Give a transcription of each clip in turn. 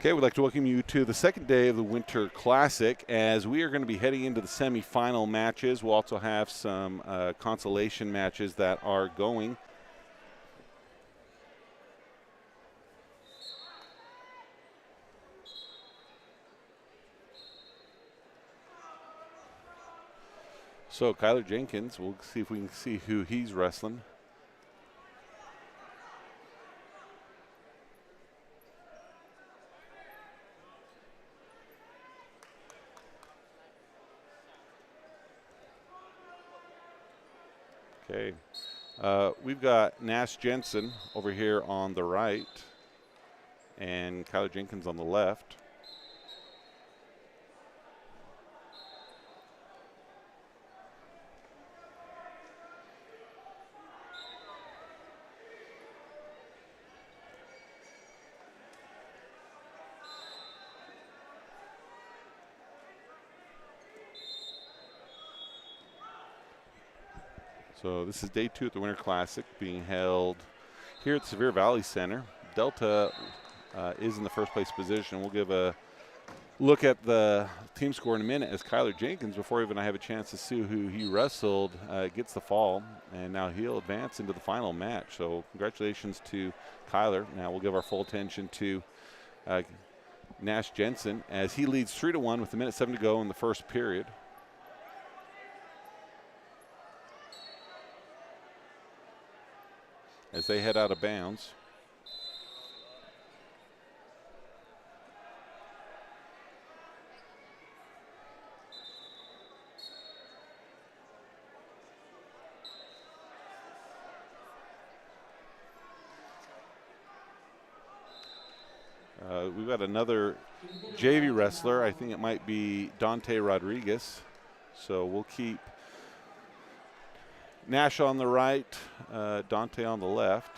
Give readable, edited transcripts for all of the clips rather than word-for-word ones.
Okay, we'd like to welcome you to the second day of the Winter Classic as we are going to be heading into the semifinal matches. We'll also have some consolation matches that are going. So Kyler Jenkins, we'll see if we can see who he's wrestling. Okay, we've got Nash Jensen over here on the right and Kyler Jenkins on the left. So this is day 2 at the Winter Classic being held here at Sevier Valley Center. Delta is in the first place position. We'll give a look at the team score in a minute as Kyler Jenkins, before even I have a chance to see who he wrestled, gets the fall, and now he'll advance into the final match. So congratulations to Kyler. Now we'll give our full attention to Nash Jensen as he leads 3-1 with 1:07 to go in the first period. As they head out of bounds. We've got another JV wrestler. I think it might be Dante Rodriguez. So we'll keep Nash on the right, Dante on the left.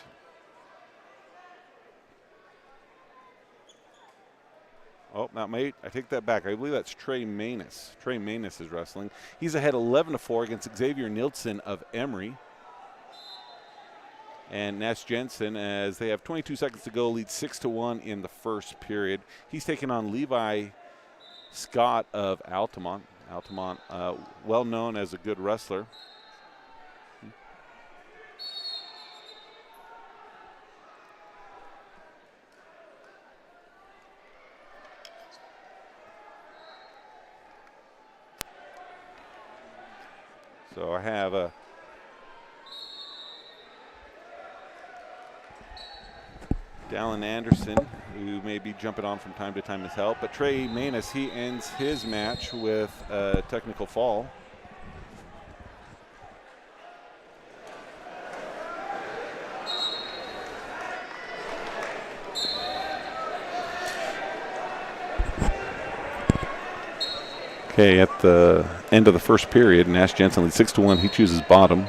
Oh, not mate. I take that back. I believe that's Trey Manus. Trey Manus is wrestling. He's ahead 11-4 against Xavier Nielsen of Emory. And Nash Jensen, as they have 22 seconds to go, leads 6-1 in the first period. He's taking on Levi Scott of Altamont. Altamont, well known as a good wrestler. So I have Dallin Anderson, who may be jumping on from time to time as help. But Trey Manus, he ends his match with a technical fall. Okay, at the end of the first period, Nash Jensen leads 6-1. He chooses bottom.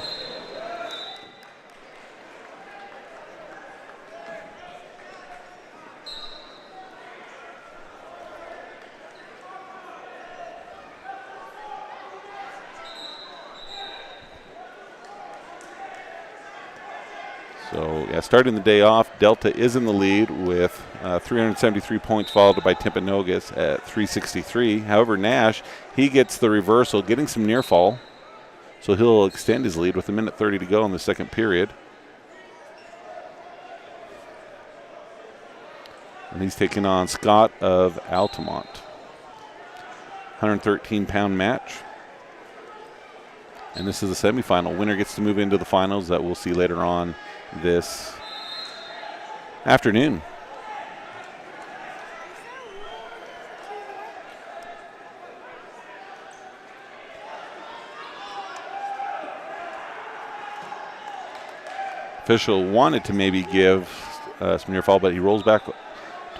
So, yeah, starting the day off, Delta is in the lead with 373 points, followed by Timpanogos at 363. However, Nash, he gets the reversal, getting some near fall. So he'll extend his lead with 1:30 to go in the second period. And he's taking on Scott of Altamont. 113-pound match. And this is the semifinal. Winner gets to move into the finals that we'll see later on this afternoon. Official wanted to maybe give some near fall, but he rolls back to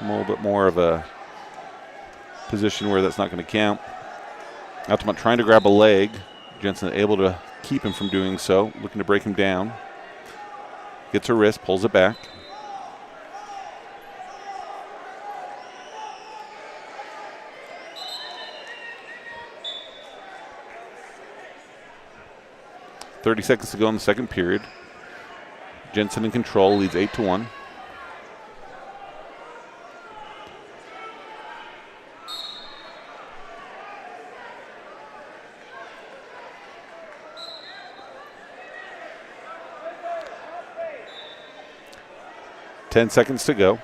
a little bit more of a position where that's not going to count. Altamont trying to grab a leg. Jensen able to keep him from doing so, looking to break him down. Gets her wrist, pulls it back. .30 seconds to go in the second period. Jensen in control, leads 8-1. 10 seconds to go.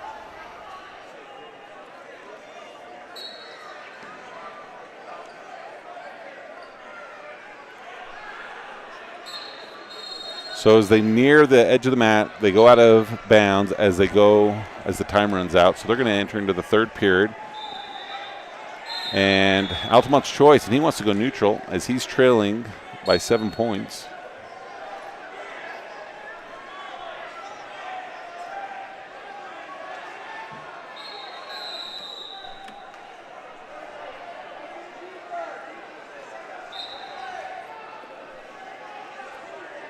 So as they near the edge of the mat, they go out of bounds as the time runs out. So they're going to enter into the third period. And Altamont's choice, and he wants to go neutral as he's trailing by 7 points.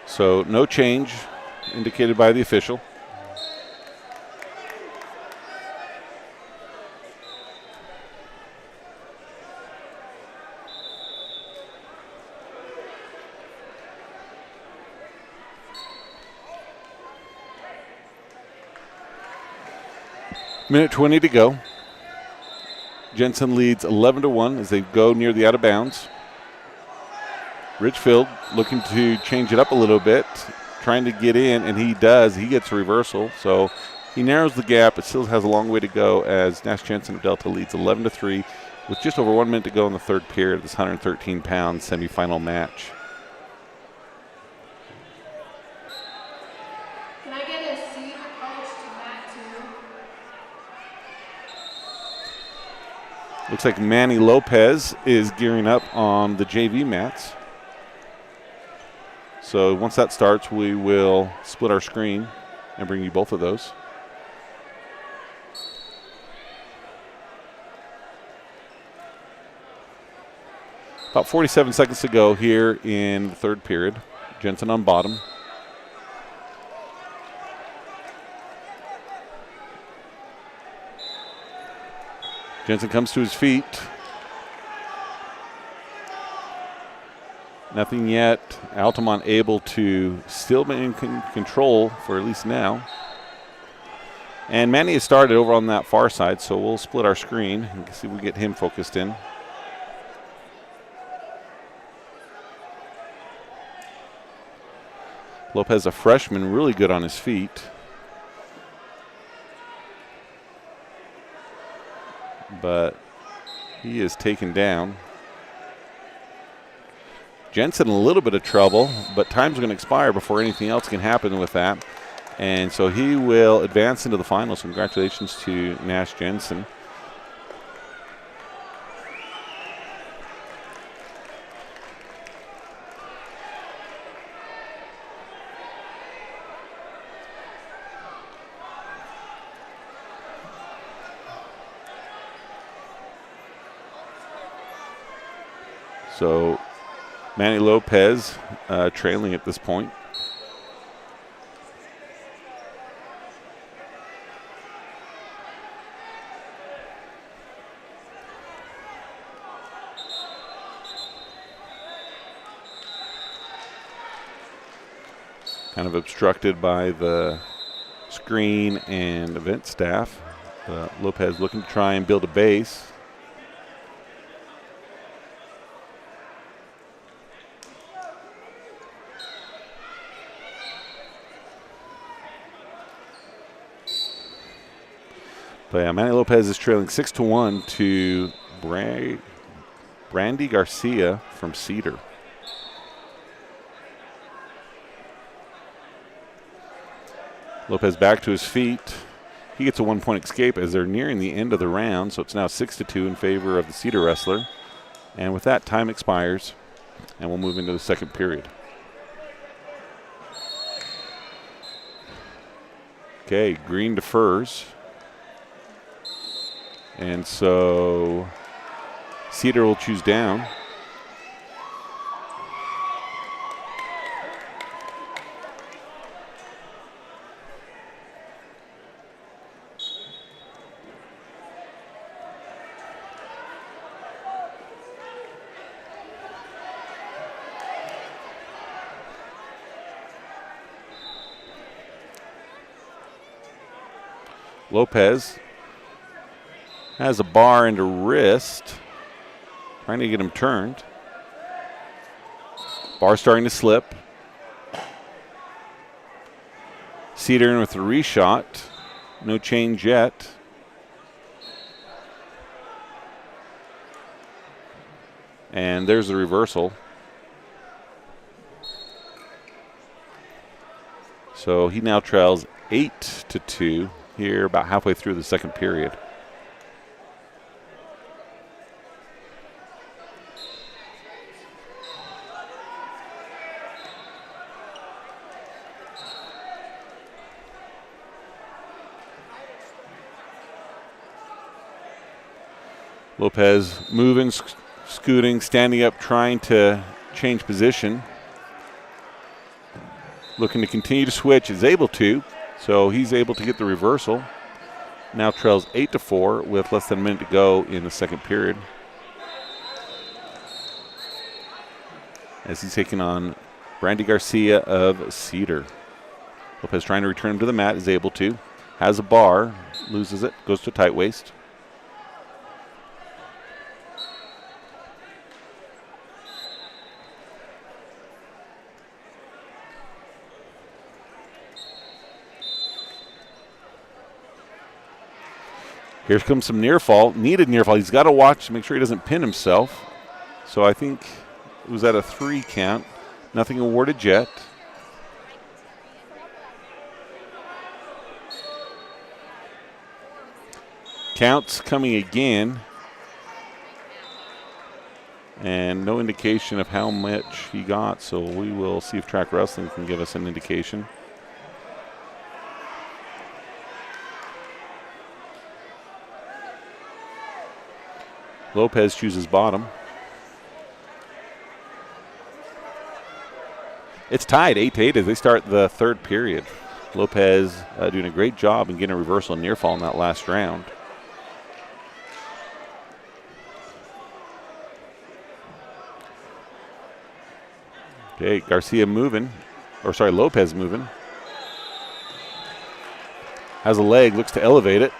So no change indicated by the official. Minute 20 to go. Jensen leads 11-1 as they go near the out of bounds. Richfield looking to change it up a little bit, trying to get in, and he does. He gets a reversal, so he narrows the gap, but still has a long way to go as Nash Jensen of Delta leads 11-3 with just over 1 minute to go in the third period of this 113-pound semifinal match. Can I get a seat coach to mat 2? Looks like Manny Lopez is gearing up on the JV mats. So once that starts, we will split our screen and bring you both of those. About 47 seconds to go here in the third period. Jensen on bottom. Jensen comes to his feet. Nothing yet. Altamont able to still be in control for at least now. And Manny has started over on that far side, so we'll split our screen and see if we get him focused in. Lopez, a freshman, really good on his feet. But he is taken down. Jensen in a little bit of trouble, but time's going to expire before anything else can happen with that. And so he will advance into the finals. Congratulations to Nash Jensen. So Manny Lopez trailing at this point. Kind of obstructed by the screen and event staff. Lopez looking to try and build a base. But yeah, Manny Lopez is trailing 6-1 to Brandy Garcia from Cedar. Lopez back to his feet. He gets a 1-point escape as they're nearing the end of the round, so it's now 6-2 in favor of the Cedar wrestler. And with that, time expires, and we'll move into the second period. Okay, green defers. And so Cedar will choose down. Lopez has a bar into wrist, trying to get him turned. Bar starting to slip. Cedar in with the reshot. No change yet. And there's the reversal. So he now trails 8-2 here about halfway through the second period. Lopez moving, scooting, standing up, trying to change position. Looking to continue to switch, is able to, so he's able to get the reversal. Now trails 8-4 with less than a minute to go in the second period. As he's taking on Brandy Garcia of Cedar. Lopez trying to return him to the mat, is able to. Has a bar, loses it, goes to tight waist. Here comes some near fall, needed near fall. He's got to watch to make sure he doesn't pin himself. So I think it was at a 3 count. Nothing awarded yet. Counts coming again. And no indication of how much he got, so we will see if track wrestling can give us an indication. Lopez chooses bottom. It's tied 8-8 as they start the third period. Lopez doing a great job in getting a reversal and near fall in that last round. Okay, Garcia moving, or sorry, Lopez moving. Has a leg, looks to elevate it.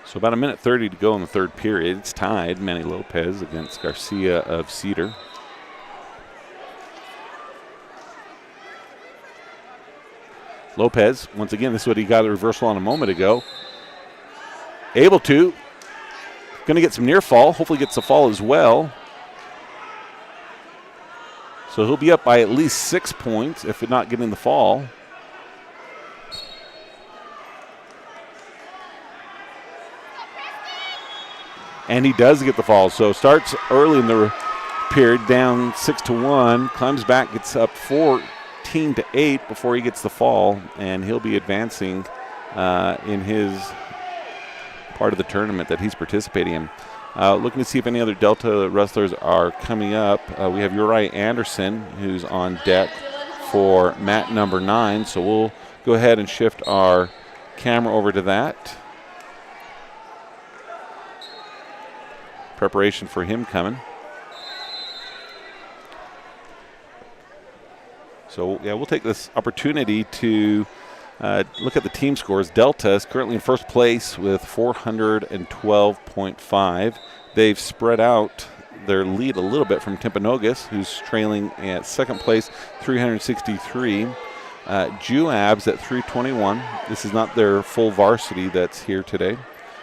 So about a minute 30 to go in the third period. It's tied, Manny Lopez against Garcia of Cedar. Lopez, once again, this is what he got a reversal on a moment ago. Able to. Going to get some near fall. Hopefully gets a fall as well. So he'll be up by at least 6 points if not getting the fall. And he does get the fall. So starts early in the period, down 6-1, climbs back, gets up 14-8 before he gets the fall, and he'll be advancing in his part of the tournament that he's participating in. Looking to see if any other Delta wrestlers are coming up. We have Uriah Anderson, who's on deck for mat number 9, so we'll go ahead and shift our camera over to that. Preparation for him coming. So, yeah, we'll take this opportunity to look at the team scores. Delta is currently in first place with 412.5. They've spread out their lead a little bit from Timpanogos, who's trailing at second place, 363. Juab's at 321. This is not their full varsity that's here today.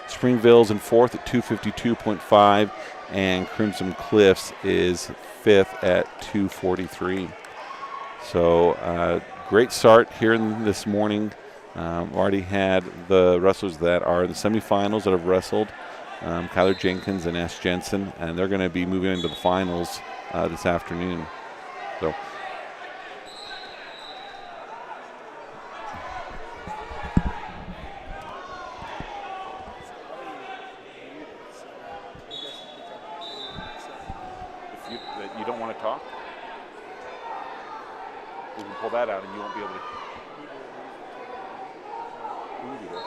Springville's in fourth at 252.5, and Crimson Cliffs is fifth at 243. So great start here this morning. Already had the wrestlers that are in the semifinals that have wrestled, Kyler Jenkins and Nash Jensen, and they're going to be moving into the finals this afternoon. So. You don't want to talk? We can pull that out and you won't be able to. We can do this.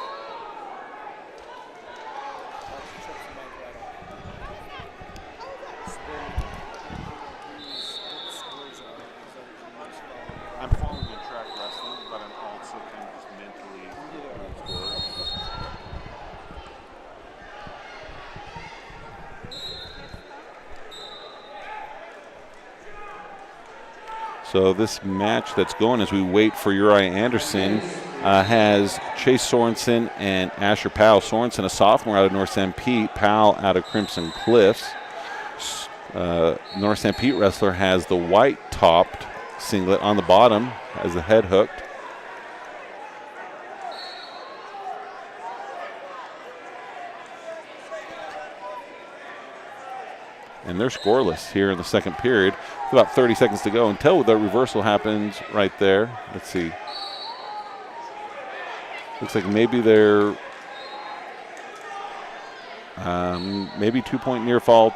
I'm following in track wrestling, but I'm also kind of just mentally doing scores. So this match that's going as we wait for Uriah Anderson has Chase Sorensen and Asher Powell. Sorensen, a sophomore out of North St. Pete. Powell out of Crimson Cliffs. North St. Pete wrestler has the white-topped singlet on the bottom, has the head hooked. And they're scoreless here in the second period. With about 30 seconds to go until the reversal happens right there. Let's see. Looks like maybe they're maybe 2-point near fall,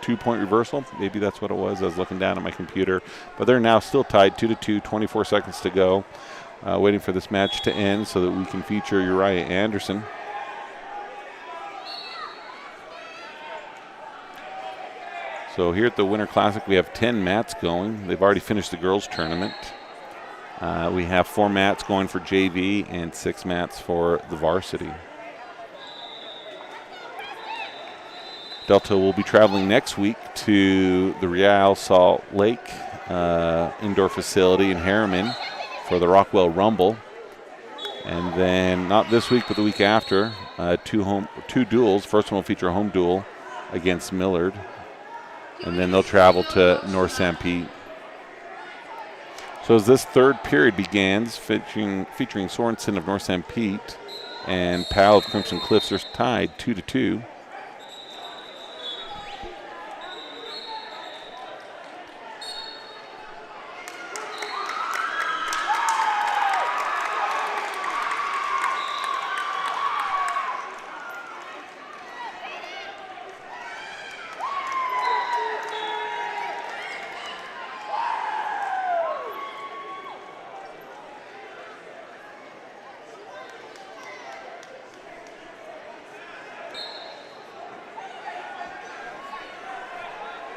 2-point reversal. Maybe that's what it was. I was looking down at my computer. But they're now still tied 2-2, 24 seconds to go. Waiting for this match to end so that we can feature Uriah Anderson. So here at the Winter Classic, we have 10 mats going. They've already finished the girls' tournament. We have 4 mats going for JV and 6 mats for the varsity. Delta will be traveling next week to the Real Salt Lake indoor facility in Harriman for the Rockwell Rumble. And then, not this week, but the week after, 2 duels. First one will feature a home duel against Millard. And then they'll travel to North St. Pete. So as this third period begins, featuring Sorensen of North St. Pete and Powell of Crimson Cliffs, are tied 2-2.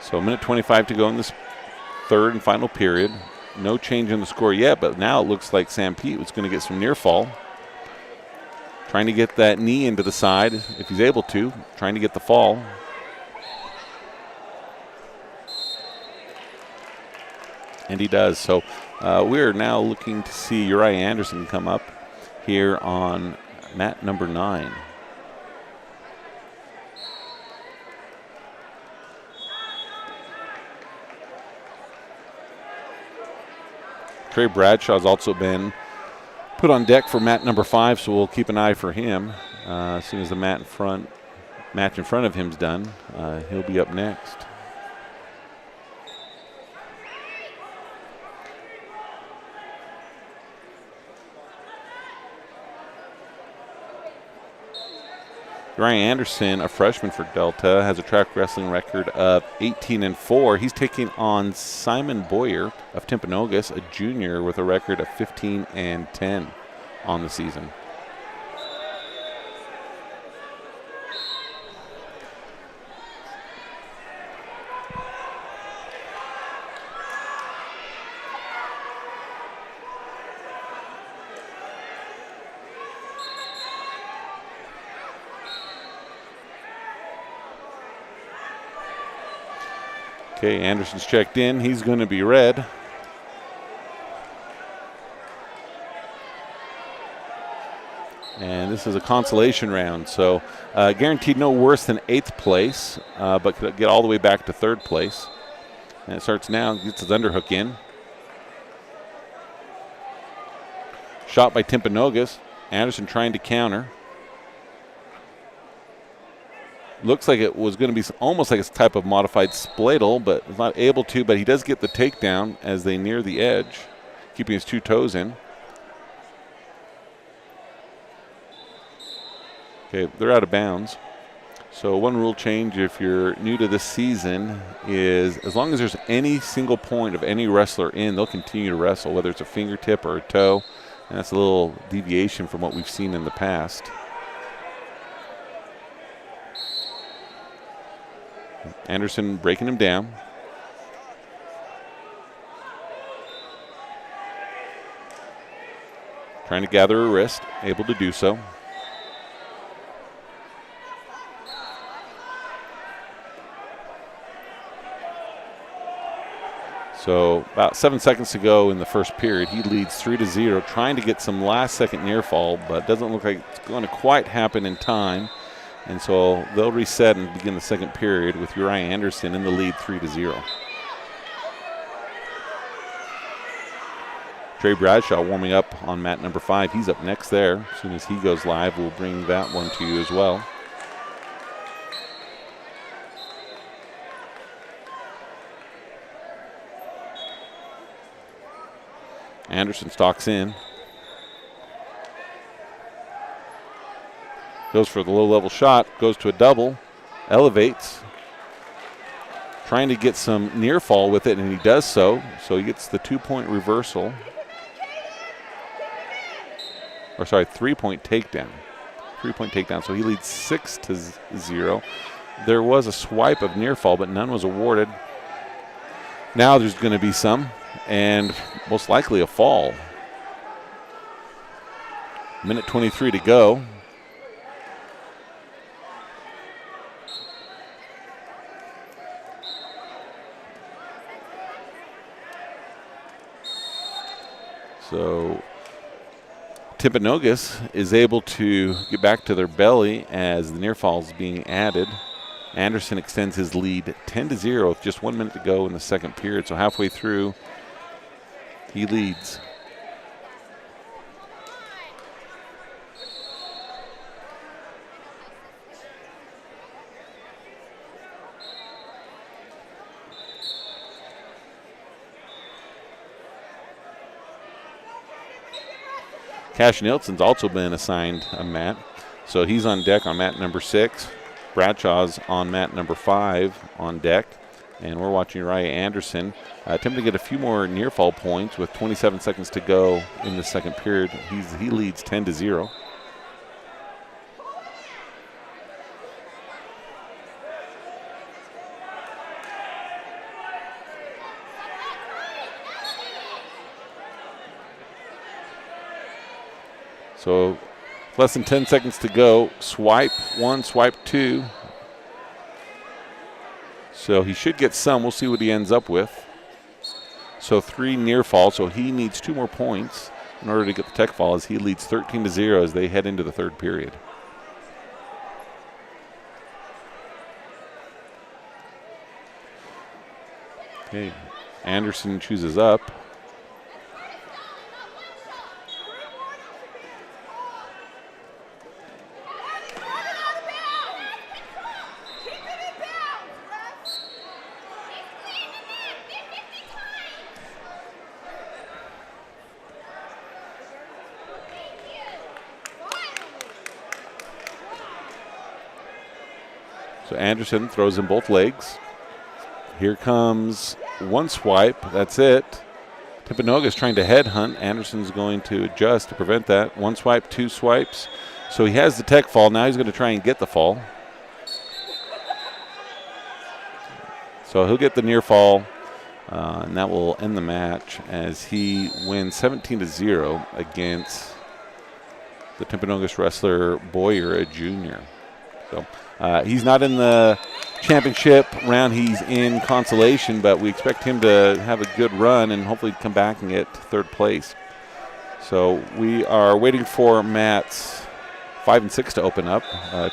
So a minute 25 to go in this third and final period. No change in the score yet, but now it looks like St. Pete was going to get some near fall. Trying to get that knee into the side if he's able to. Trying to get the fall. And he does. So we're now looking to see Uriah Anderson come up here on mat number 9. Trey Bradshaw has also been put on deck for mat number 5, so we'll keep an eye for him. As soon as the match in front of him's done, he'll be up next. Uriah Anderson, a freshman for Delta, has a track wrestling record of 18-4. He's taking on Simon Boyer of Timpanogos, a junior with a record of 15-10 on the season. Okay, Anderson's checked in. He's going to be red. And this is a consolation round, so guaranteed no worse than 8th place, but could get all the way back to 3rd place. And it starts now, gets his underhook in. Shot by Timpanogos. Anderson trying to counter. Looks like it was going to be almost like a type of modified spladle, but is not able to. But he does get the takedown as they near the edge, keeping his 2 toes in. Okay, they're out of bounds. So one rule change if you're new to this season is as long as there's any single point of any wrestler in, they'll continue to wrestle, whether it's a fingertip or a toe. And that's a little deviation from what we've seen in the past. Anderson breaking him down. Trying to gather a wrist, able to do so. So about 7 seconds to go in the first period. He leads 3-0, trying to get some last-second near fall, but doesn't look like it's going to quite happen in time. And so they'll reset and begin the second period with Uriah Anderson in the lead 3-0. Trey Bradshaw warming up on mat number 5. He's up next there. As soon as he goes live, we'll bring that one to you as well. Anderson stalks in. Goes for the low-level shot, goes to a double, elevates. Trying to get some near fall with it, and he does so. So he gets the 2-point reversal. Or sorry, 3-point takedown. 3-point takedown, so he leads 6-0. There was a swipe of near fall, but none was awarded. Now there's going to be some, and most likely a fall. Minute 23 to go. So Timpanogos is able to get back to their belly as the near fall is being added. Anderson extends his lead 10-0 with just 1 minute to go in the second period. So halfway through, he leads. Carson Nelson's also been assigned a mat. So he's on deck on mat number 6. Bradshaw's on mat number 5 on deck. And we're watching Uriah Anderson attempt to get a few more near fall points with 27 seconds to go in the second period. He leads 10-0. So less than 10 seconds to go. Swipe 1, swipe 2. So he should get some. We'll see what he ends up with. So 3 near fall. So he needs 2 more points in order to get the tech fall as he leads 13-0 as they head into the third period. Okay, Anderson chooses up. So Anderson throws in both legs. Here comes 1 swipe. That's it. Timpanogos trying to headhunt. Anderson's going to adjust to prevent that. 1 swipe, 2 swipes. So he has the tech fall. Now he's going to try and get the fall. So he'll get the near fall, and that will end the match as he wins 17-0 against the Timpanogos wrestler Boyer, a junior. So he's not in the championship round. He's in Consolation, but we expect him to have a good run and hopefully come back and get third place. So we are waiting for mats 5 and 6 to open up.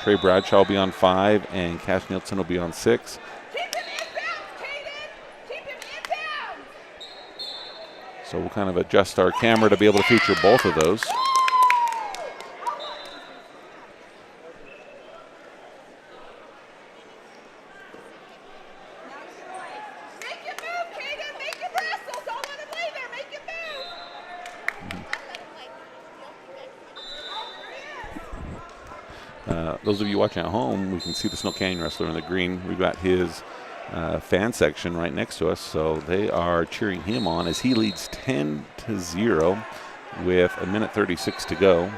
Trey Bradshaw will be on 5, and Carson Nelson will be on 6. So we'll kind of adjust our camera to be able to feature both of those. Those of you watching at home, we can see the Snow Canyon wrestler in the green. We've got his fan section right next to us, so they are cheering him on as he leads 10-0 with 1:36 to go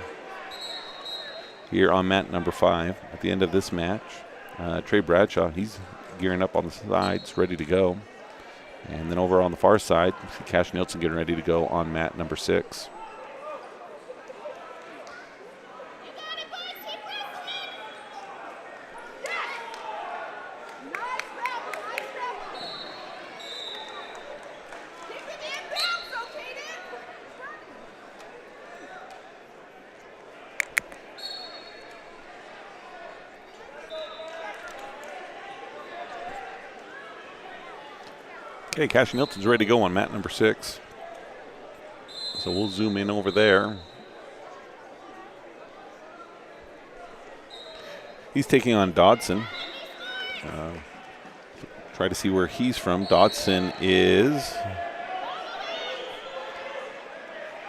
here on mat number 5. At the end of this match, Trey Bradshaw, he's gearing up on the sides, ready to go. And then over on the far side, Carson Nelson getting ready to go on mat number 6. Okay, Cash Nelson's ready to go on mat number 6. So we'll zoom in over there. He's taking on Dodson. Try to see where he's from. Dodson is,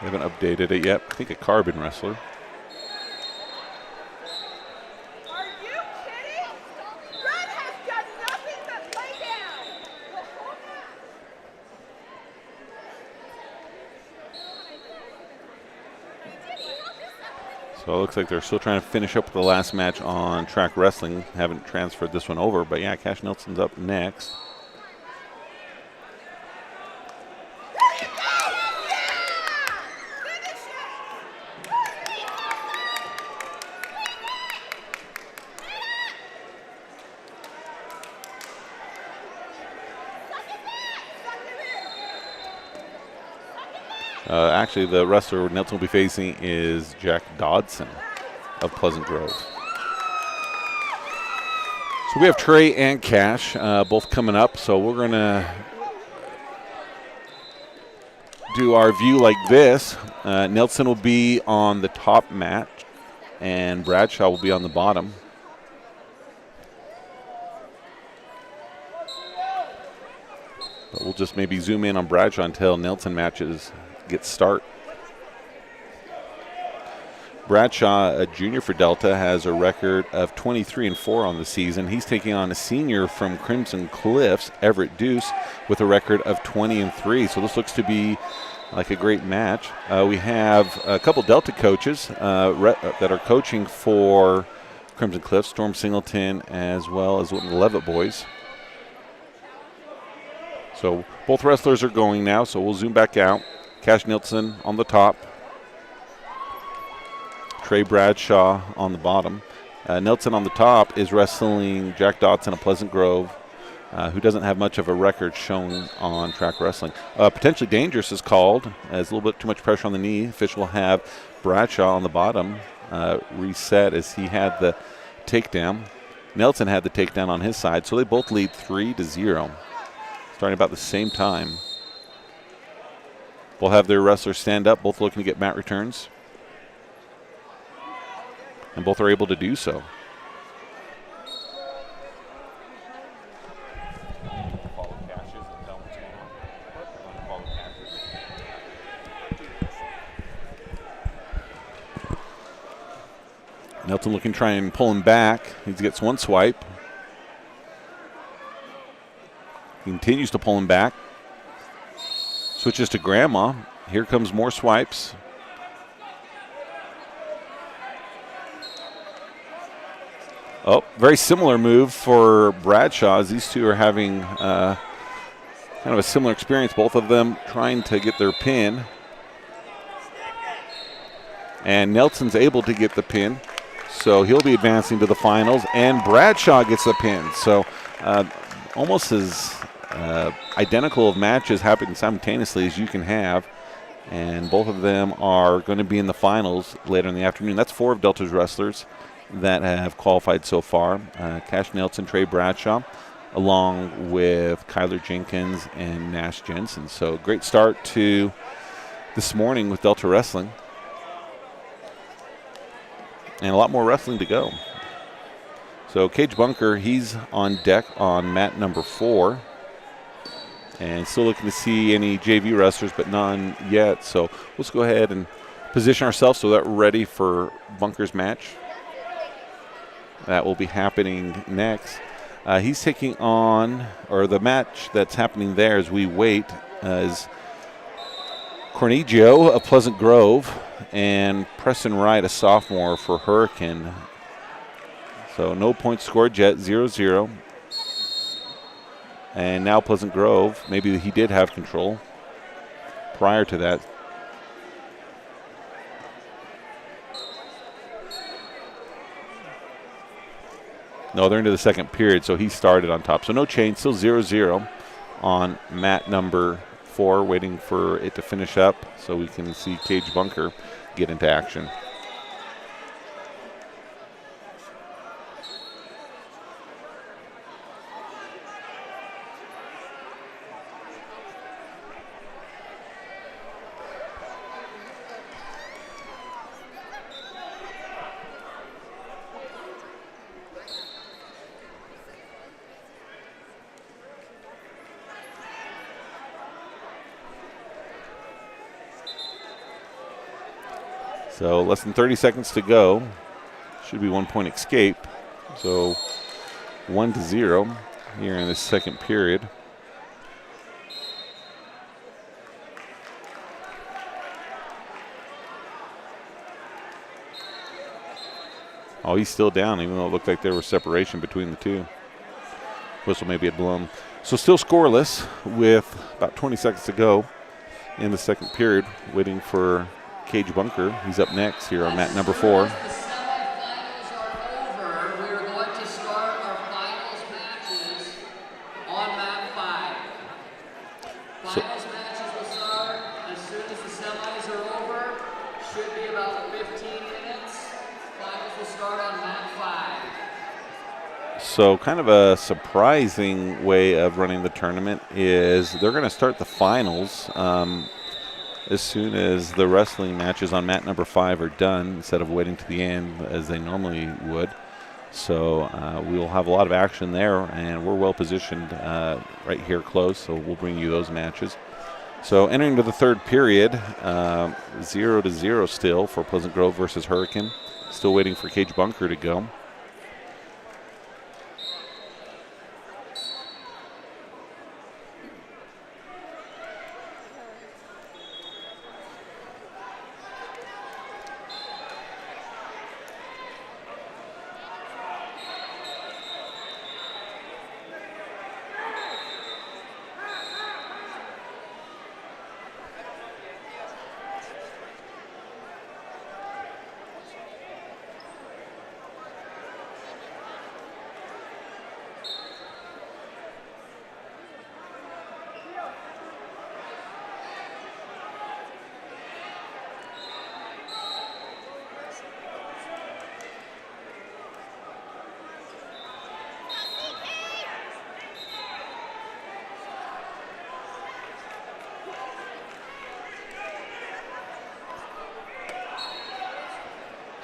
we haven't updated it yet, I think a carbon wrestler. Are you kidding? Red has done nothing but lay down. So it looks like they're still trying to finish up with the last match on track wrestling. Haven't transferred this one over, but yeah, Cash Nelson's up next. Actually, the wrestler Nelson will be facing is Jack Dodson of Pleasant Grove. So we have Trey and Cash both coming up. So we're going to do our view like this. Nelson will be on the top mat, and Bradshaw will be on the bottom. But we'll just maybe zoom in on Bradshaw until Nelson matches get start. Bradshaw, a junior for Delta, has a record of 23-4 on the season. He's taking on a senior from Crimson Cliffs, Everett Deuce, with a record of 20-3. So this looks to be like a great match. We have a couple Delta coaches that are coaching for Crimson Cliffs, Storm Singleton, as well as one of the Levitt boys. So both wrestlers are going now, so we'll zoom back out. Cash Nelson on the top. Trey Bradshaw on the bottom. Nelson on the top is wrestling Jack Dodson of Pleasant Grove, who doesn't have much of a record shown on track wrestling. Potentially dangerous is called, as a little bit too much pressure on the knee. Official will have Bradshaw on the bottom reset as he had the takedown. Nelson had the takedown on his side, so they both lead 3-0, starting about the same time. We'll have their wrestlers stand up, both looking to get mat returns. And both are able to do so. Nelson looking to try and pull him back. He gets one swipe. Continues to pull him back. Switches to Grandma. Here comes more swipes. Oh, very similar move for Bradshaw, as these two are having kind of a similar experience. Both of them trying to get their pin. And Nelson's able to get the pin, so he'll be advancing to the finals. And Bradshaw gets the pin. So almost as identical of matches happening simultaneously as you can have. And both of them are going to be in the finals later in the afternoon. That's 4 of Delta's wrestlers that have qualified so far. Cash Nelson, Trey Bradshaw, along with Kyler Jenkins and Nash Jensen. So great start to this morning with Delta Wrestling. And a lot more wrestling to go. So Cage Bunker, he's on deck on mat number 4. And still looking to see any JV wrestlers, but none yet. So let's go ahead and position ourselves so that we're ready for Bunker's match. That will be happening next. He's taking on, or the match that's happening there as we wait, is Cornegio of Pleasant Grove and Preston Wright, a sophomore for Hurricane. So no points scored yet, 0-0. And now Pleasant Grove, maybe he did have control prior to that. No, they're into the second period, so he started on top. So no change, still 0-0 on mat number 4, waiting for it to finish up so we can see Cage Bunker get into action. So less than 30 seconds to go. Should be 1 point escape. So 1-0 here in the second period. Oh, he's still down, even though it looked like there was separation between the two. Whistle maybe had blown. So still scoreless with about 20 seconds to go in the second period, waiting for Cage Bunker. He's up next here on mat number 4. The semifinals are over. We are going to start our finals matches on mat 5. Finals matches will start as soon as the semis are over. Should be about 15 minutes. Finals will start on mat 5. So kind of a surprising way of running the tournament is they're going to start the finals as soon as the wrestling matches on mat number 5 are done, instead of waiting to the end as they normally would. So we'll have a lot of action there, and we're well positioned right here close, so we'll bring you those matches. So entering to the third period, 0-0 still for Pleasant Grove versus Hurricane. Still waiting for Cage Bunker to go.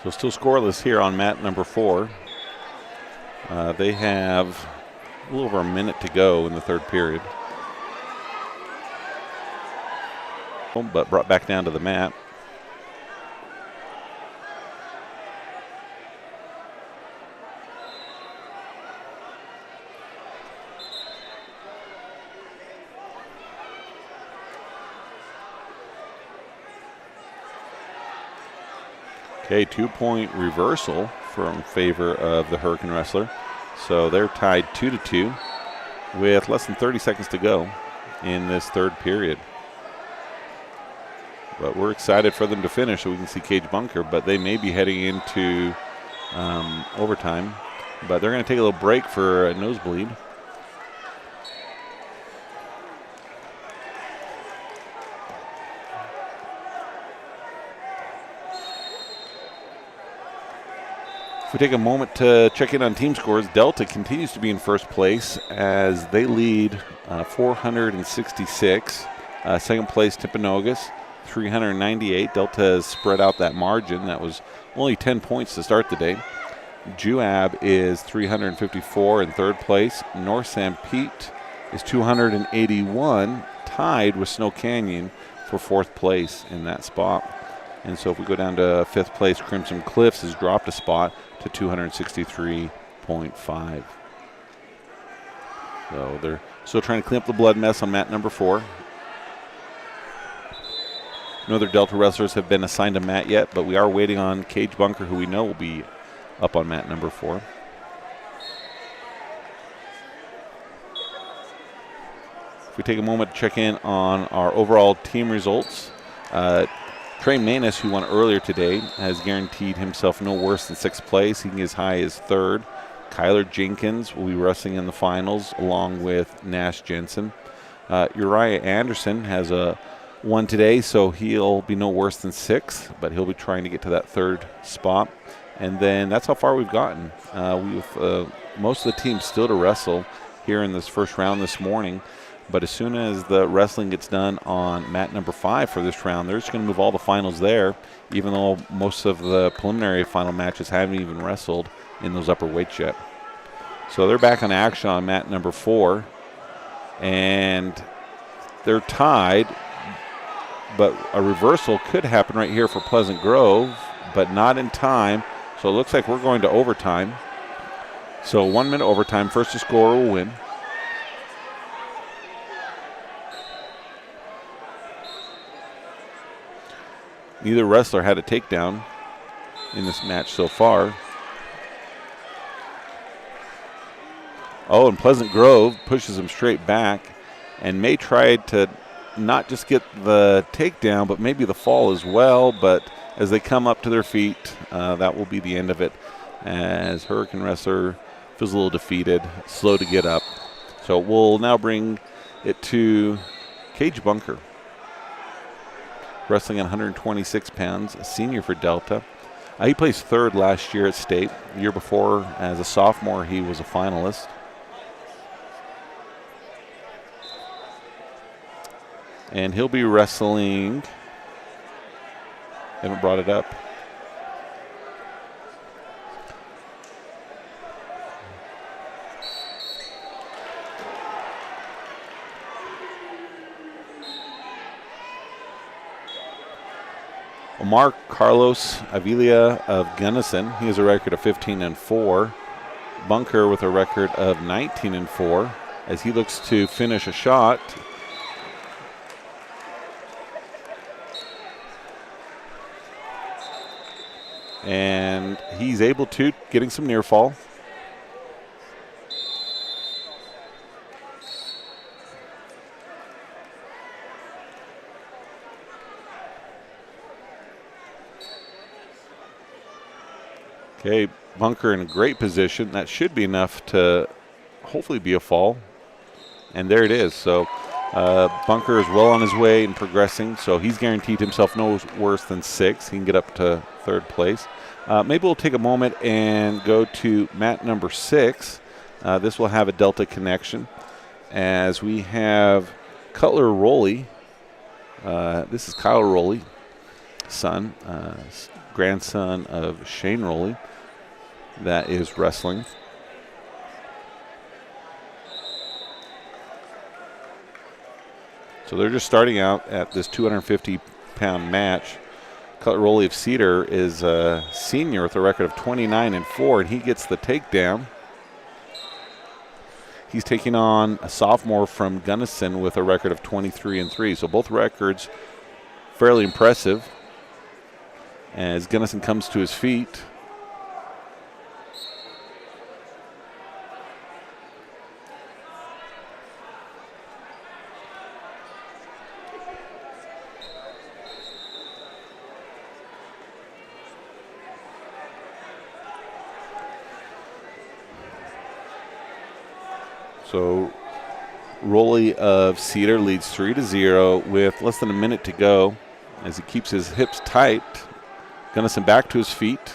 So still scoreless here on mat number 4. They have a little over a minute to go in the third period. But brought back down to the mat. Okay, 2-point reversal from favor of the Hurricane Wrestler. So they're tied 2-2 with less than 30 seconds to go in this third period. But we're excited for them to finish so we can see Cage Bunker, but they may be heading into overtime. But they're going to take a little break for a nosebleed. If we take a moment to check in on team scores, Delta continues to be in first place as they lead 466. Second place, Timpanogos, 398. Delta has spread out that margin. That was only 10 points to start the day. Juab is 354 in third place. North San Pete is 281, tied with Snow Canyon for fourth place in that spot. And so if we go down to fifth place, Crimson Cliffs has dropped a spot to 263.5. So they're still trying to clean up the blood mess on mat number 4. No other Delta wrestlers have been assigned a mat yet, but we are waiting on Cage Bunker, who we know will be up on mat number 4. If we take a moment to check in on our overall team results, Trey Maness, who won earlier today, has guaranteed himself no worse than 6th place. He can get as high as 3rd. Kyler Jenkins will be wrestling in the finals along with Nash Jensen. Uriah Anderson has won today, so he'll be no worse than 6th, but he'll be trying to get to that 3rd spot. And then that's how far we've gotten. We have most of the teams still to wrestle here in this first round this morning. But as soon as the wrestling gets done on mat number 5 for this round, they're just going to move all the finals there, even though most of the preliminary final matches haven't even wrestled in those upper weights yet. So they're back on action on mat number 4, and they're tied, but a reversal could happen right here for Pleasant Grove. but not in time. So it looks like we're going to overtime. So 1 minute overtime. First to score will win. Neither wrestler had a takedown in this match so far. Oh, and Pleasant Grove pushes him straight back and may try to not just get the takedown, but maybe the fall as well. But as they come up to their feet, that will be the end of it, as Hurricane Wrestler feels a little defeated, slow to get up. So we'll now bring it to Cage Bunker, wrestling at 126 pounds, a senior for Delta. He placed third last year at state. The year before, as a sophomore, he was a finalist. And he'll be wrestling, haven't brought it up. Omar Carlos Avila of Gunnison. He has a record of 15-4. Bunker with a record of 19-4 as he looks to finish a shot. And he's able to, getting some near fall. Okay, Bunker in a great position. That should be enough to hopefully be a fall. And there it is. So Bunker is well on his way and progressing. So he's guaranteed himself no worse than 6. He can get up to third place. Maybe we'll take a moment and go to mat number 6. This will have a Delta connection as we have Cutler Rowley. This is Kyle Rowley, son, grandson of Shane Rowley, that is wrestling. So they're just starting out at this 250-pound match. Cutler Rowley of Cedar is a senior with a record of 29-4, and he gets the takedown. He's taking on a sophomore from Gunnison with a record of 23-3. So both records fairly impressive as Gunnison comes to his feet. So Rowley of Cedar leads 3-0 with less than a minute to go as he keeps his hips tight. Gunnison back to his feet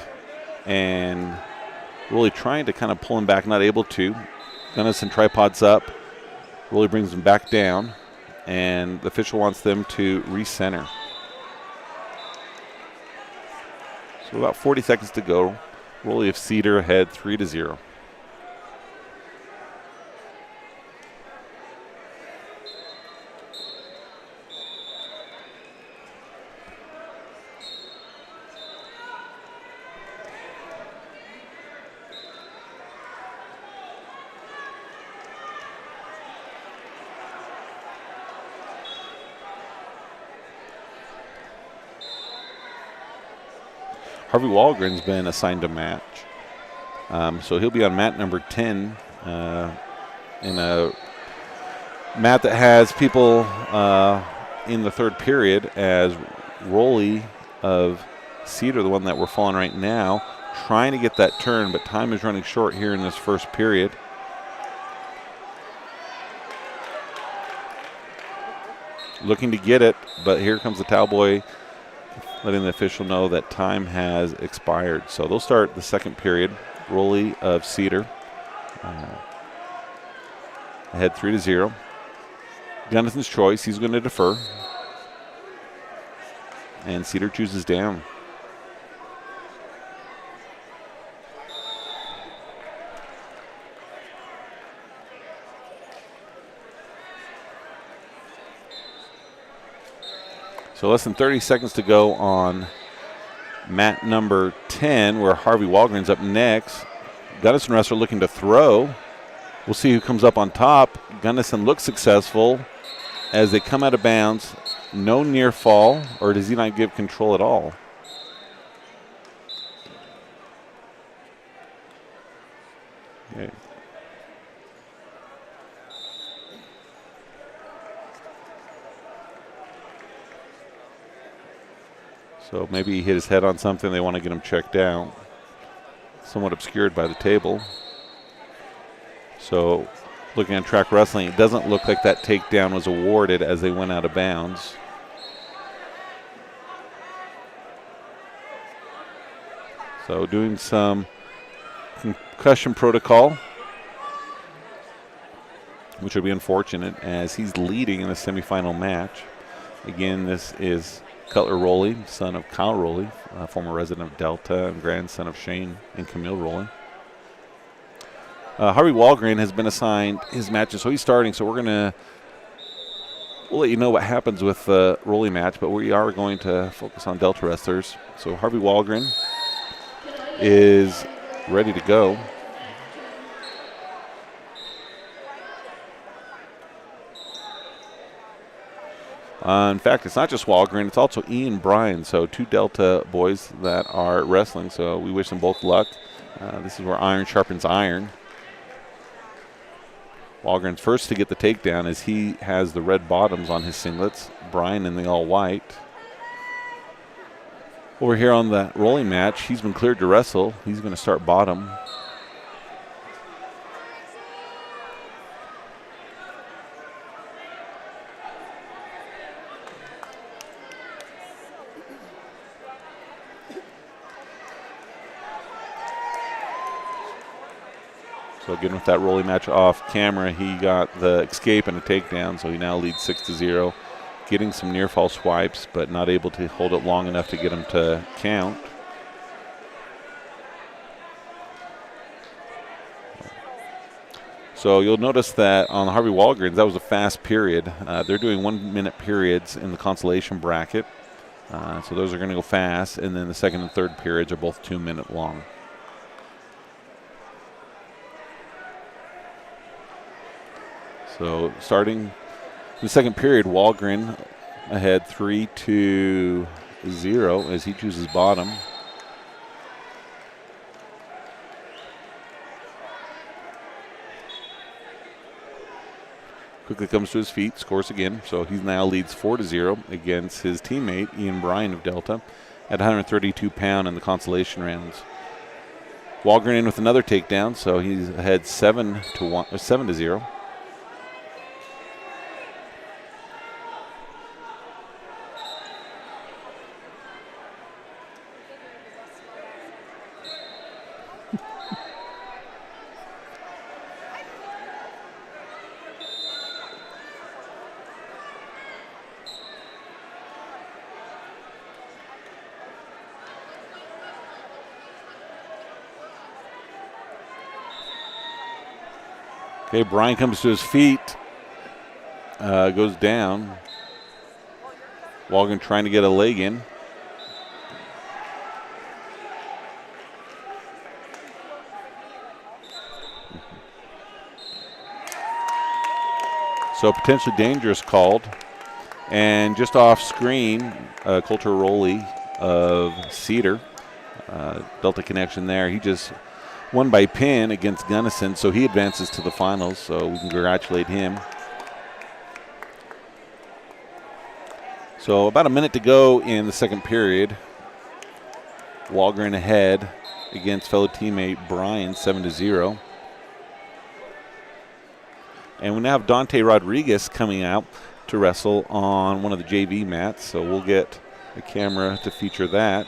and Rowley trying to kind of pull him back, not able to. Gunnison tripods up. Rowley brings him back down and the official wants them to recenter. So about 40 seconds to go. Rowley of Cedar ahead 3-0. Harvey Walgren's been assigned a match. So he'll be on mat number 10 in a mat that has people in the third period, as Rowley of Cedar, the one that we're following right now, trying to get that turn, but time is running short here in this first period. Looking to get it, but here comes the towel boy letting the official know that time has expired. So they'll start the second period. Rowley of Cedar ahead 3-0. Gunnison's choice, he's going to defer. And Cedar chooses down. So less than 30 seconds to go on mat number 10, where Harvey Walgren's up next. Gunnison wrestler looking to throw. We'll see who comes up on top. Gunnison looks successful as they come out of bounds. No near fall, or does he not give control at all? Okay. So maybe he hit his head on something. They want to get him checked out. Somewhat obscured by the table. So looking at track wrestling, it doesn't look like that takedown was awarded as they went out of bounds. So doing some concussion protocol, which would be unfortunate as he's leading in the semifinal match. Again, this is Cutler Rowley, son of Kyle Rowley, former resident of Delta and grandson of Shane and Camille Rowley. Harvey Walgren has been assigned his matches, so he's starting. So we'll let you know what happens with the Rowley match, but we are going to focus on Delta wrestlers. So Harvey Walgren is ready to go. In fact, it's not just Walgren, it's also Ian Bryan, so two Delta boys that are wrestling, so we wish them both luck. This is where iron sharpens iron. Walgren's first to get the takedown as he has the red bottoms on his singlets, Bryan in the all white. Over here on the rolling match, he's been cleared to wrestle. He's going to start bottom. So again, with that rolling match off camera, he got the escape and a takedown, so he now leads 6-0. Getting some near fall swipes, but not able to hold it long enough to get him to count. So you'll notice that on the Harvey Walgren's, that was a fast period. They're doing 1 minute periods in the consolation bracket. So those are going to go fast, and then the second and third periods are both 2 minute long. So starting the second period, Walgren ahead 3-0 as he chooses bottom. Quickly comes to his feet, scores again. So he now leads 4-0 against his teammate Ian Bryan of Delta at 132 pound in the consolation rounds. Walgren in with another takedown, so he's ahead 7-0. Okay, Bryan comes to his feet, goes down. Walgren trying to get a leg in. So potentially dangerous called. And just off screen, Coulter Rowley of Cedar, Delta connection there. He just won by pin against Gunnison, so he advances to the finals, so we can congratulate him. So about a minute to go in the second period. Walgren ahead against fellow teammate Bryan, 7-0. And we now have Dante Rodriguez coming out to wrestle on one of the JV mats, so we'll get a camera to feature that.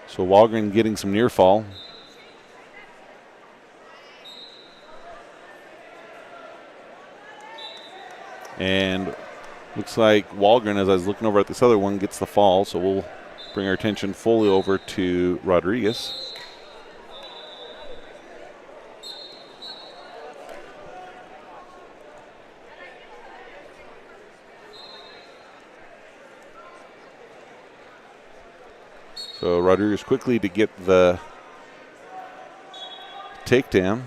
So Walgren getting some near fall. And looks like Walgren, as I was looking over at this other one, gets the fall. So we'll bring our attention fully over to Rodriguez. So Rodriguez quickly to get the takedown.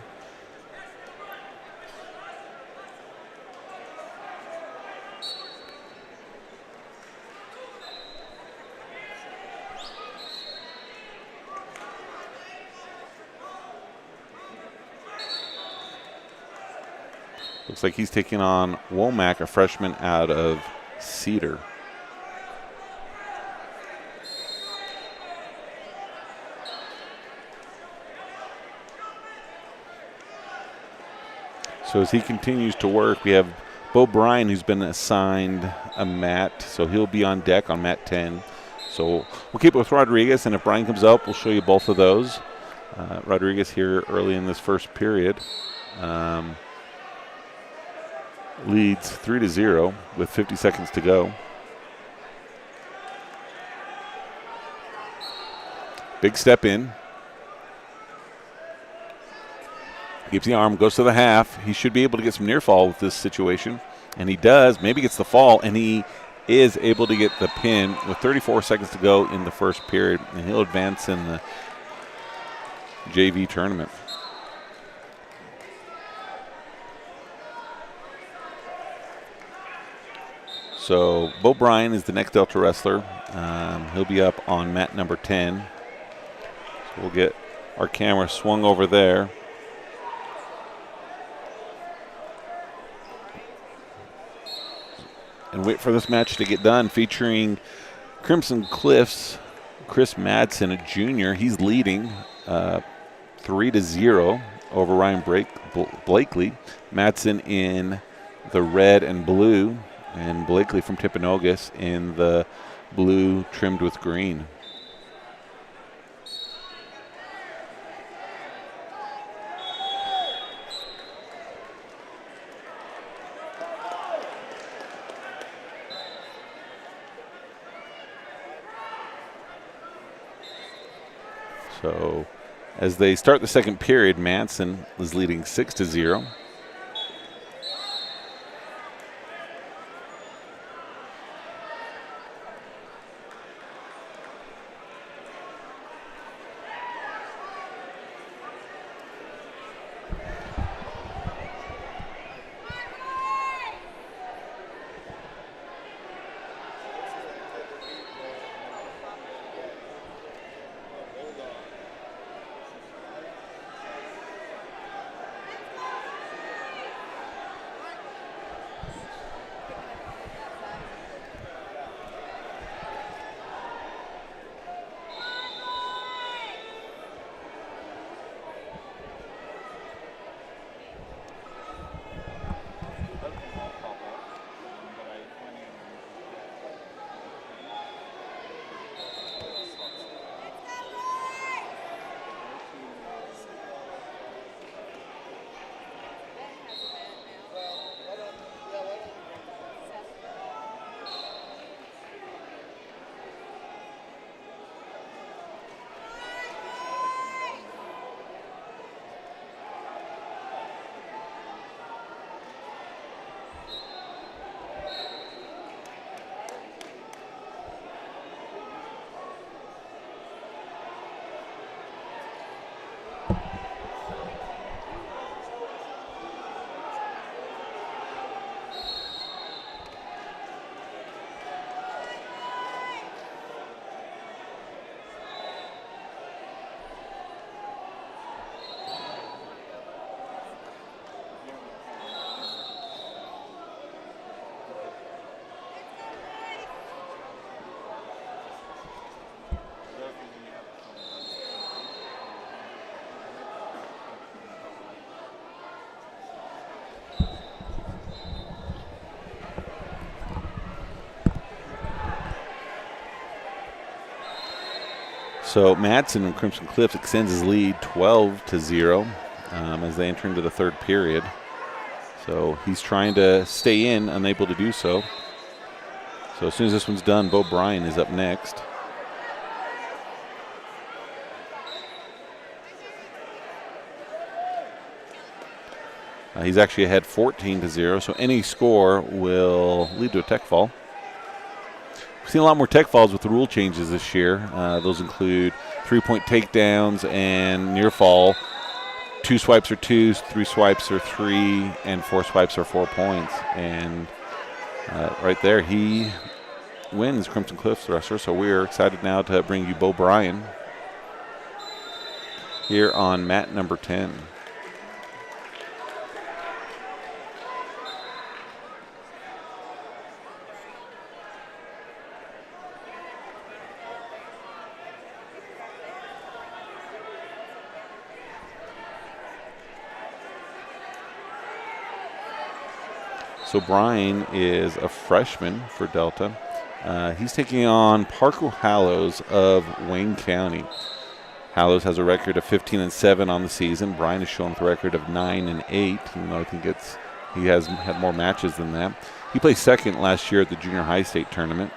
Looks like he's taking on Womack, a freshman out of Cedar. So as he continues to work, we have Bryan, who's been assigned a mat, so he'll be on deck on mat 10. So we'll keep it with Rodriguez, and if Bryan comes up, we'll show you both of those. Rodriguez here early in this first period leads 3-0 with 50 seconds to go. Big step in. Keeps the arm, goes to the half. He should be able to get some near fall with this situation. And he does. Maybe gets the fall, and he is able to get the pin with 34 seconds to go in the first period. And he'll advance in the JV tournament. So Bryan is the next Delta wrestler. He'll be up on mat number 10. So we'll get our camera swung over there. And wait for this match to get done, featuring Crimson Cliffs, Chris Madsen, a junior. He's leading 3-0 over Ryan Blakely. Madsen in the red and blue, and Blakely from Timpanogos in the blue trimmed with green. So as they start the second period, Madsen is leading 6-0. So Madsen and Crimson Cliffs extends his lead 12-0 as they enter into the third period. So he's trying to stay in, unable to do so. So as soon as this one's done, Bryan is up next. He's actually ahead 14-0, so any score will lead to a tech fall. We've seen a lot more tech falls with the rule changes this year. Those include 3-point takedowns and near fall. 2 swipes are 2s, 3 swipes are 3, and 4 swipes are 4 points. And right there, he wins Crimson Cliffs wrestler. So we're excited now to bring you Bo Bryan here on mat number 10. So Bryan is a freshman for Delta. He's taking on Parker Hallows of Wayne County. Hallows has a record of 15-7 on the season. Bryan is shown with a record of 9-8, even though I think he has had more matches than that. He placed second last year at the junior high state tournament.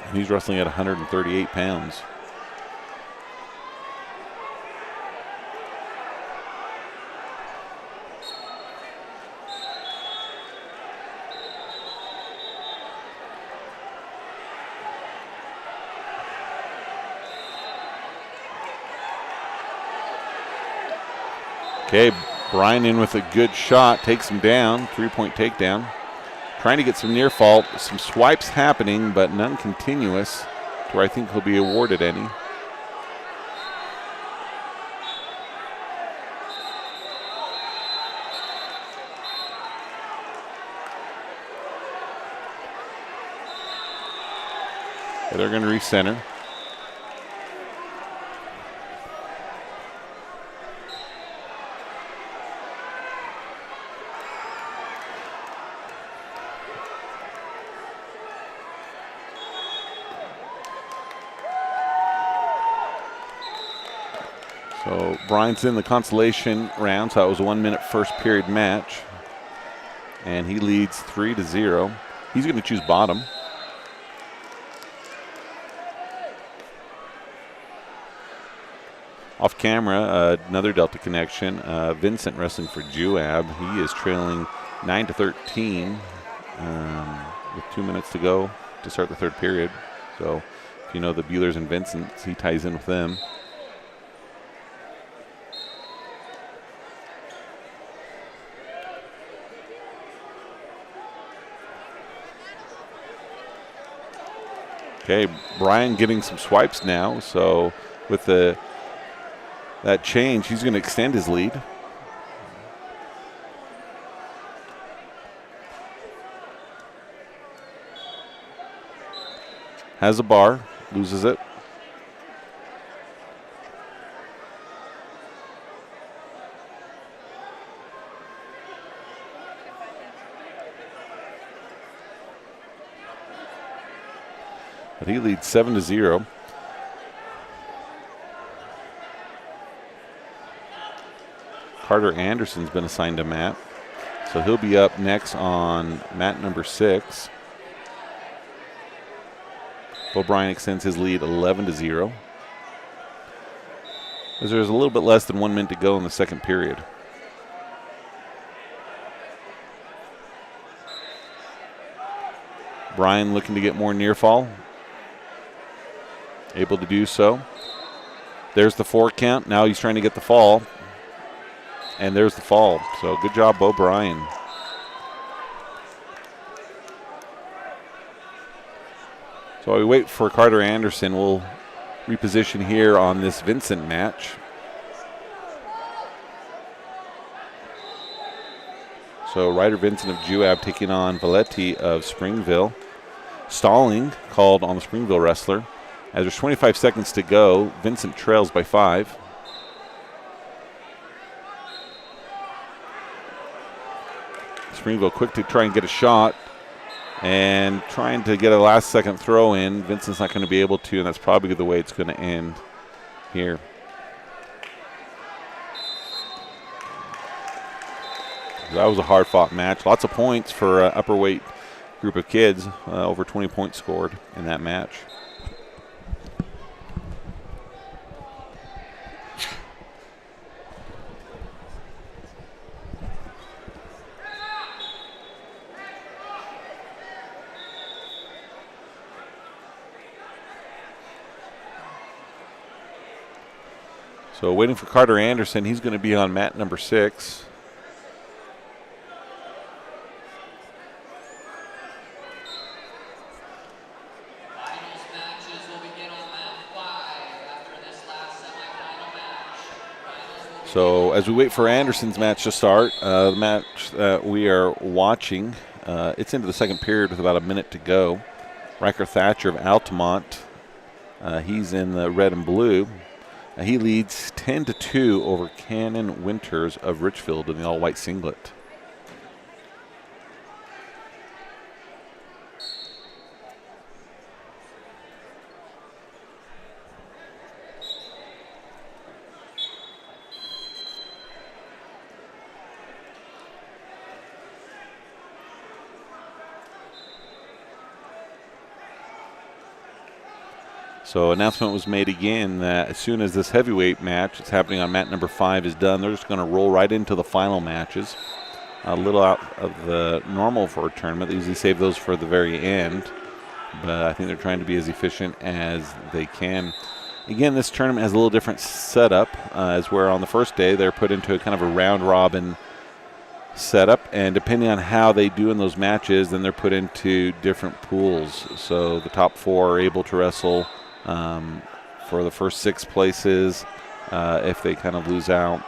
And he's wrestling at 138 pounds. Okay, Bryan in with a good shot, takes him down, 3-point takedown. Trying to get some near fall, some swipes happening, but none continuous to where I think he'll be awarded any. They're going to recenter. So Bryan's in the consolation round, so that was a 1-minute first period match. And he leads 3-0. He's going to choose bottom. Off camera, another Delta connection. Vincent wrestling for Juab. He is trailing 9-13 with 2 minutes to go to start the third period. So if you know the Buellers and Vincents, he ties in with them. Okay, Bryan getting some swipes now, so with that change, he's going to extend his lead. Has a bar, loses it. But he leads 7-0. Carter Anderson's been assigned a mat, so he'll be up next on mat number 6. Bo Bryan extends his lead 11-0. As there's a little bit less than 1 minute to go in the second period. Bryan looking to get more near fall. Able to do so. There's the 4 count. Now he's trying to get the fall. And there's the fall. So good job, Bo Bryan. So while we wait for Carter Anderson, we'll reposition here on this Vincent match. So Ryder Vincent of Juab taking on Valetti of Springville. Stalling called on the Springville wrestler. As there's 25 seconds to go, Vincent trails by 5. Springville quick to try and get a shot and trying to get a last second throw in. Vincent's not going to be able to, and that's probably the way it's going to end here. That was a hard fought match. Lots of points for an upper weight group of kids. Over 20 points scored in that match. So waiting for Carter Anderson. He's going to be on mat number 6. Finals matches will begin on mat 5 after this last semifinal match. So as we wait for Anderson's match to start, the match that we are watching, it's into the second period with about a minute to go. Riker Thatcher of Altamont, he's in the red and blue. He leads 10-2 over Cannon Winters of Richfield in the all-white singlet. So announcement was made again that as soon as this heavyweight match, it's happening on mat number 5, is done, they're just going to roll right into the final matches. A little out of the normal for a tournament. They usually save those for the very end, but I think they're trying to be as efficient as they can. Again, this tournament has a little different setup, as where on the first day they're put into a kind of a round-robin setup, and depending on how they do in those matches, then they're put into different pools. So the top 4 are able to wrestle for the first 6 places. If they kind of lose out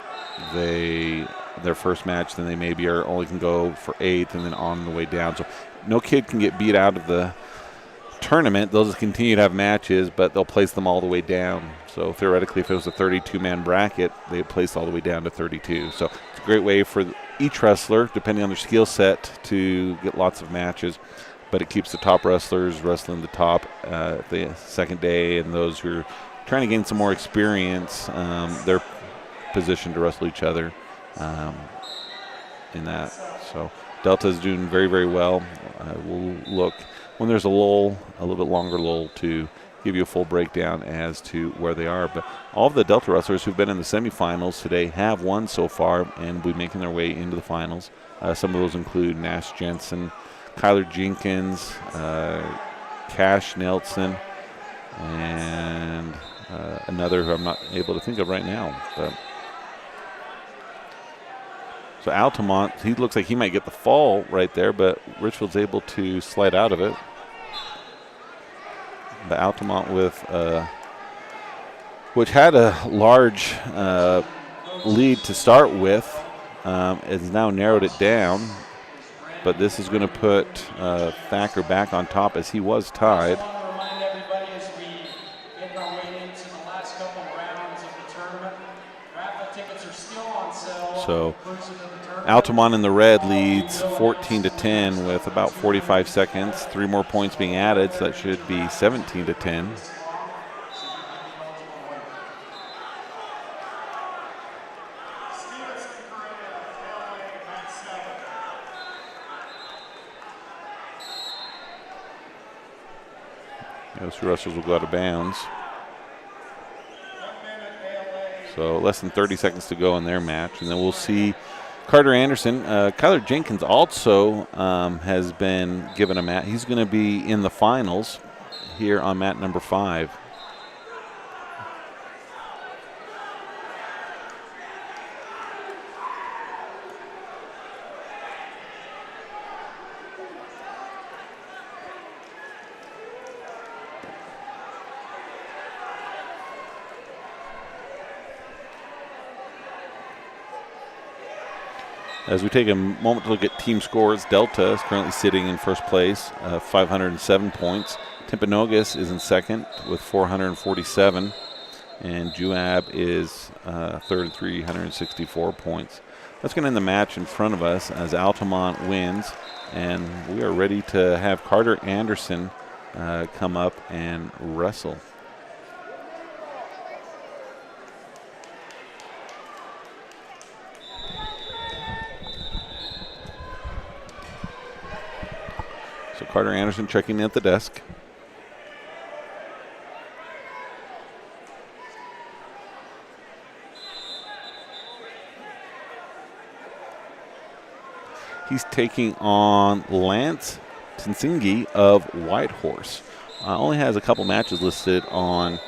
their first match, then they maybe only can go for 8th and then on the way down. So no kid can get beat out of the tournament. They'll just continue to have matches, but they'll place them all the way down. So theoretically, if it was a 32-man bracket, they'd place all the way down to 32. So it's a great way for each wrestler, depending on their skill set, to get lots of matches. But it keeps the top wrestlers wrestling the top the second day, and those who are trying to gain some more experience, they're positioned to wrestle each other in that. So Delta is doing very, very well. We'll look when there's a lull, a little bit longer lull, to give you a full breakdown as to where they are. But all of the Delta wrestlers who've been in the semifinals today have won so far and will be making their way into the finals. Some of those include Nash Jensen, Kyler Jenkins, Cash Nelson, and another who I'm not able to think of right now. But so Altamont, he looks like he might get the fall right there, but Richfield's able to slide out of it. The Altamont with which had a large lead to start with, has now narrowed it down. But this is going to put Thacker back on top, as he was tied. So Altamont in the red leads 14-10 with about 45 seconds. 3 more points being added, so that should be 17-10. Those 2 wrestlers will go out of bounds. So less than 30 seconds to go in their match. And then we'll see Carter Anderson. Kyler Jenkins also has been given a mat. He's going to be in the finals here on mat number 5. As we take a moment to look at team scores, Delta is currently sitting in first place, 507 points. Timpanogos is in second with 447, and Juab is third at 364 points. That's going to end the match in front of us as Altamont wins, and we are ready to have Carter Anderson come up and wrestle. Carter Anderson checking in at the desk. He's taking on Lance Tsinsingi of Whitehorse. Only has a couple matches listed on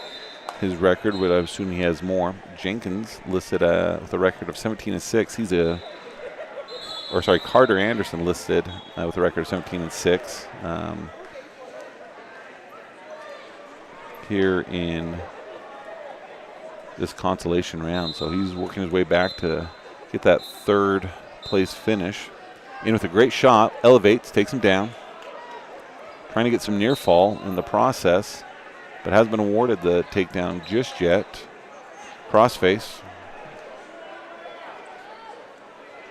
his record, but I assume he has more. Jenkins listed with a record of 17-6. Carter Anderson listed with a record of 17-6 here in this consolation round. So he's working his way back to get that third place finish. In with a great shot, elevates, takes him down. Trying to get some near fall in the process, but hasn't been awarded the takedown just yet. Crossface.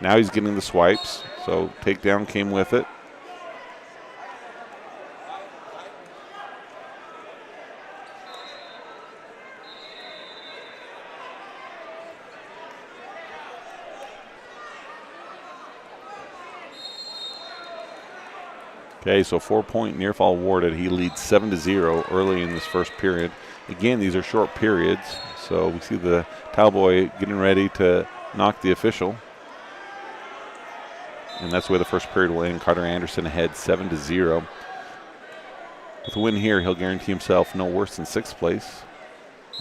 Now he's getting the swipes, so takedown came with it. Okay, so 4-point near fall awarded. He leads 7-0 early in this first period. Again, these are short periods, so we see the Cowboy getting ready to knock the official. And that's the way the first period will end. Carter Anderson ahead 7-0. With a win here, he'll guarantee himself no worse than 6th place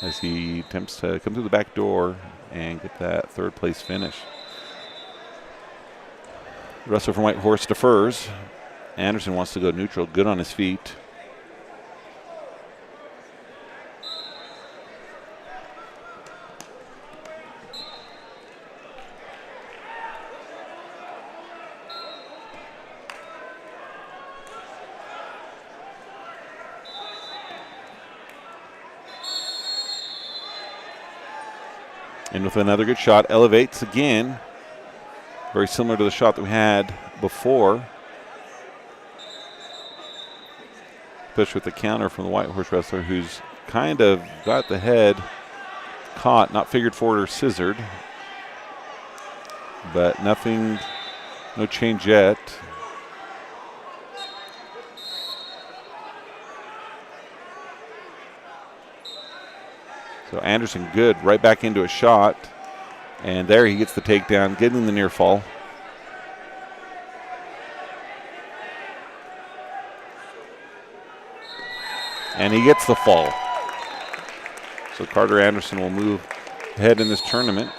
as he attempts to come through the back door and get that 3rd place finish. The wrestler from White Horse defers. Anderson wants to go neutral, good on his feet. And with another good shot, elevates again. Very similar to the shot that we had before. Especially with the counter from the White Horse wrestler, who's kind of got the head caught, not figured forward or scissored. But nothing, no change yet. So Anderson good, right back into a shot. And there he gets the takedown, getting the near fall. And he gets the fall. So Carter Anderson will move ahead in this tournament.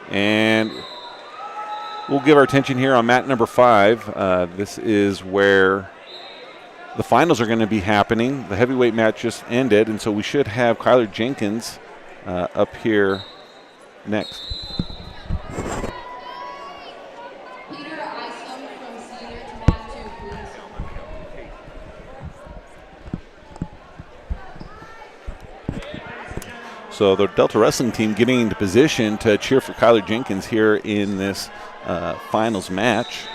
And we'll give our attention here on mat number 5. This is where the finals are going to be happening. The heavyweight match just ended, and so we should have Kyler Jenkins up here next. So the Delta Wrestling team getting into position to cheer for Kyler Jenkins here in this finals match.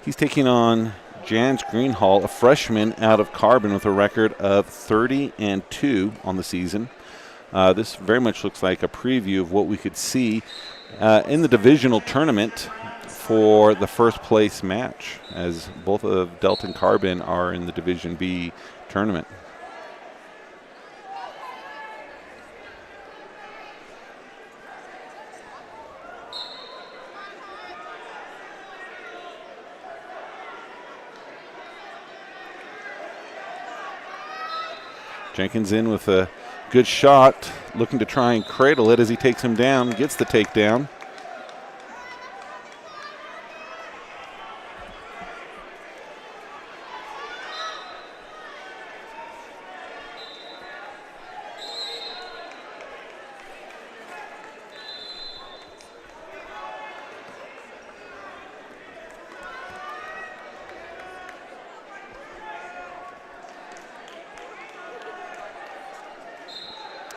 He's taking on Jans Greenhall, a freshman out of Carbon with a record of 30-2 on the season. This very much looks like a preview of what we could see in the divisional tournament for the first place match, as both of Delta and Carbon are in the Division B tournament. Jenkins in with a good shot, looking to try and cradle it as he takes him down, gets the takedown.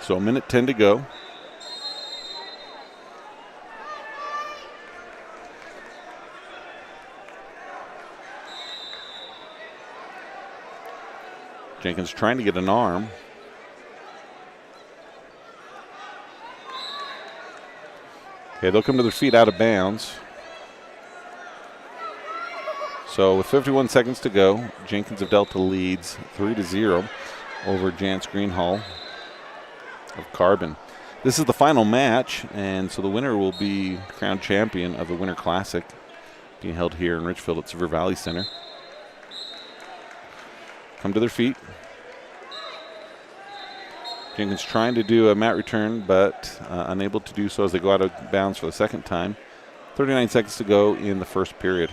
So 1:10 to go. Jenkins trying to get an arm. Okay, they'll come to their feet out of bounds. So with 51 seconds to go, Jenkins of Delta leads 3-0 over Jance Greenhall of Carbon. This is the final match, and so the winner will be crowned champion of the Winter Classic being held here in Richfield at Severe Valley Center. Come to their feet. Jenkins trying to do a mat return, but unable to do so as they go out of bounds for the second time. 39 seconds to go in the first period.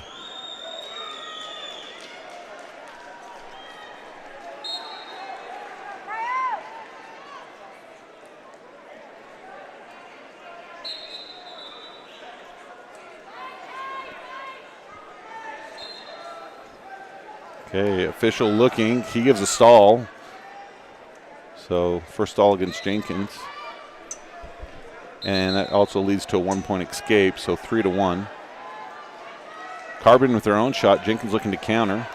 Okay, official looking. He gives a stall. So first stall against Jenkins. And that also leads to a 1-point escape, so 3-1. Carbon with their own shot. Jenkins looking to counter.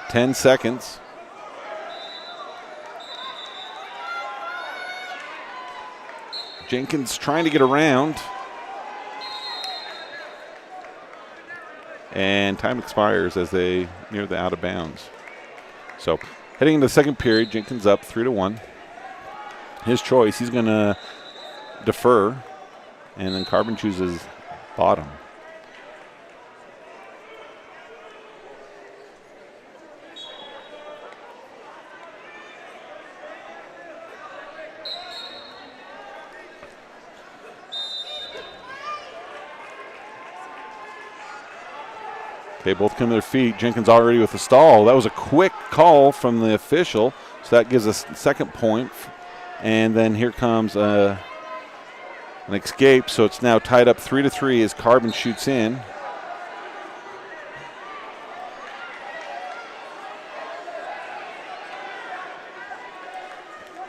10 seconds. Jenkins trying to get around. And time expires as they near the out of bounds. So heading into the second period, Jenkins up 3-1. His choice, he's going to defer, and then Carbon chooses bottom. Okay, both come to their feet. Jenkins already with the stall. That was a quick call from the official, so that gives us second point. And then here comes an escape, so it's now tied up 3-3 as Carbon shoots in.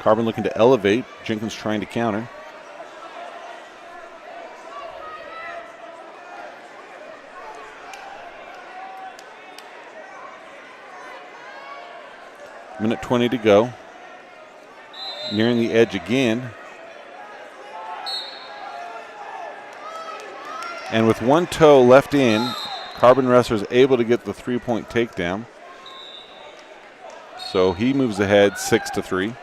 Carbon looking to elevate. Jenkins trying to counter. Minute 20 to go. Nearing the edge again. And with one toe left in, Carbon wrestler is able to get the 3-point takedown. So he moves ahead 6-3.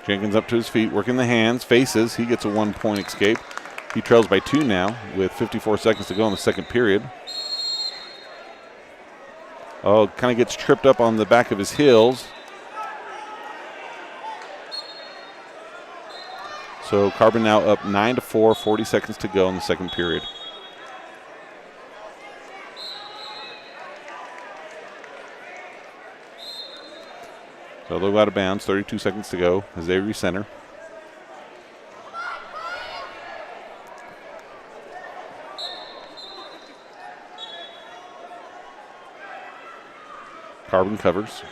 Jenkins up to his feet, working the hands, faces. He gets a 1-point escape. He trails by 2 now with 54 seconds to go in the second period. Oh, kind of gets tripped up on the back of his heels. So Carbon now up 9-4, 40 seconds to go in the second period. So they'll go out of bounds, 32 seconds to go as they recenter. Carbon covers.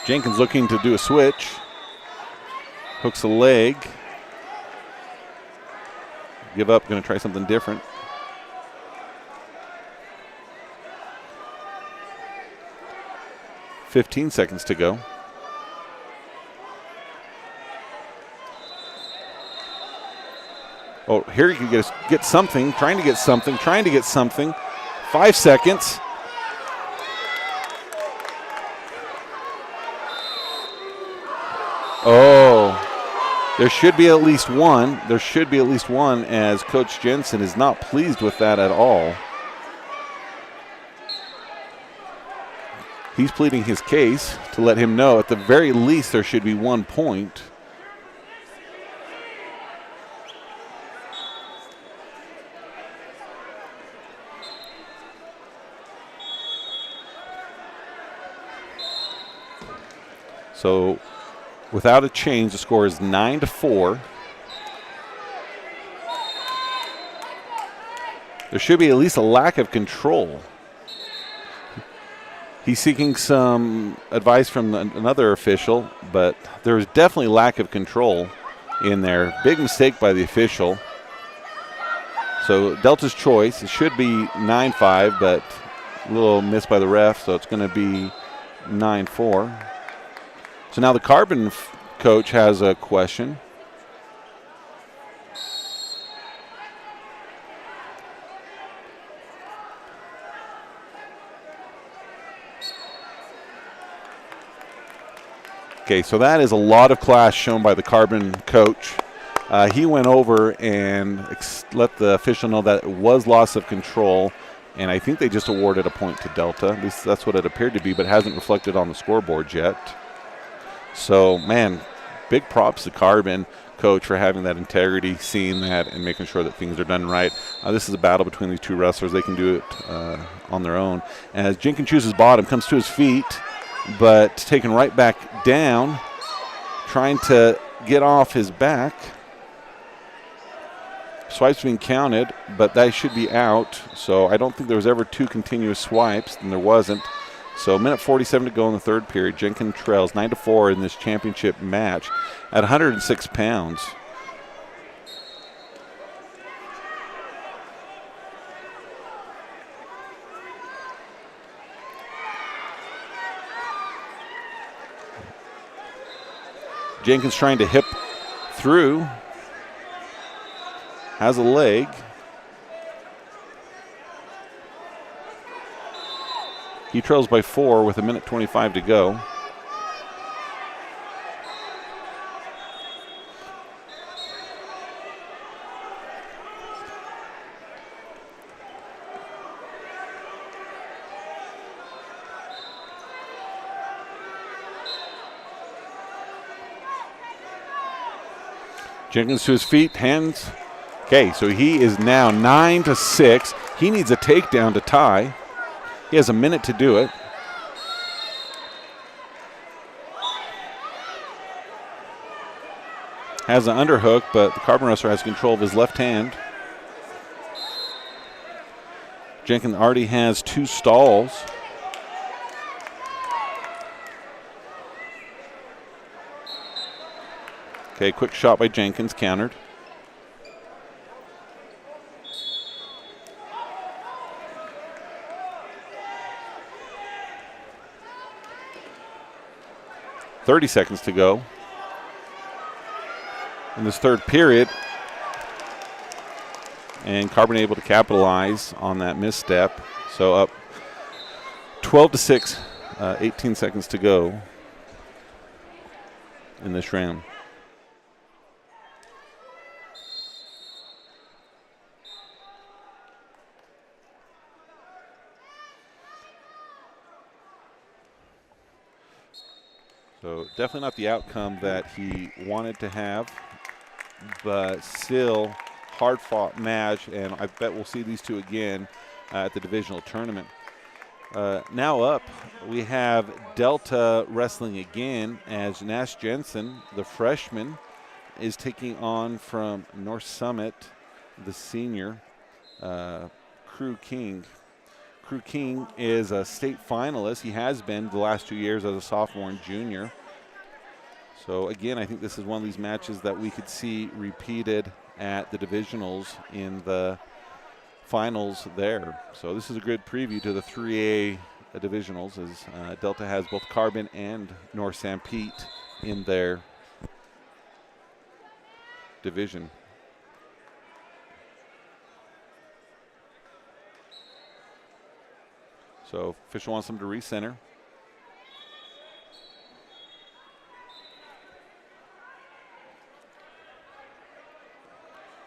Jenkins looking to do a switch. Hooks a leg. Give up, going to try something different. .15 seconds to go. Oh, here he can get something, trying to get something. 5 seconds. Oh, there should be at least one. There should be at least one, as Coach Jensen is not pleased with that at all. He's pleading his case to let him know at the very least there should be 1 point. So without a change, the score is 9-4. There should be at least a lack of control. He's seeking some advice from another official, but there's definitely lack of control in there. Big mistake by the official. So Delta's choice, it should be 9-5, but a little miss by the ref, so it's going to be 9-4. So now the Carbon coach has a question. Okay, so that is a lot of class shown by the Carbon coach. He went over and let the official know that it was loss of control, and I think they just awarded a point to Delta. At least that's what it appeared to be, but hasn't reflected on the scoreboard yet. So, man, big props to Carbon coach for having that integrity, seeing that, and making sure that things are done right. This is a battle between these two wrestlers. They can do it on their own. As Jenkins chooses bottom, comes to his feet, but taken right back down, trying to get off his back. Swipes being counted, but that should be out. So I don't think there was ever two continuous swipes, and there wasn't. So minute 47 to go in the third period. Jenkins trails 9-4 in this championship match at 106 pounds. Jenkins trying to hip through. Has a leg. He trails by 4 with a minute 25 to go. Jenkins to his feet, hands. Okay, so he is now 9-6. He needs a takedown to tie. He has a minute to do it. Has an underhook, but the Carbon wrestler has control of his left hand. Jenkins already has 2 stalls. Okay, quick shot by Jenkins, countered. .30 seconds to go in this third period. And Carbon able to capitalize on that misstep. So up 12-6, 18 seconds to go in this round. So definitely not the outcome that he wanted to have, but still hard-fought match, and I bet we'll see these two again at the divisional tournament. Now up, we have Delta wrestling again as Nash Jensen, the freshman, is taking on from North Summit, the senior, Crew King. Crew King is a state finalist. He has been the last 2 years as a sophomore and junior. So again, I think this is one of these matches that we could see repeated at the divisionals in the finals there. So this is a good preview to the 3A divisionals, as Delta has both Carbon and North San Pete in their division. So official wants them to recenter.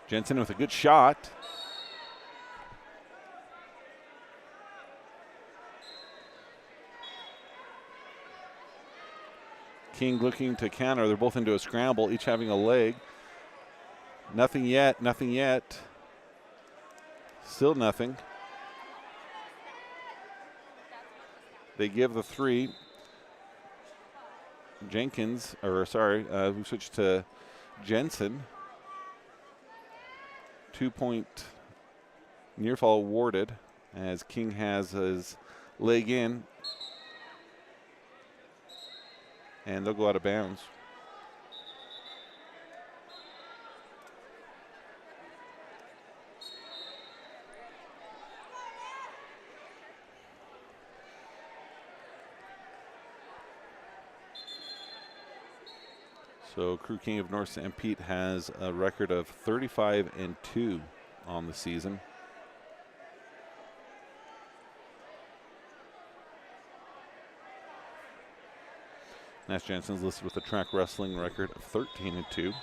Jensen with a good shot. King looking to counter. They're both into a scramble, each having a leg. Nothing yet, nothing yet. Still nothing. They give the 3. Jenkins, or sorry, we switched to Jensen. 2-point near fall awarded as King has his leg in, and they'll go out of bounds. So Crew King of North St. Pete has a record of 35-2 on the season. Nash Jensen is listed with a track wrestling record of 13-2.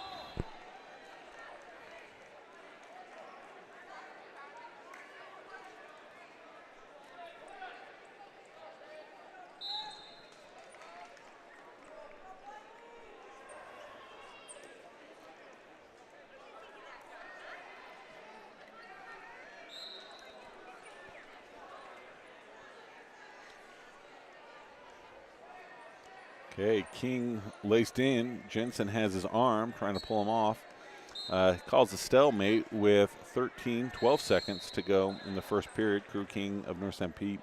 Okay, King laced in. Jensen has his arm, trying to pull him off. Calls a stalemate with 12 seconds to go in the first period. Crew King of North St. Pete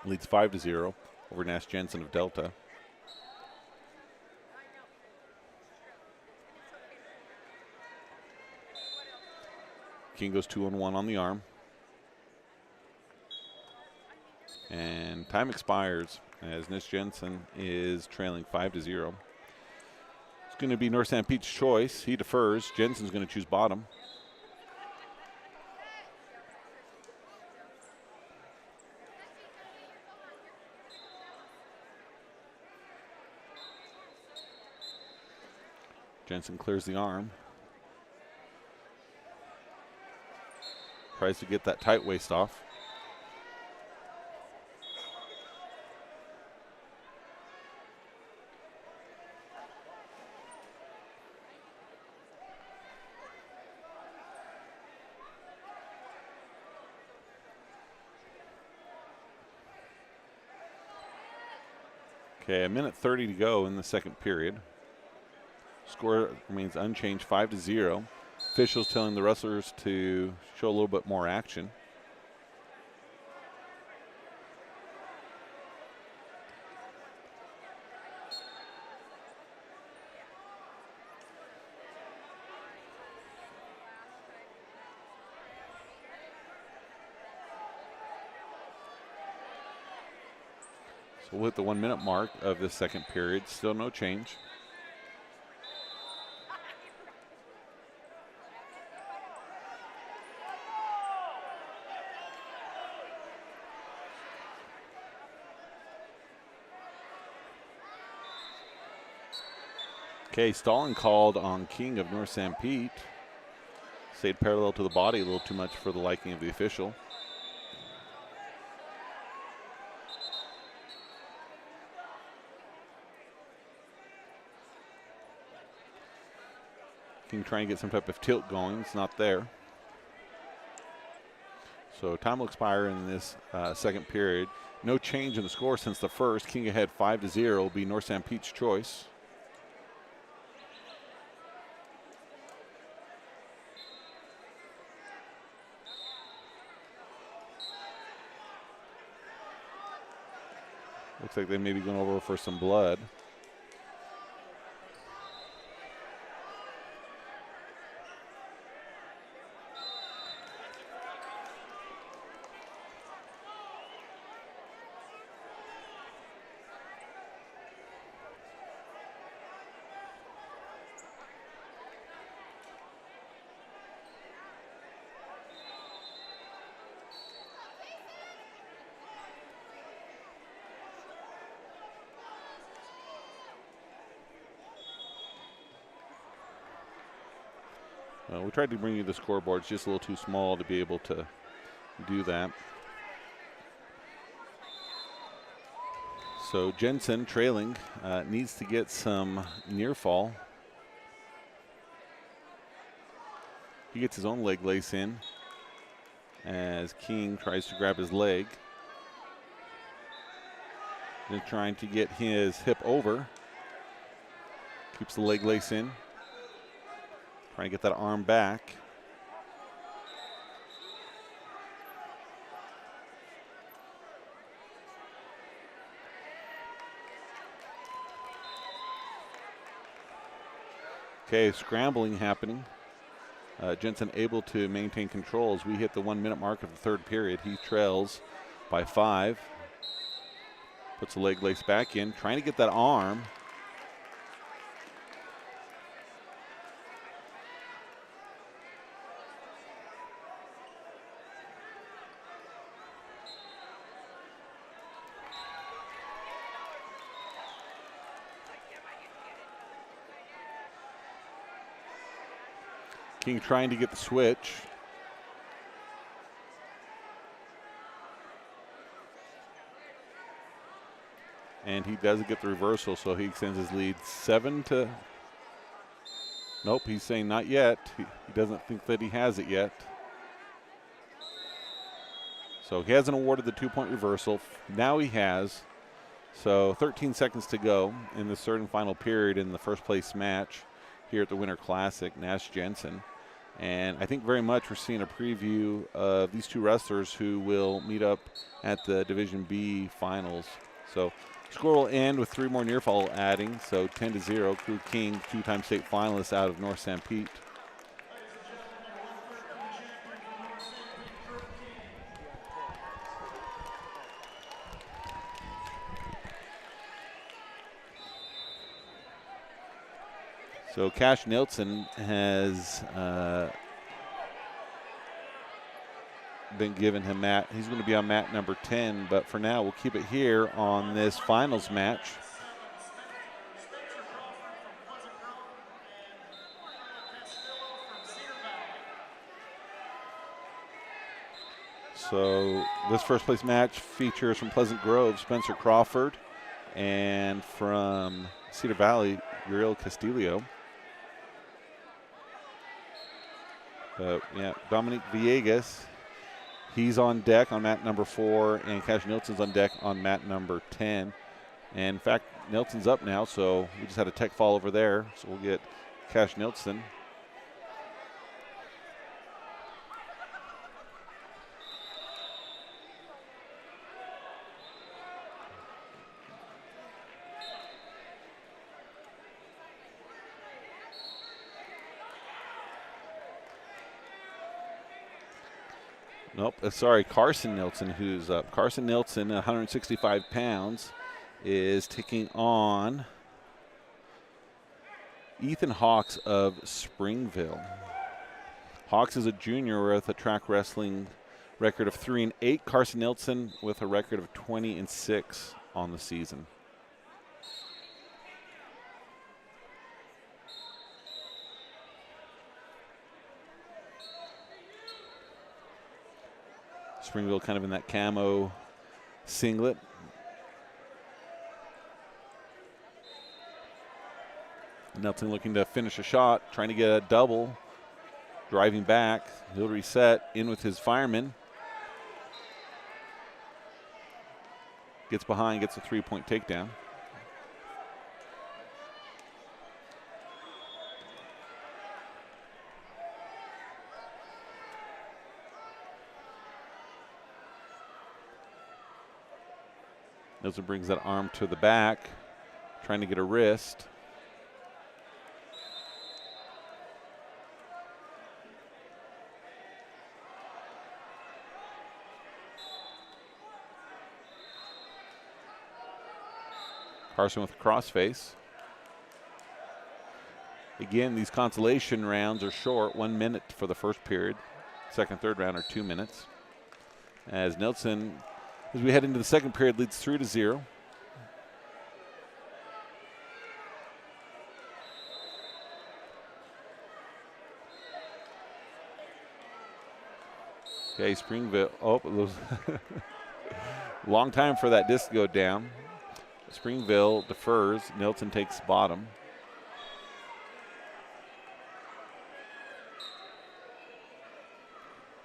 leads 5-0 over Nash Jensen of Delta. King goes 2-on-1 on the arm. And time expires as Nash Jensen is trailing 5-0. It's going to be North St. Pete's choice. He defers. Jensen's going to choose bottom. Jensen clears the arm. Tries to get that tight waist off. Okay, a minute 30 to go in the second period. Score remains unchanged, 5-0. Officials telling the wrestlers to show a little bit more action. So we'll hit the 1 minute mark of the second period. Still no change. Okay, stalling called on King of North St. Pete. Stayed parallel to the body, a little too much for the liking of the official. King trying to get some type of tilt going. It's not there. So time will expire in this second period. No change in the score since the first. King ahead 5-0 will be North St. Pete's choice. Looks like they may be going over for some blood. We tried to bring you the scoreboard. It's just a little too small to be able to do that. So Jensen trailing needs to get some near fall. He gets his own leg lace in as King tries to grab his leg. Then trying to get his hip over. Keeps the leg lace in. Trying to get that arm back. Okay, scrambling happening. Jensen able to maintain control as we hit the 1 minute mark of the third period. He trails by 5. Puts the leg lace back in, trying to get that arm. King trying to get the switch. And he does get the reversal, so he extends his lead 7 to. Nope, he's saying not yet. He doesn't think that he has it yet. So he hasn't awarded the 2-point reversal. Now he has. So 13 seconds to go in the third and final period in the first place match here at the Winter Classic, Nash Jensen. And I think very much we're seeing a preview of these two wrestlers who will meet up at the Division B finals. So score will end with 3 more near fall adding, so 10-0. Crew King, 2-time state finalist out of North St. Pete. So Cash Nelson has been given him mat. He's going to be on mat number 10, but for now we'll keep it here on this finals match. So this first place match features from Pleasant Grove, Spencer Crawford, and from Cedar Valley, Uriel Castillo. Yeah, Dominic Vias, he's on deck on mat number 4, and Cash Nelson's on deck on mat number 10. And in fact, Nelson's up now, so we just had a tech fall over there. So we'll get Cash Nelson. Nope, sorry, Carson Nelson, who's up. Carson Nelson, 165 pounds, is taking on Ethan Hawks of Springville. Hawks is a junior with a track wrestling record of 3-8. Carson Nelson with a record of 20-6 on the season. Springville kind of in that camo singlet. Nelson looking to finish a shot, trying to get a double. Driving back, he'll reset in with his fireman. Gets behind, gets a 3-point takedown. Nelson brings that arm to the back, trying to get a wrist. Carson with a crossface. Again, these consolation rounds are short, 1 minute for the first period. Second, third round are 2 minutes. As Nelson, as we head into the second period, leads 3-0. Okay, Springville, oh, it was long time for that disc to go down. Springville defers, Nelson takes bottom.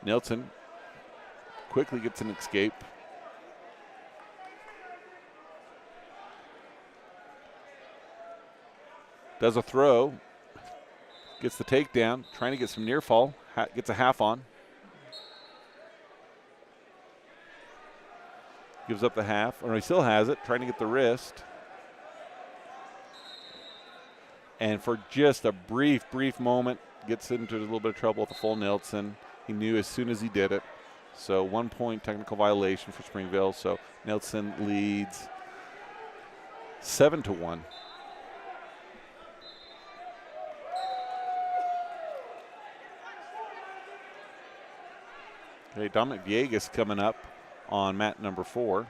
Nelson quickly gets an escape. Does a throw, gets the takedown, trying to get some near fall, gets a half on. Gives up the half, or he still has it, trying to get the wrist. And for just a brief moment, gets into a little bit of trouble with the full Nelson. He knew as soon as he did it. So 1 point technical violation for Springville. So Nelson leads 7-1. Okay, Dominic Vias coming up on mat number 4.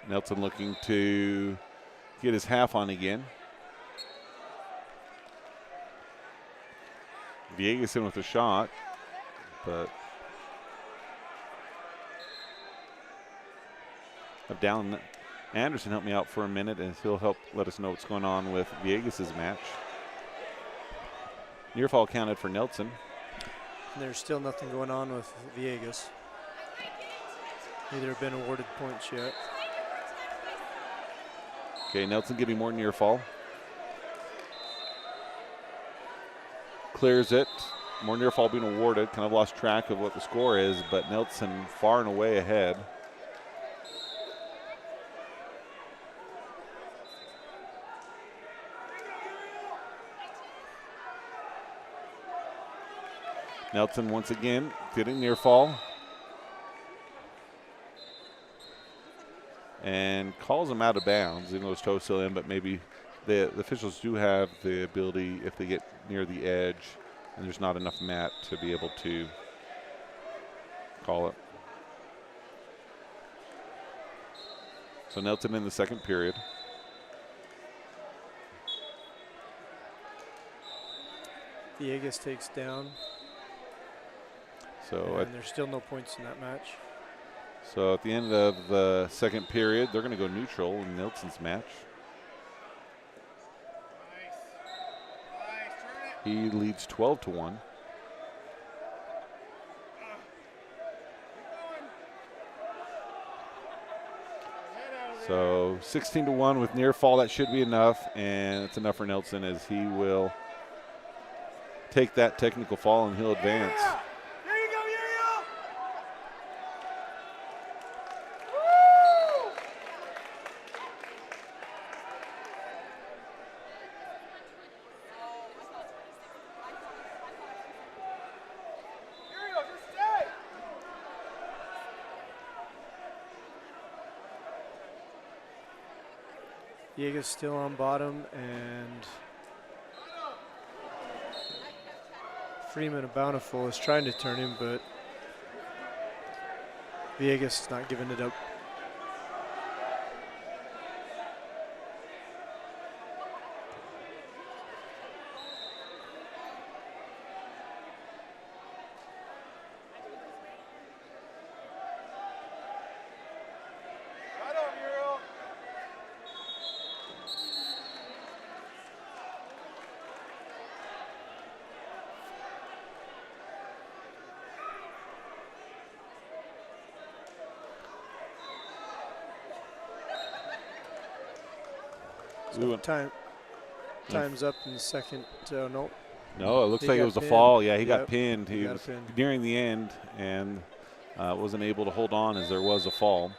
Nelson looking to get his half on again. Viegas in with a shot, but have down Anderson help me out for a minute, and he'll help let us know what's going on with Viegas' match. Near fall counted for Nelson. And there's still nothing going on with Viegas. Neither have been awarded points yet. Okay, Nelson getting more near fall. Clears it. More near fall being awarded. Kind of lost track of what the score is, but Nelson far and away ahead. Nelson once again getting near fall. And calls him out of bounds, even though his toe's still in, but maybe the officials do have the ability, if they get near the edge and there's not enough mat, to be able to call it. So Nelson in the second period. Viegas takes down. So and there's still no points in that match. So at the end of the second period, they're going to go neutral in Nelson's match. He leads 12-1. So 16-1 with near fall. That should be enough, and it's enough for Nelson as he will take that technical fall and he'll advance. Viegas still on bottom, and Freeman of Bountiful is trying to turn him, but Viegas is not giving it up. Time's up in the second. No, it looks like it was a fall. Yeah, he got pinned. He was nearing the end and wasn't able to hold on as there was a fall.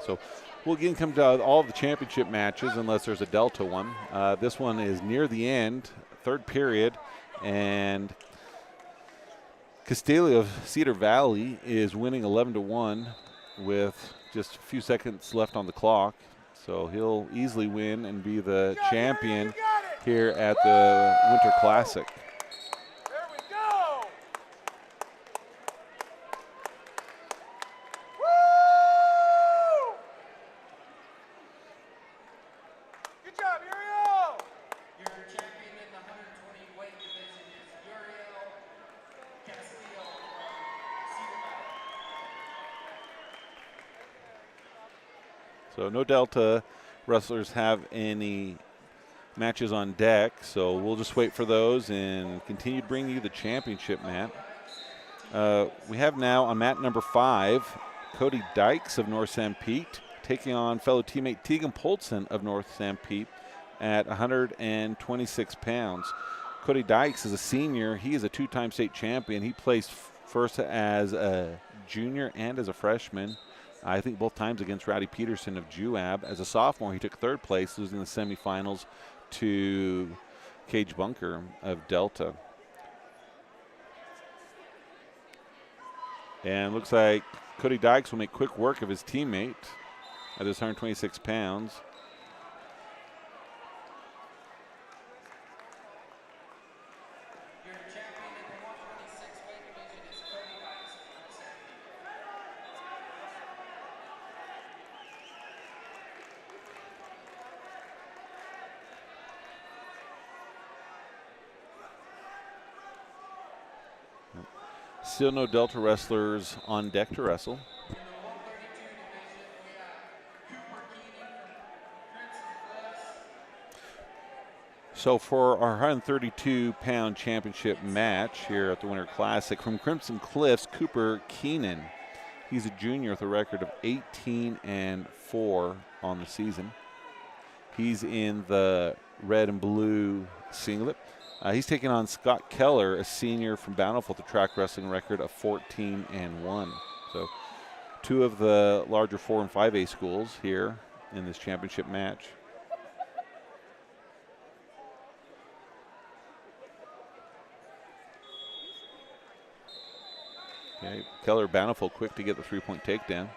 So we'll again come to all of the championship matches unless there's a Delta one. This one is near the end, third period, and Castillo of Cedar Valley is winning 11-1 with just a few seconds left on the clock. So he'll easily win and be the champion here at the Winter Classic. There we go. Woo! Good job, Uriah. Your champion in the 120 weight division is Uriah Castillo from Cedar Valley. So no Delta wrestlers have any matches on deck, so we'll just wait for those and continue to bring you the championship mat. We have now on mat number 5, Cody Dykes of North St. Pete taking on fellow teammate Tegan Polson of North St. Pete at 126 pounds. Cody Dykes is a senior. He is a 2-time state champion. He placed first as a junior and as a freshman. I think both times against Rowdy Peterson of Juab. As a sophomore, he took third place, losing the semifinals to Cage Bunker of Delta. And looks like Cody Dykes will make quick work of his teammate at his 126 pounds. Still no Delta wrestlers on deck to wrestle. So for our 132-pound championship match here at the Winter Classic, from Crimson Cliffs, Cooper Keenan. He's a junior with a record of 18-4 on the season. He's in the red and blue singlet. He's taking on Scott Keller, a senior from Bountiful, with a track wrestling record of 14-1. So 2 of the larger 4 and 5A schools here in this championship match. Okay, Keller Bountiful quick to get the 3-point takedown.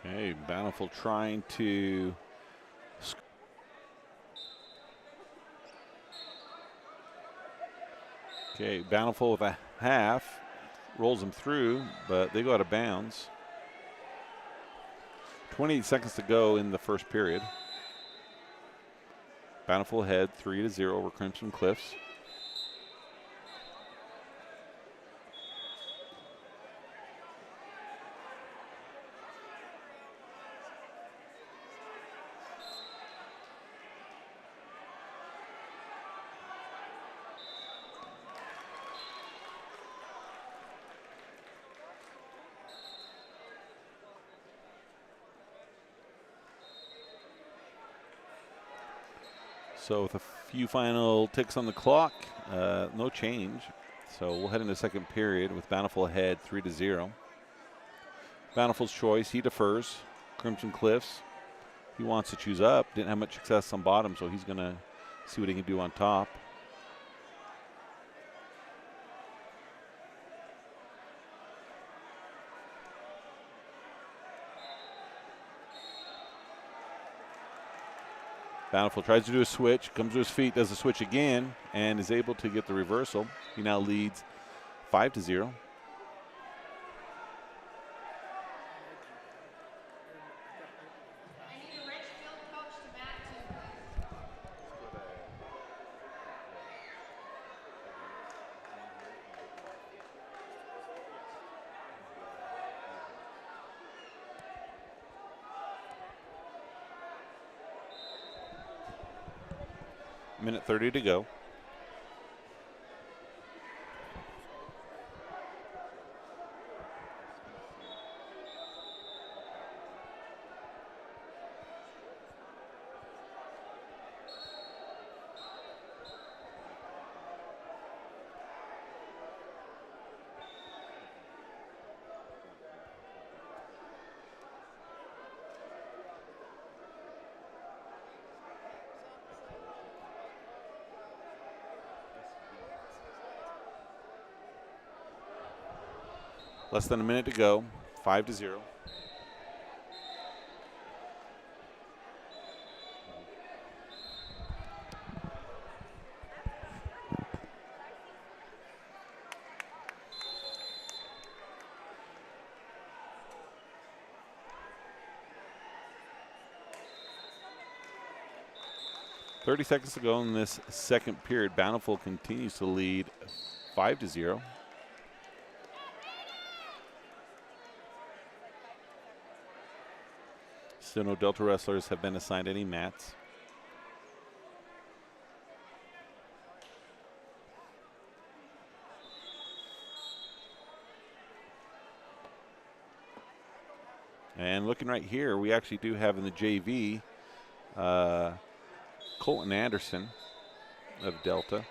Okay, Bountiful trying to Bountiful with a half, rolls him through, but they go out of bounds. 28 seconds to go in the first period. Bountiful ahead 3-0 over Crimson Cliffs. So with a few final ticks on the clock, no change. So we'll head into second period with Bountiful ahead 3-0. Bountiful's choice, he defers. Crimson Cliffs, he wants to choose up. Didn't have much success on bottom, so he's going to see what he can do on top. Bountiful tries to do a switch, comes to his feet, does a switch again, and is able to get the reversal. He now leads 5-0. Minute 30 to go. Less than a minute to go, 5-0. .30 seconds to go in this second period. Bountiful continues to lead 5-0. Still no Delta wrestlers have been assigned any mats. And looking right here, we actually do have in the JV Colton Anderson of Delta.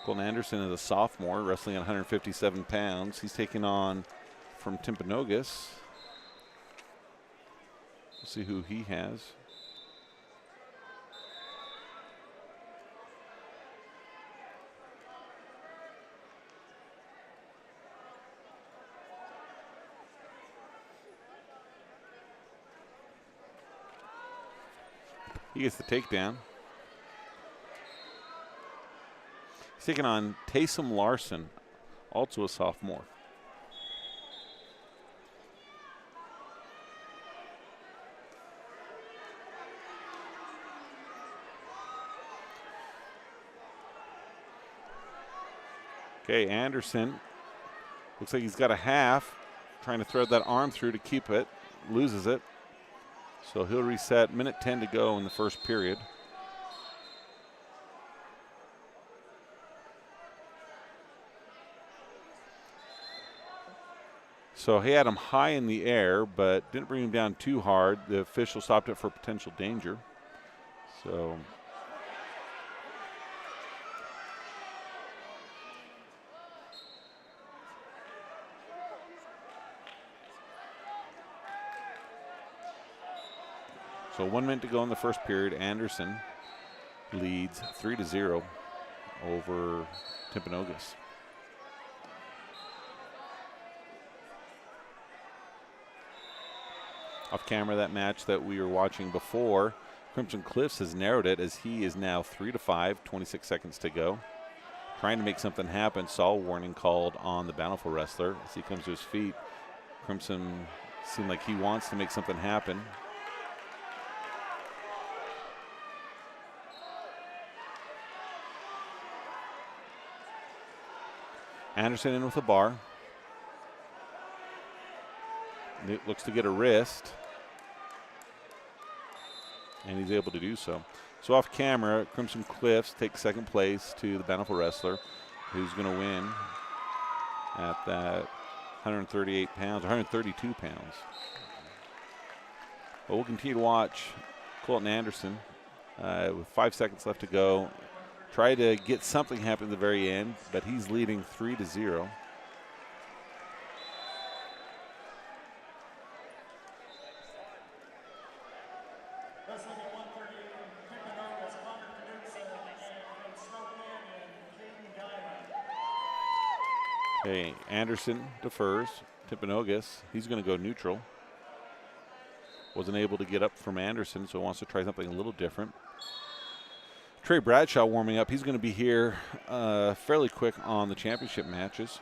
Colton Anderson is a sophomore, wrestling at 157 pounds. He's taking on from Timpanogos. We'll see who he has. He gets the takedown. He's taking on Taysom Larson, also a sophomore. Okay, Anderson looks like he's got a half, trying to thread that arm through to keep it, loses it. So he'll reset, minute 10 to go in the first period. So he had him high in the air, but didn't bring him down too hard. The official stopped it for potential danger. So So 1 minute to go in the first period. Anderson leads 3-0 over Timpanogos. Off camera, that match that we were watching before, Crimson Cliffs has narrowed it as he is now 3-5, 26 seconds to go. Trying to make something happen. Saw a warning called on the Bountiful wrestler as he comes to his feet. Crimson seemed like he wants to make something happen. Anderson in with a bar. It looks to get a wrist. And he's able to do so. So off camera, Crimson Cliffs takes second place to the Bountiful wrestler, who's going to win at that 138 pounds, 132 pounds. But we'll continue to watch Colton Anderson with 5 seconds left to go. Try to get something happen at the very end, but he's leading 3-0. Okay, Anderson defers. Timpanogos, he's going to go neutral. Wasn't able to get up from Anderson, so wants to try something a little different. Trey Bradshaw warming up. He's going to be here fairly quick on the championship matches.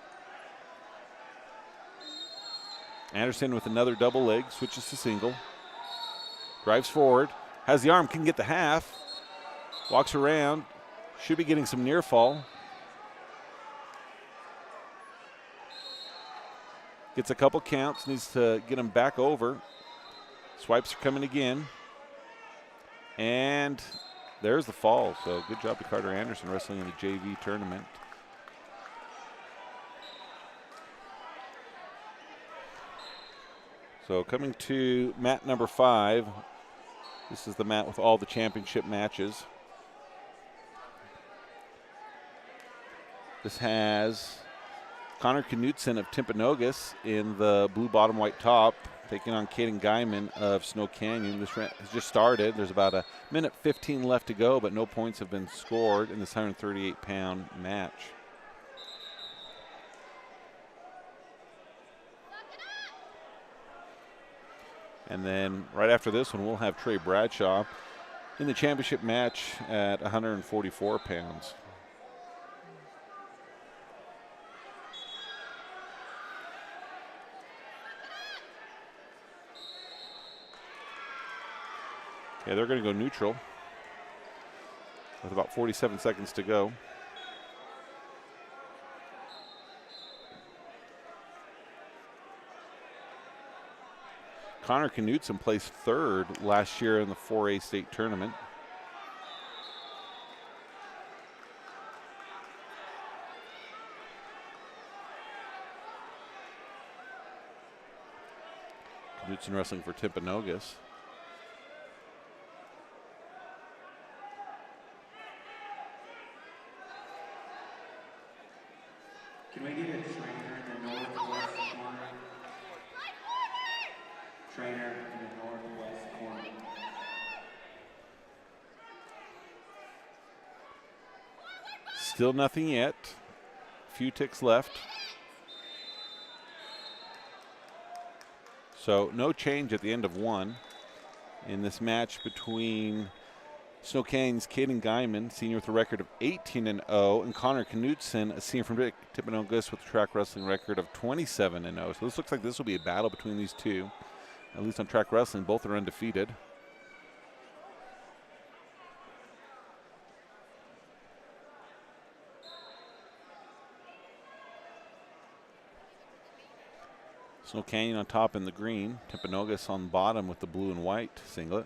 Anderson with another double leg, switches to single. Drives forward, has the arm, can get the half. Walks around, should be getting some near fall. Gets a couple counts, needs to get him back over. Swipes are coming again. And there's the fall. So good job to Carter Anderson wrestling in the JV tournament. So coming to mat number 5. This is the mat with all the championship matches. This has Connor Knutson of Timpanogos in the blue bottom, white top, taking on Caden Guyman of Snow Canyon. This has just started. There's about a minute 15 left to go, but no points have been scored in this 138-pound match. And then right after this one, we'll have Trey Bradshaw in the championship match at 144 pounds. Yeah, they're going to go neutral with about 47 seconds to go. Connor Knutson placed third last year in the 4A state tournament. Knutson wrestling for Timpanogos. Can we get a trainer in the northwest corner? trainer in the northwest corner. Still nothing yet. Few ticks left. So no change at the end of one in this match between Snow Canyon's Caden Guyman, senior with a record of 18-0, and Connor Knudsen, a senior from Tippinogus with a track wrestling record of 27-0. So this looks like this will be a battle between these two. At least on track wrestling, both are undefeated. Snow Canyon on top in the green, Timpanogos on the bottom with the blue and white singlet.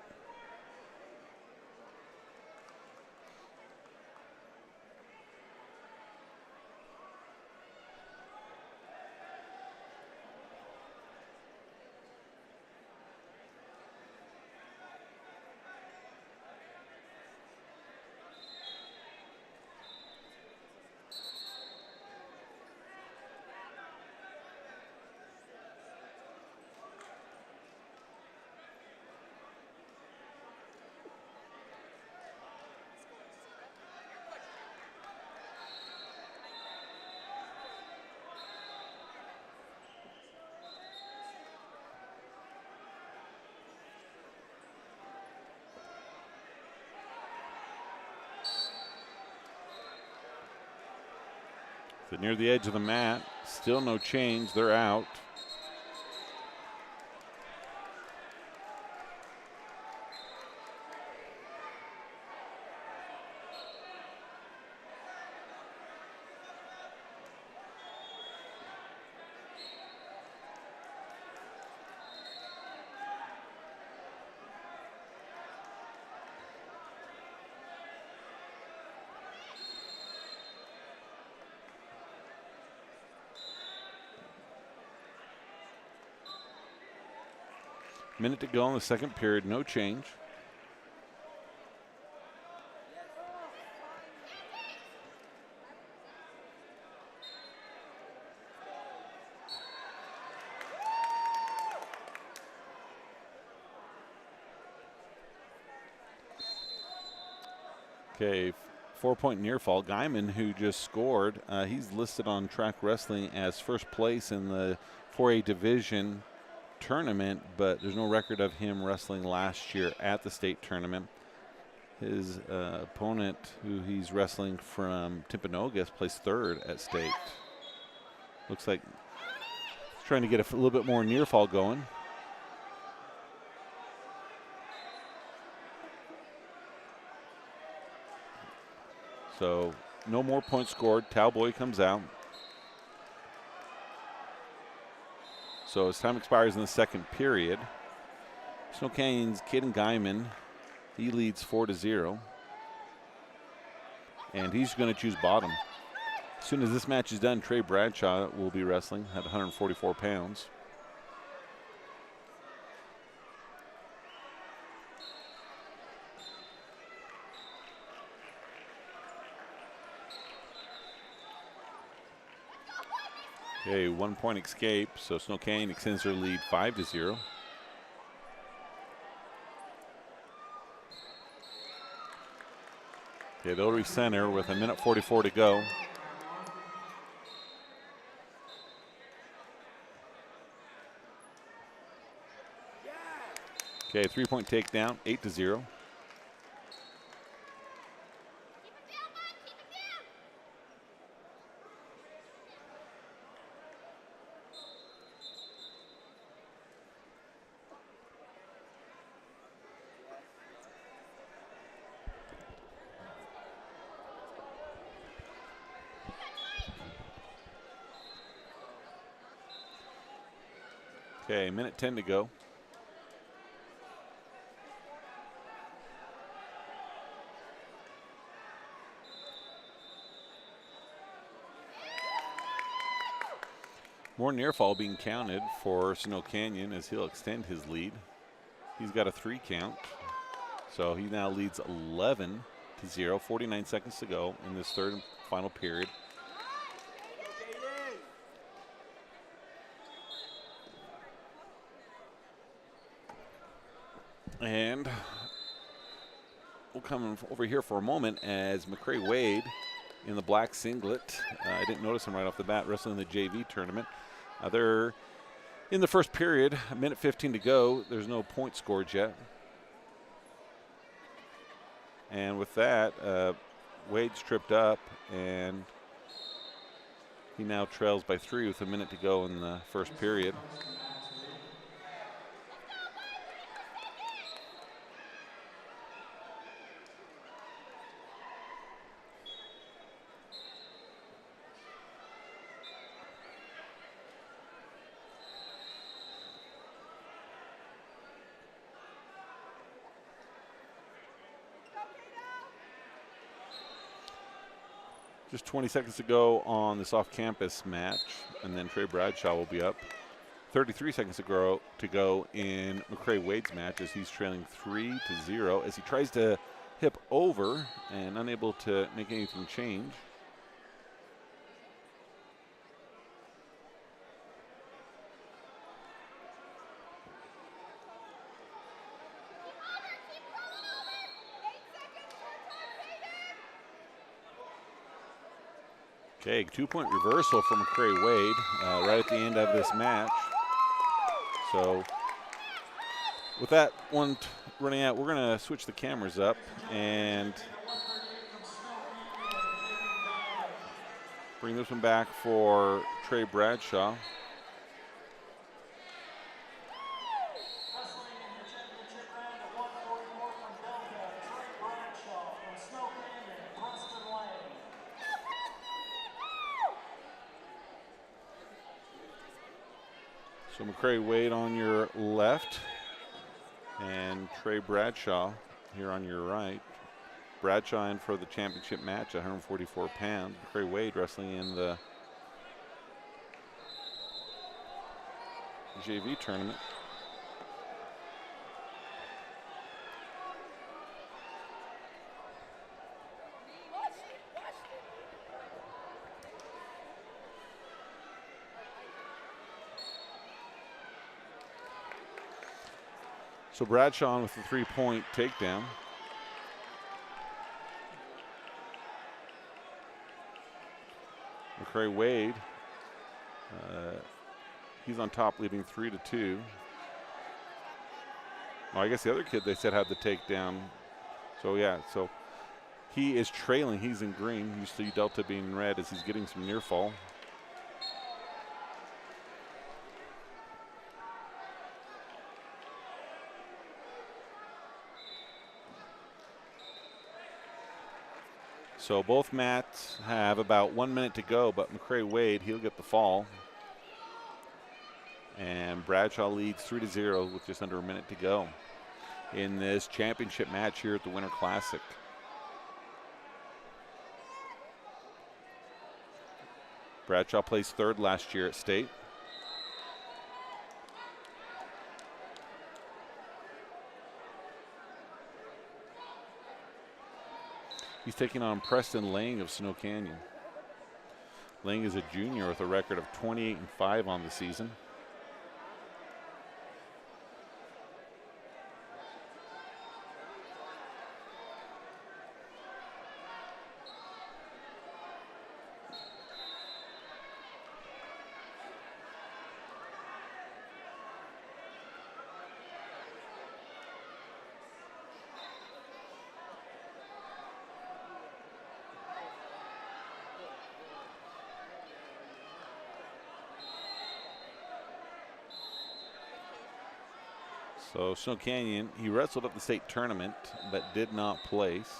But near the edge of the mat, still no change, they're out. Minute to go in the second period, no change. Okay, 4-point near fall. Guyman, who just scored, he's listed on track wrestling as first place in the 4A division tournament, but there's no record of him wrestling last year at the state tournament. His opponent, who he's wrestling from Timpanogos, placed third at state. Looks like he's trying to get a little bit more near fall going. So no more points scored. Talboy comes out. So as time expires in the second period, Snow Canyon's Caden Guyman, he leads 4-0. And he's going to choose bottom. As soon as this match is done, Trey Bradshaw will be wrestling at 144 pounds. Okay, 1-point escape, so Snow Canyon extends their lead 5-0. Okay, they'll recenter with 1:44 to go. Okay, 3-point takedown, 8-0. Okay, 1:10 to go. More near fall being counted for Snow Canyon as he'll extend his lead. He's got a 3 count. So he now leads 11-0, 49 seconds to go in this third and final period. And we'll come over here for a moment as McCray Wade in the black singlet. I didn't notice him right off the bat, wrestling in the JV tournament. They're in the first period, a minute 15 to go. There's no point scored yet. And with that, Wade's tripped up, and he now trails by 3 with a minute to go in the first period. Just 20 seconds to go on this off-campus match, and then Trey Bradshaw will be up. 33 seconds to go in McCray Wade's match as he's trailing 3-0 as he tries to hip over and unable to make anything change. Okay, 2-point reversal from McCray Wade right at the end of this match. So with that one running out, we're going to switch the cameras up and bring this one back for Trey Bradshaw. So McCray Wade on your left and Trey Bradshaw here on your right. Bradshaw in for the championship match, 144 pounds. McCray Wade wrestling in the JV tournament. So Bradshaw with the 3-point takedown. McCray Wade, he's on top, leading 3-2. Well, I guess the other kid they said had the takedown. So yeah, so he is trailing. He's in green. You see Delta being in red as he's getting some near fall. So both mats have about 1 minute to go, but McCray Wade, he'll get the fall. And Bradshaw leads 3-0 with just under a minute to go in this championship match here at the Winter Classic. Bradshaw placed third last year at state. He's taking on Preston Lang of Snow Canyon. Lang is a junior with a record of 28-5 on the season. So Snow Canyon, he wrestled at the state tournament but did not place.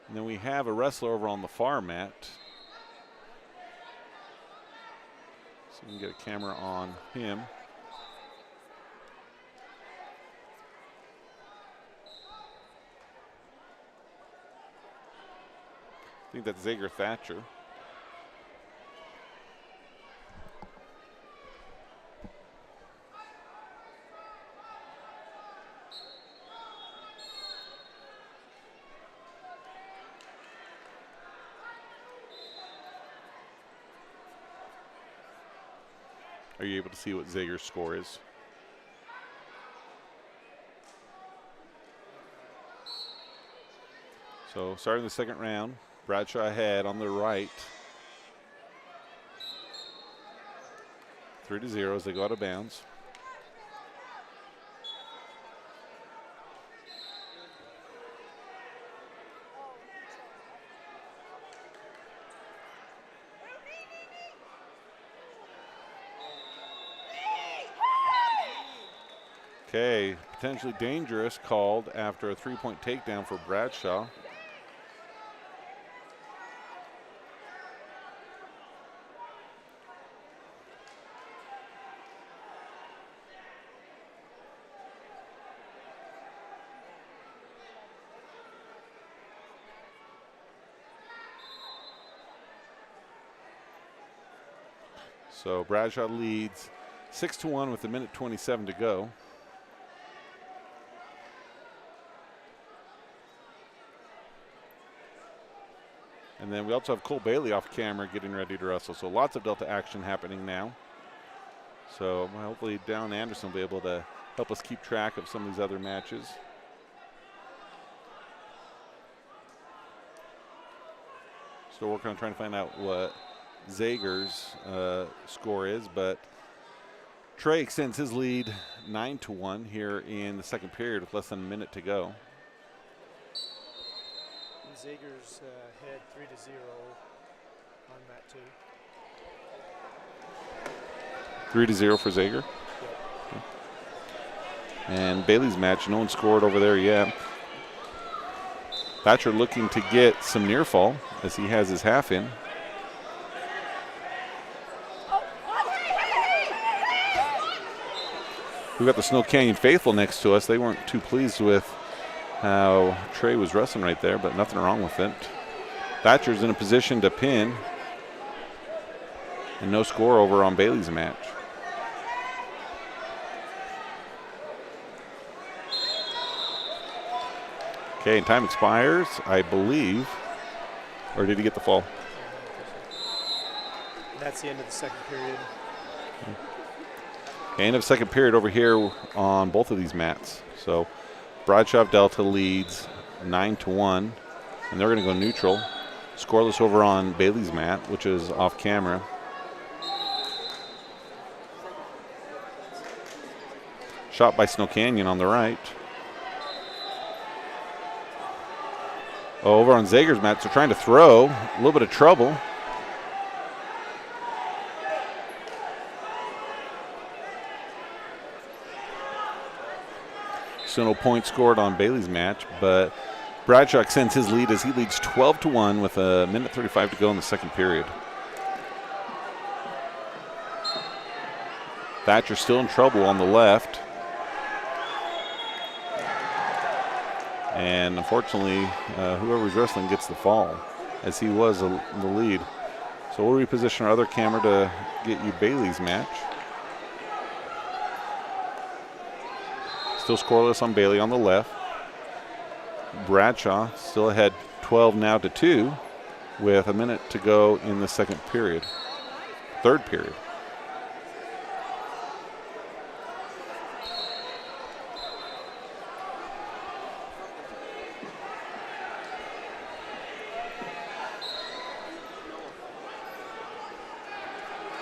And then we have a wrestler over on the far mat. So we can get a camera on him. I think that's Zager Thatcher. are you able to see what Zager's score is. So starting the second round, Bradshaw ahead on the right. 3-0 as they go out of bounds. Okay, potentially dangerous called after a 3-point takedown for Bradshaw. So Bradshaw leads 6-1 with 1:27 to go. And then we also have Cole Bailey off camera getting ready to wrestle. So lots of Delta action happening now. So hopefully Down Anderson will be able to help us keep track of some of these other matches. Still working on trying to find out what Zager's score is, but Trey extends his lead 9-1 here in the second period with less than a minute to go. Zager's head 3-0 on that too. 3-0 for Zager. Yep. Okay. And Bailey's match, no one scored over there yet. Thatcher looking to get some near fall as he has his half in. We've got the Snow Canyon faithful next to us. They weren't too pleased with how Trey was wrestling right there, but nothing wrong with it. Thatcher's in a position to pin. And no score over on Bailey's match. Okay, and time expires, I believe. Or did he get the fall? That's the end of the second period. Okay, end of second period over here on both of these mats. So Bradshaw Delta leads 9-1, and they're going to go neutral. Scoreless over on Bailey's mat, which is off camera. Shot by Snow Canyon on the right. Over on Zager's mat, so trying to throw, a little bit of trouble. So no point scored on Bailey's match, but Bradshaw extends his lead as he leads 12-1 with 1:35 to go in the second period. Thatcher still in trouble on the left. And unfortunately, whoever's wrestling gets the fall as he was in the lead. So we'll reposition our other camera to get you Bailey's match. Still scoreless on Bailey on the left. Bradshaw still ahead 12 now to 2 with a minute to go in the second period, third period.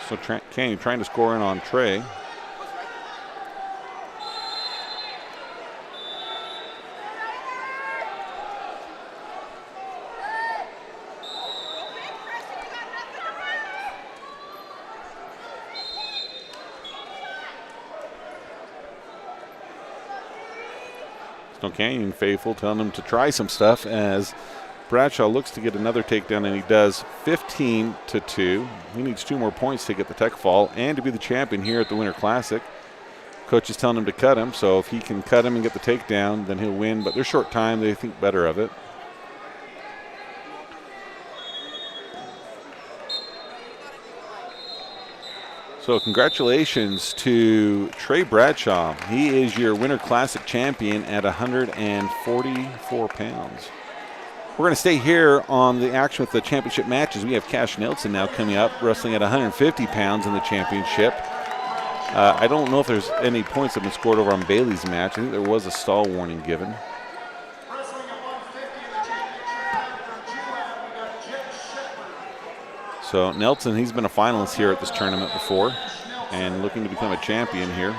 So Canyon trying to score in on Trey. Snow Canyon faithful telling him to try some stuff as Bradshaw looks to get another takedown, and he does 15-2. He needs 2 more points to get the tech fall and to be the champion here at the Winter Classic. Coach is telling him to cut him, so if he can cut him and get the takedown, then he'll win. But they're short time. They think better of it. So congratulations to Trey Bradshaw. He is your Winter Classic champion at 144 pounds. We're going to stay here on the action with the championship matches. We have Carson Nelson now coming up, wrestling at 150 pounds in the championship. I don't know if there's any points that have been scored over on Bailey's match. I think there was a stall warning given. So Nelson, he's been a finalist here at this tournament before and looking to become a champion here.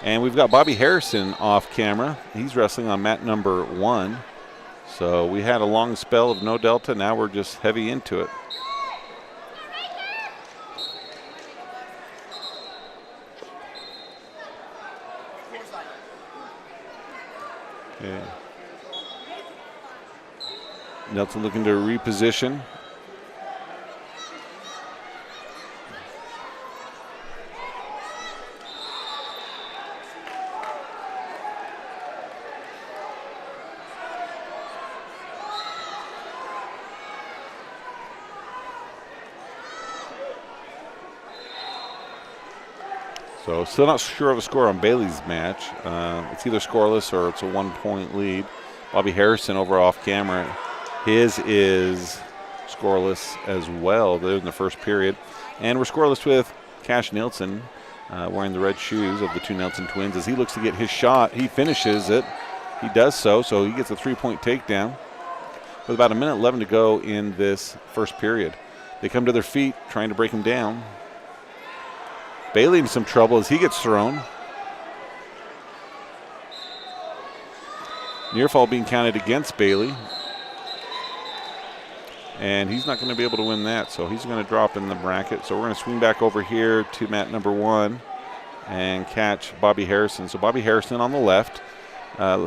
And we've got Bobby Harrison off camera. He's wrestling on mat number 1. So we had a long spell of no delta. Now we're just heavy into it. Okay. Nelson looking to reposition. So still not sure of a score on Bailey's match. It's either scoreless or it's a 1-point lead. Bobby Harrison over off camera. His is scoreless as well. They're in the first period. And we're scoreless with Cash Nelson wearing the red shoes of the two Nelson twins. As he looks to get his shot, he finishes it. He does so he gets a 3-point takedown. With about 1:11 to go in this first period. They come to their feet trying to break him down. Bailey in some trouble as he gets thrown. Near fall being counted against Bailey. And he's not going to be able to win that, so he's going to drop in the bracket. So we're going to swing back over here to mat number 1 and catch Bobby Harrison. So Bobby Harrison on the left.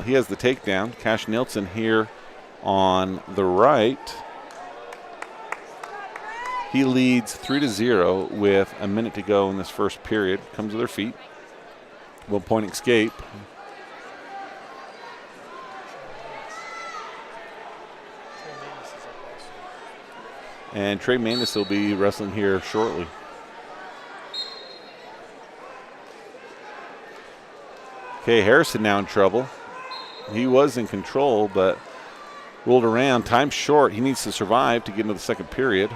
He has the takedown. Cash Nelson here on the right. He leads 3-0 with a minute to go in this first period. Comes to their feet. 1-point escape. And Trey Manis will be wrestling here shortly. Okay, Harrison now in trouble. He was in control, but rolled around. Time short. He needs to survive to get into the second period.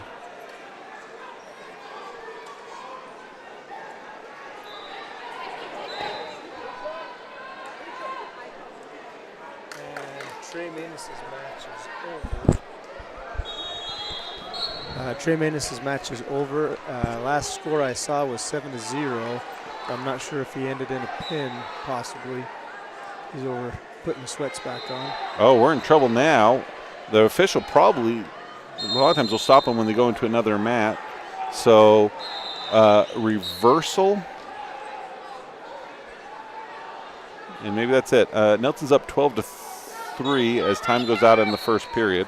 Trey Manis' match is over. Trey Manis' match is over. Last score I saw was 7-0. I'm not sure if he ended in a pin, possibly. He's over putting the sweats back on. Oh, we're in trouble now. The official probably, a lot of times will stop them when they go into another mat. So, reversal. And maybe that's it. Nelson's up 12-3 as time goes out in the first period.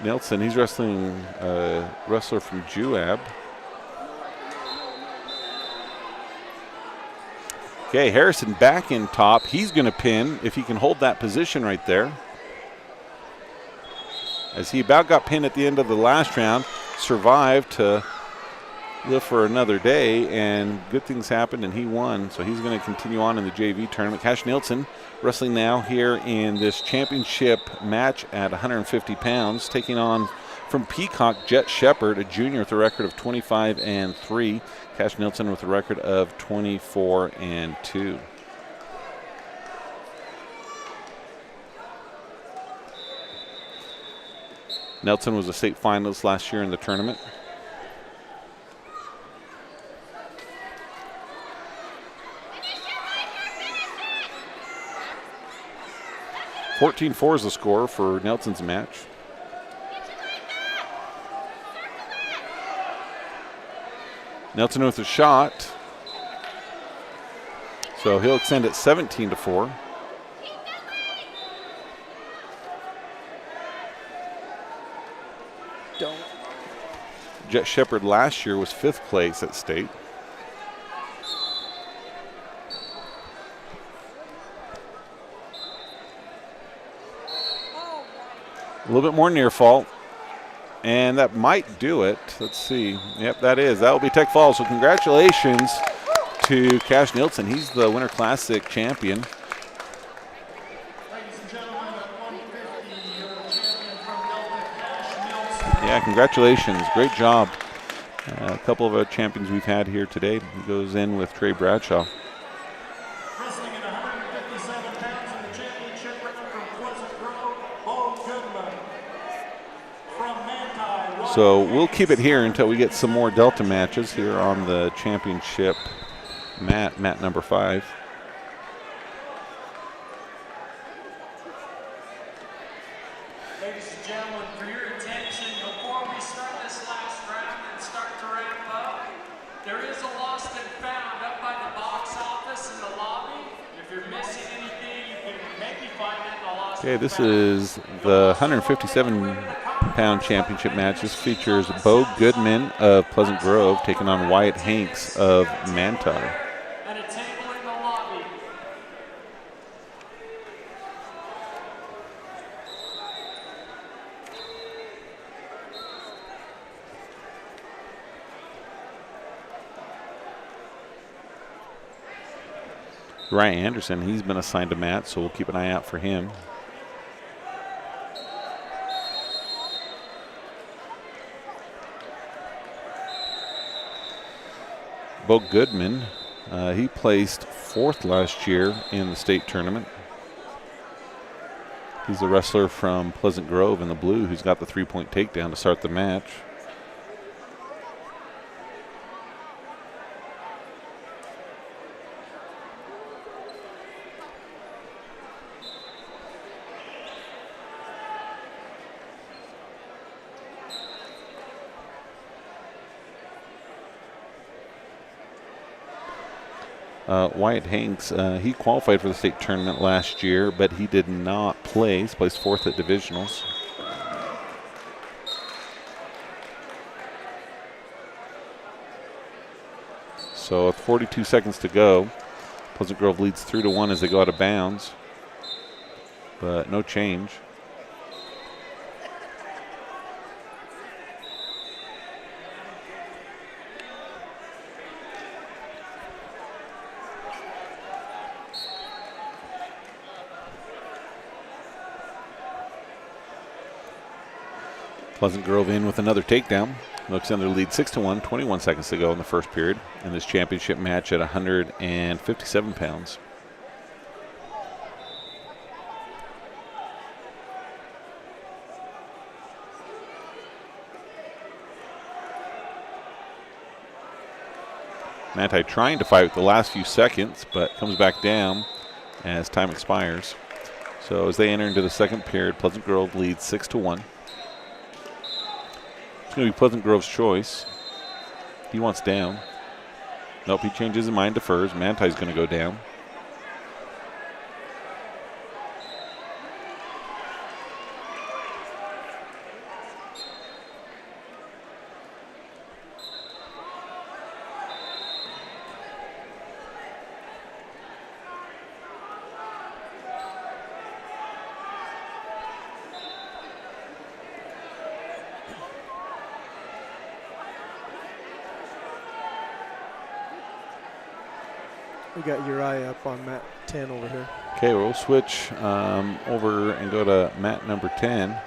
Nelson, he's wrestling a wrestler from Juab. Okay, Harrison back in top. He's going to pin if he can hold that position right there. As he about got pinned at the end of the last round, survived to live for another day, and good things happened, and he won. So he's going to continue on in the JV tournament. Cash Nelson wrestling now here in this championship match at 150 pounds, taking on from Peacock, Jet Shepard, a junior with a record of 25-3. Cash Nelson with a record of 24-2. Nelson was a state finalist last year in the tournament. (14-4) is the score for Nelson's match. Nelson with a shot. So he'll extend it 17-4. Jet Shepard last year was 5th place at state. A little bit more near fault, and that might do it. Let's see. Yep, that is. That will be tech fall. So congratulations to Cash Nielsen. He's the Winter Classic champion. Yeah, congratulations. Great job. A couple of champions we've had here today. He goes in with Trey Bradshaw. Wrestling at 157 pounds in the championship round from Pleasant Grove, Bo Goodman. From Manti. So we'll keep it here until we get some more Delta matches here on the championship mat number 5. Ladies and gentlemen, for your attention, before we start this last round and start to ramp up, there is a lost and found up by the box office in the lobby. If you're missing anything, you can maybe find it in the lost Okay, and this found. is the 157-pound championship match. This features Bo Goodman of Pleasant Grove taking on Wyatt Hanks of Manti. And a table in the lobby. Uriah Anderson, he's been assigned a mat, so we'll keep an eye out for him. Bo Goodman, he placed 4th last year in the state tournament. He's a wrestler from Pleasant Grove in the blue who's got the 3-point takedown to start the match. Wyatt Hanks, he qualified for the state tournament last year, but he did not place. Placed 4th at divisionals. So with 42 seconds to go, Pleasant Grove leads 3-1 as they go out of bounds, but no change. Pleasant Grove in with another takedown. Looks in their lead 6-1, 21 seconds to go in the first period in this championship match at 157 pounds. Manti trying to fight with the last few seconds, but comes back down as time expires. So as they enter into the second period, Pleasant Grove leads 6-1. It's going to be Pleasant Grove's choice. He wants down. Nope, he changes his mind, defers. Manti's going to go down. We got Uriah up on mat 10 over here. Okay, we'll switch over and go to mat number 10.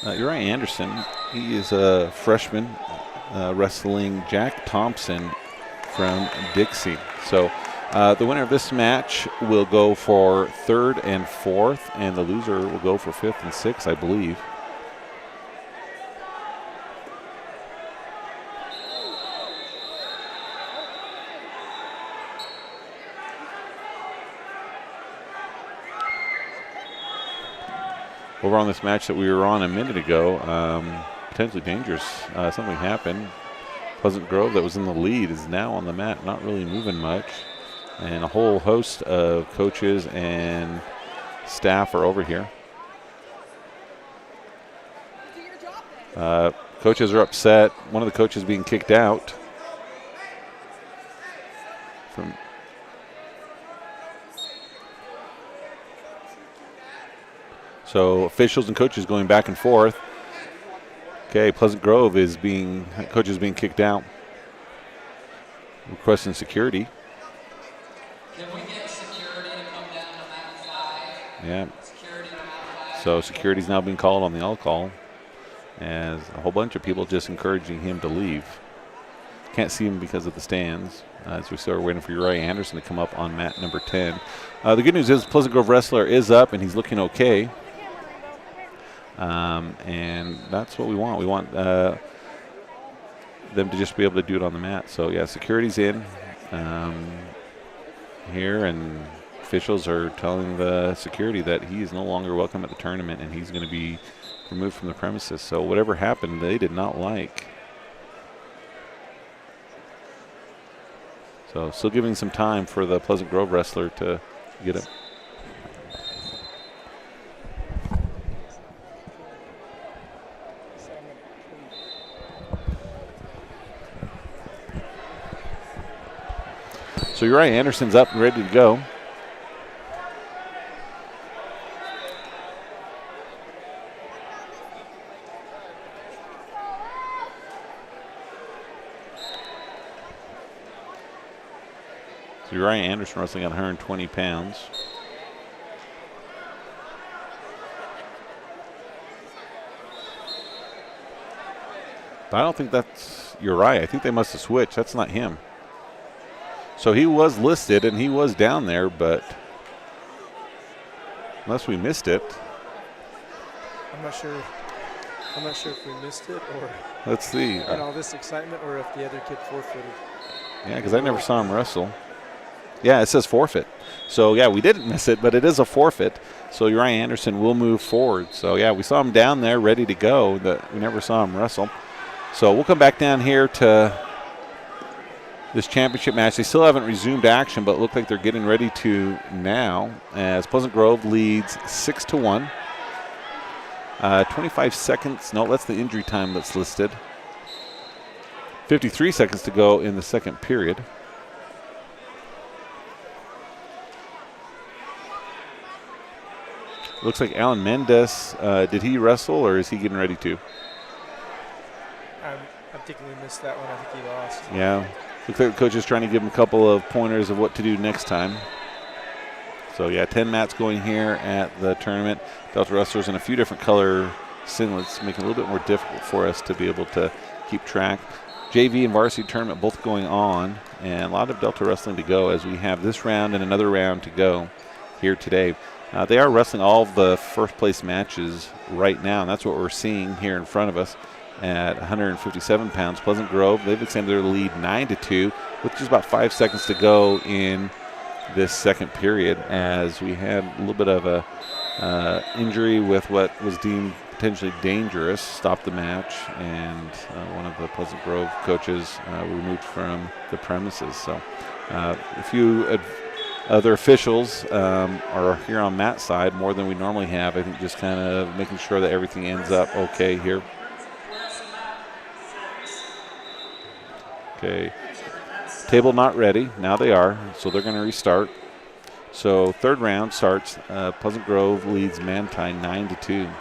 Uriah Anderson, he is a freshman wrestling Jack Thompson from Dixie. So the winner of this match will go for 3rd and 4th, and the loser will go for 5th and 6th, I believe. Over on this match that we were on a minute ago, potentially dangerous. Something happened. Pleasant Grove, that was in the lead, is now on the mat, not really moving much. And a whole host of coaches and staff are over here. Do your job then. Coaches are upset. One of the coaches being kicked out. So officials and coaches going back and forth. Okay, Pleasant Grove coaches being kicked out. Requesting security. Can we get security to come down to mat 5? Yeah. Security to mat 5. So security's now being called on the all-call, as a whole bunch of people just encouraging him to leave. Can't see him because of the stands. As we start waiting for Uriah Anderson to come up on mat number 10. The good news is Pleasant Grove wrestler is up and he's looking okay. And that's what we want. We want them to just be able to do it on the mat. So yeah, security's in here, and officials are telling the security that he is no longer welcome at the tournament and he's going to be removed from the premises. So whatever happened, they did not like. So still giving some time for the Pleasant Grove wrestler to get it. So Uriah Anderson's up and ready to go. So Uriah Anderson wrestling at 120 pounds. But I don't think that's Uriah. I think they must have switched. That's not him. So he was listed and he was down there, but unless we missed it. I'm not sure if we missed it or Let's see. in all this excitement, or if the other kid forfeited. Yeah, because I never saw him wrestle. Yeah, it says forfeit. So yeah, we didn't miss it, but it is a forfeit. So Uriah Anderson will move forward. So yeah, we saw him down there ready to go, but we never saw him wrestle. So we'll come back down here to this championship match. They still haven't resumed action, but look like they're getting ready to now, as Pleasant Grove leads 6-1. 25 seconds. No, that's the injury time that's listed. 53 seconds to go in the second period. Looks like Alan Mendez, did he wrestle or is he getting ready to? I'm thinking we missed that one. I think he lost. Yeah. Looks like the coach is trying to give him a couple of pointers of what to do next time. So yeah, 10 mats going here at the tournament. Delta wrestlers in a few different color singlets, making it a little bit more difficult for us to be able to keep track. JV and varsity tournament both going on, and a lot of Delta wrestling to go as we have this round and another round to go here today. They are wrestling all of the first place matches right now, and that's what we're seeing here in front of us. At 157 pounds, Pleasant Grove, they've extended their lead 9-2 with just about 5 seconds to go in this second period, as we had a little bit of a injury with what was deemed potentially dangerous, stopped the match, and one of the Pleasant Grove coaches removed from the premises. So a few other officials are here on Matt's side more than we normally have. I think just kind of making sure that everything ends up okay here. Okay, table not ready. Now they are, so they're going to restart. So third round starts. Pleasant Grove leads Manti 9-2.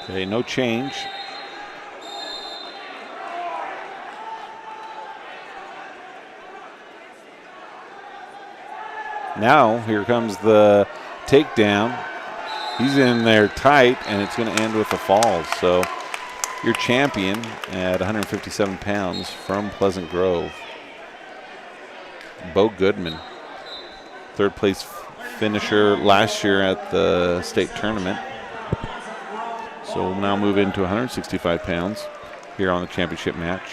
Okay, no change. Now, here comes the takedown. He's in there tight, and it's going to end with a fall. So, your champion at 157 pounds from Pleasant Grove, Bo Goodman. Third place finisher last year at the state tournament. So, we'll now move into 165 pounds here on the championship match.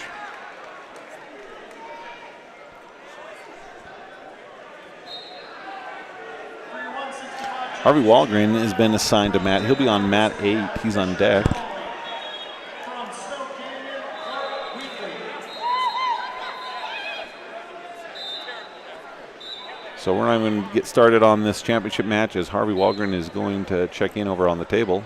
Harvey Walgren has been assigned to mat. He'll be on mat 8. He's on deck. From Snow Canyon, Clark Wheatley. So we're not even going to get started on this championship match as Harvey Walgren is going to check in over on the table.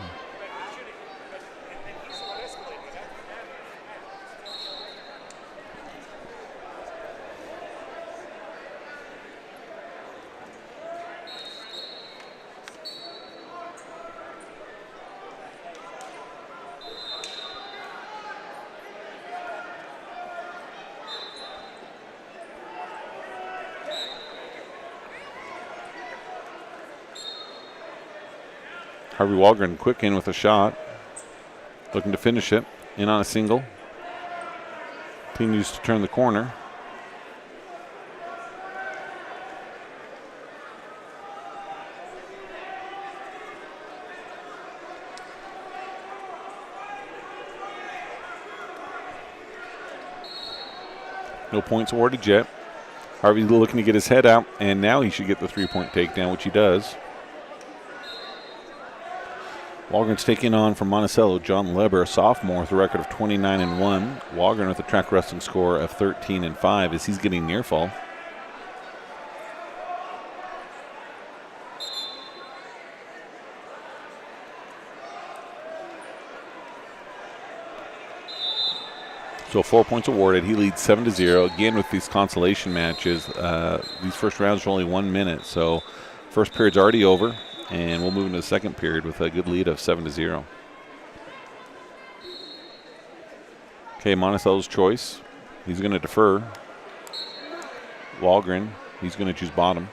Harvey Walgren quick in with a shot, looking to finish it, in on a single. Continues to turn the corner. No points awarded yet. Harvey's looking to get his head out, and now he should get the 3-point takedown, which he does. Walgren's taking on from Monticello, John Leber, a sophomore with a record of 29-1. Walgren with a track wrestling score of 13-5 as he's getting near fall. So 4 points awarded. He leads 7-0. Again, with these consolation matches, these first rounds are only 1 minute. So first period's already over. And we'll move into the second period with a good lead of 7-0. Okay, Monticello's choice. He's going to defer. Walgren, he's going to choose bottom.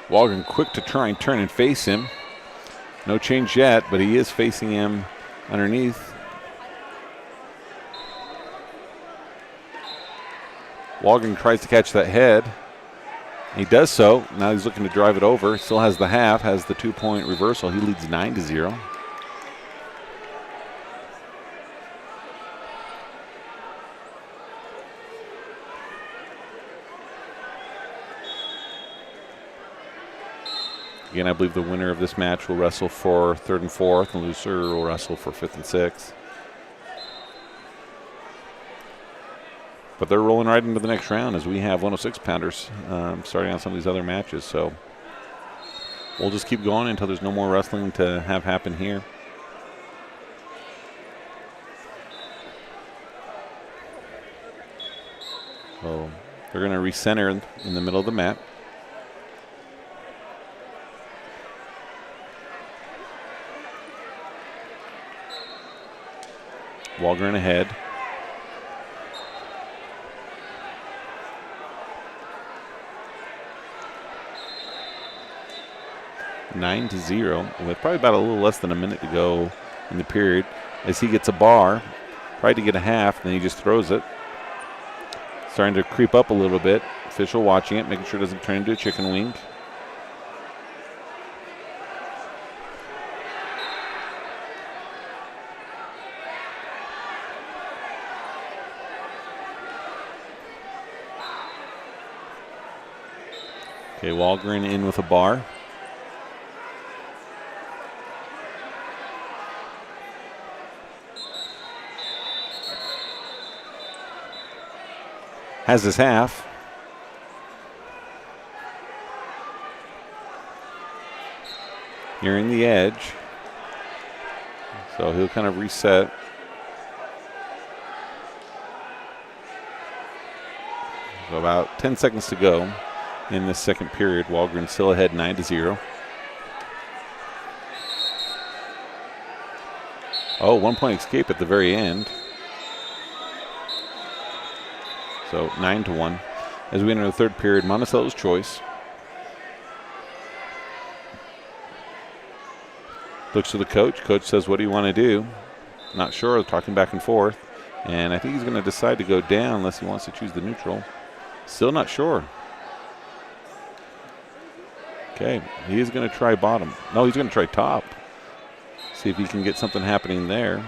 Walgren quick to try and turn and face him. No change yet, but he is facing him underneath. Walgren tries to catch that head. He does so. Now he's looking to drive it over. Still has the half, has the 2-point reversal. He leads 9-0. Again, I believe the winner of this match will wrestle for 3rd and 4th, and loser will wrestle for 5th and 6th. But they're rolling right into the next round as we have 106-pounders starting on some of these other matches. So we'll just keep going until there's no more wrestling to have happen here. So they're going to recenter in the middle of the mat. Walgren ahead. Nine to 0 with probably about a little less than a minute to go in the period as he gets a bar. Tried to get a half, then he just throws it. Starting to creep up a little bit. Official watching it, making sure it doesn't turn into a chicken wing. Okay, Walgren in with a bar. Has his half. Nearing the edge. So he'll kind of reset. So about 10 seconds to go in this second period. Walgren still ahead 9-0. Oh, 1-point escape at the very end. So 9-1. As we enter the third period, Monticello's choice. Looks to the coach. Coach says, what do you want to do? Not sure, talking back and forth. And I think he's going to decide to go down unless he wants to choose the neutral. Still not sure. Okay, he is going to try bottom. No, he's going to try top. See if he can get something happening there.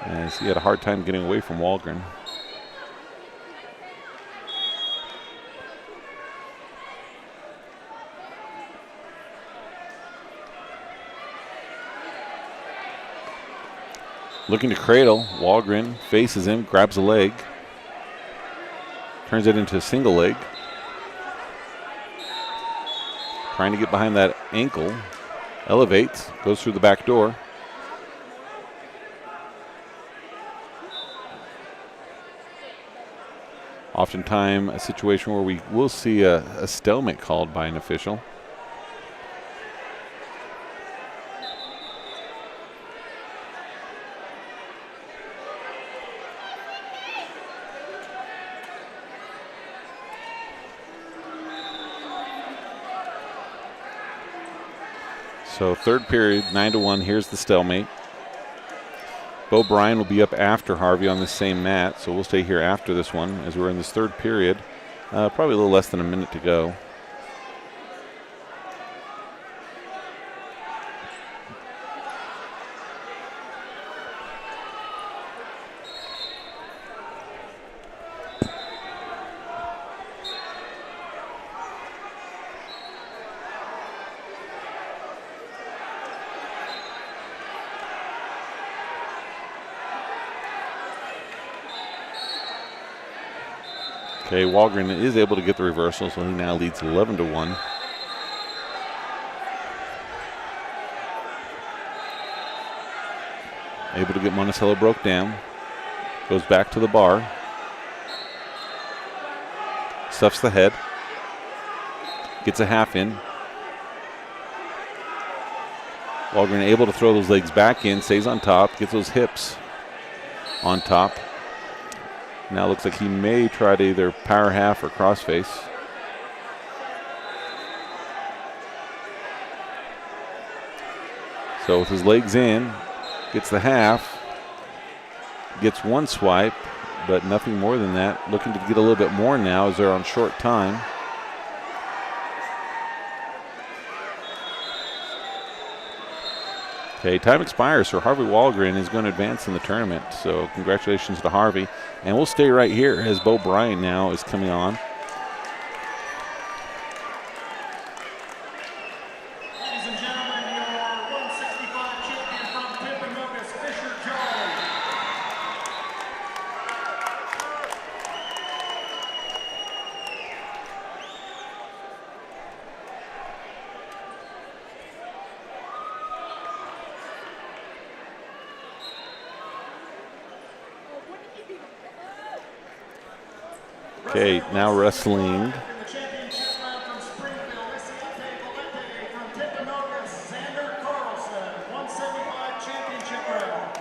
as he had a hard time getting away from Walgren. Looking to cradle. Walgren faces him, grabs a leg, turns it into a single leg. Trying to get behind that ankle. Elevates, goes through the back door. Oftentimes a situation where we will see a stalemate called by an official. So third period, 9-1. Here's the stalemate. Bryan will be up after Harvey on the same mat, so we'll stay here after this one as we're in this third period. Probably a little less than a minute to go. Okay, Walgren is able to get the reversal, so he now leads 11-1. Able to get Monticello broke down. Goes back to the bar. Stuffs the head. Gets a half in. Walgren able to throw those legs back in, stays on top, gets those hips on top. Now looks like he may try to either power half or crossface. So with his legs in, gets the half, gets one swipe, but nothing more than that. Looking to get a little bit more now as they're on short time. Okay, time expires, so Harvey Walgren is going to advance in the tournament. So congratulations to Harvey. And we'll stay right here as Bryan now is coming on. Ladies and gentlemen, your 165 champion from Timpanogos, Fisher Jones. Okay, now wrestling. In the championship round from Springfield, Siete Valente from Timpanogos, Xander Carlson, 175 championship round.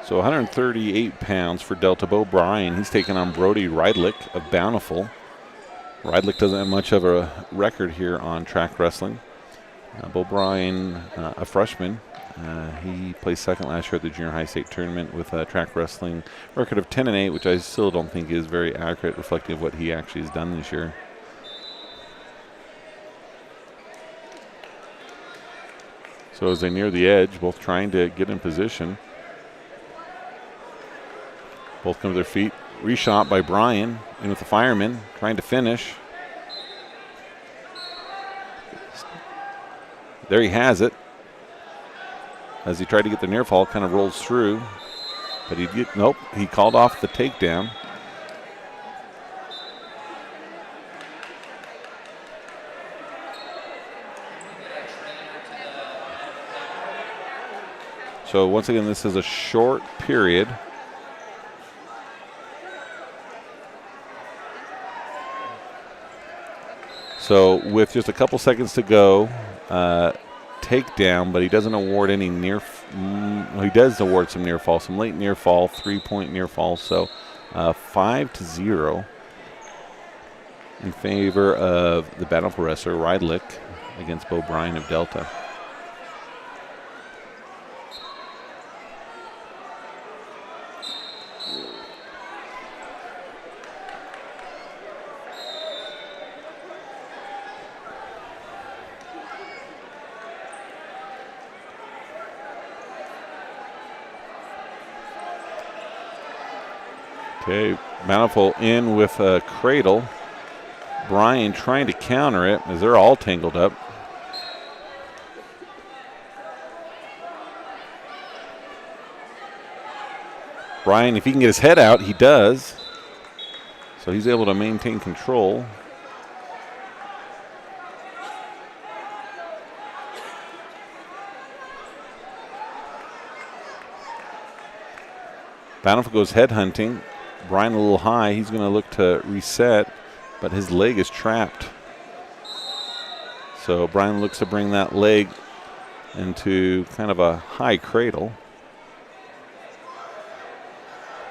So 138 pounds for Delta Bryan. He's taking on Brody Rydlick of Bountiful. Rydlick doesn't have much of a record here on track wrestling. Bryan, a freshman. He placed second last year at the junior high state tournament with a track wrestling record of 10-8, which I still don't think is very accurate, reflecting of what he actually has done this year. So as they near the edge, both trying to get in position. Both come to their feet. Reshot by Bryan, in with the fireman, trying to finish. There he has it. As he tried to get the near fall, kind of rolls through. But nope, he called off the takedown. So once again, this is a short period. So with just a couple seconds to go, takedown, but he doesn't award any he does award some near fall, some late near fall, 3-point near fall. So 5-0 in favor of the Bountiful wrestler Rydlick against Bryan of Delta. Okay, Bountiful in with a cradle. Bryan trying to counter it as they're all tangled up. Bryan, if he can get his head out, he does. So he's able to maintain control. Bountiful goes head hunting. Bryan a little high. He's going to look to reset, but his leg is trapped. So Bryan looks to bring that leg into kind of a high cradle.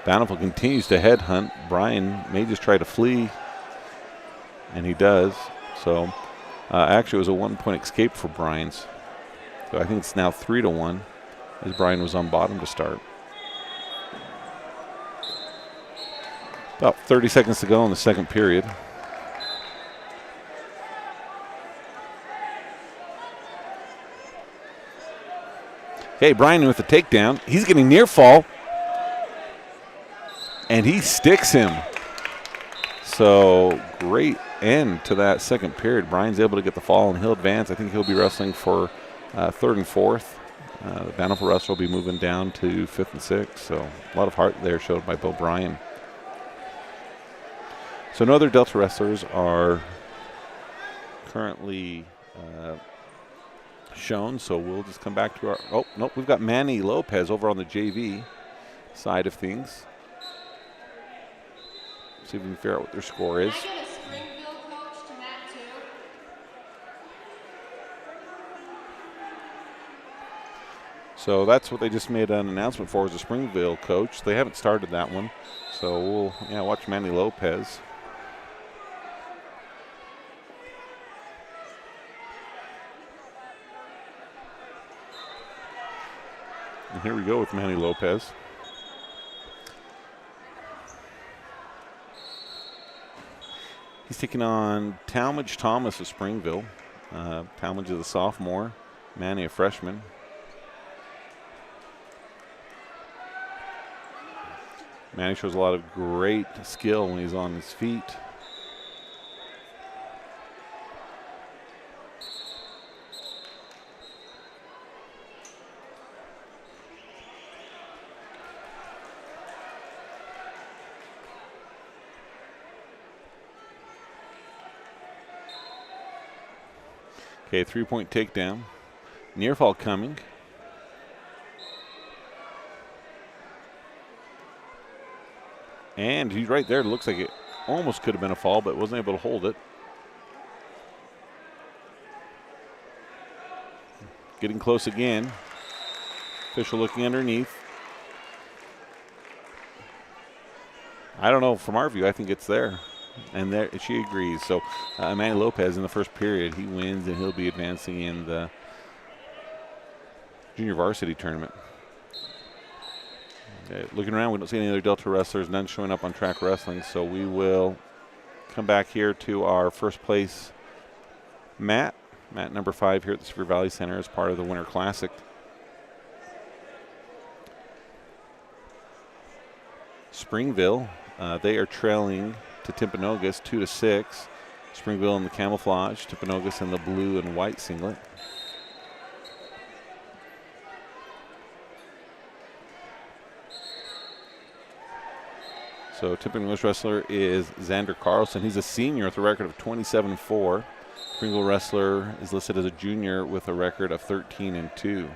Bountiful continues to head hunt. Bryan may just try to flee, and he does. So actually it was a 1-point escape for Bryan's. So I think it's now 3-1 as Bryan was on bottom to start. About 30 seconds to go in the second period. Okay, Bryan with the takedown. He's getting near fall. And he sticks him. So great end to that second period. Bryan's able to get the fall and he'll advance. I think he'll be wrestling for third and fourth. The Bountiful wrestler will be moving down to fifth and sixth. So a lot of heart there showed by Bo Bryan. So no other Delta wrestlers are currently shown. So we'll just come back to our, oh, nope, we've got Manny Lopez over on the JV side of things. See if we can figure out what their score is. So that's what they just made an announcement for, as a Springville coach. They haven't started that one. So we'll watch Manny Lopez. And here we go with Manny Lopez. He's taking on Talmadge Thomas of Springville. Talmadge is a sophomore, Manny a freshman. Manny shows a lot of great skill when he's on his feet. Okay, 3-point takedown. Near fall coming. And he's right there. It looks like it almost could have been a fall, but wasn't able to hold it. Getting close again. Official looking underneath. I don't know. From our view, I think it's there. And there she agrees. So Manny Lopez in the first period, he wins, and he'll be advancing in the junior varsity tournament. Okay, looking around, we don't see any other Delta wrestlers, none showing up on track wrestling, so we will come back here to our first place mat number 5 here at the Superior Valley Center as part of the Winter Classic. Springville, they are trailing to Timpanogos 2-6. Springville in the camouflage, Timpanogos in the blue and white singlet. So Timpanogos wrestler is Xander Carlson. He's a senior with a record of 27-4. Springville wrestler is listed as a junior with a record of 13-2.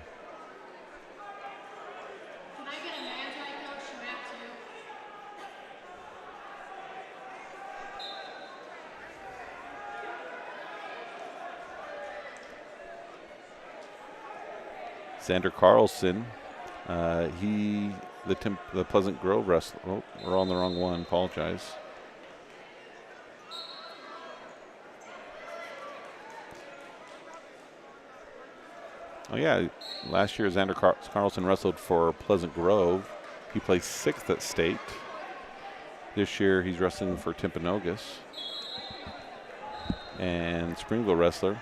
Xander Carlson, the Pleasant Grove wrestler. Oh, we're on the wrong one. Apologize. Oh yeah, last year Xander Carlson wrestled for Pleasant Grove. He placed 6th at state. This year he's wrestling for Timpanogos. And Springville wrestler.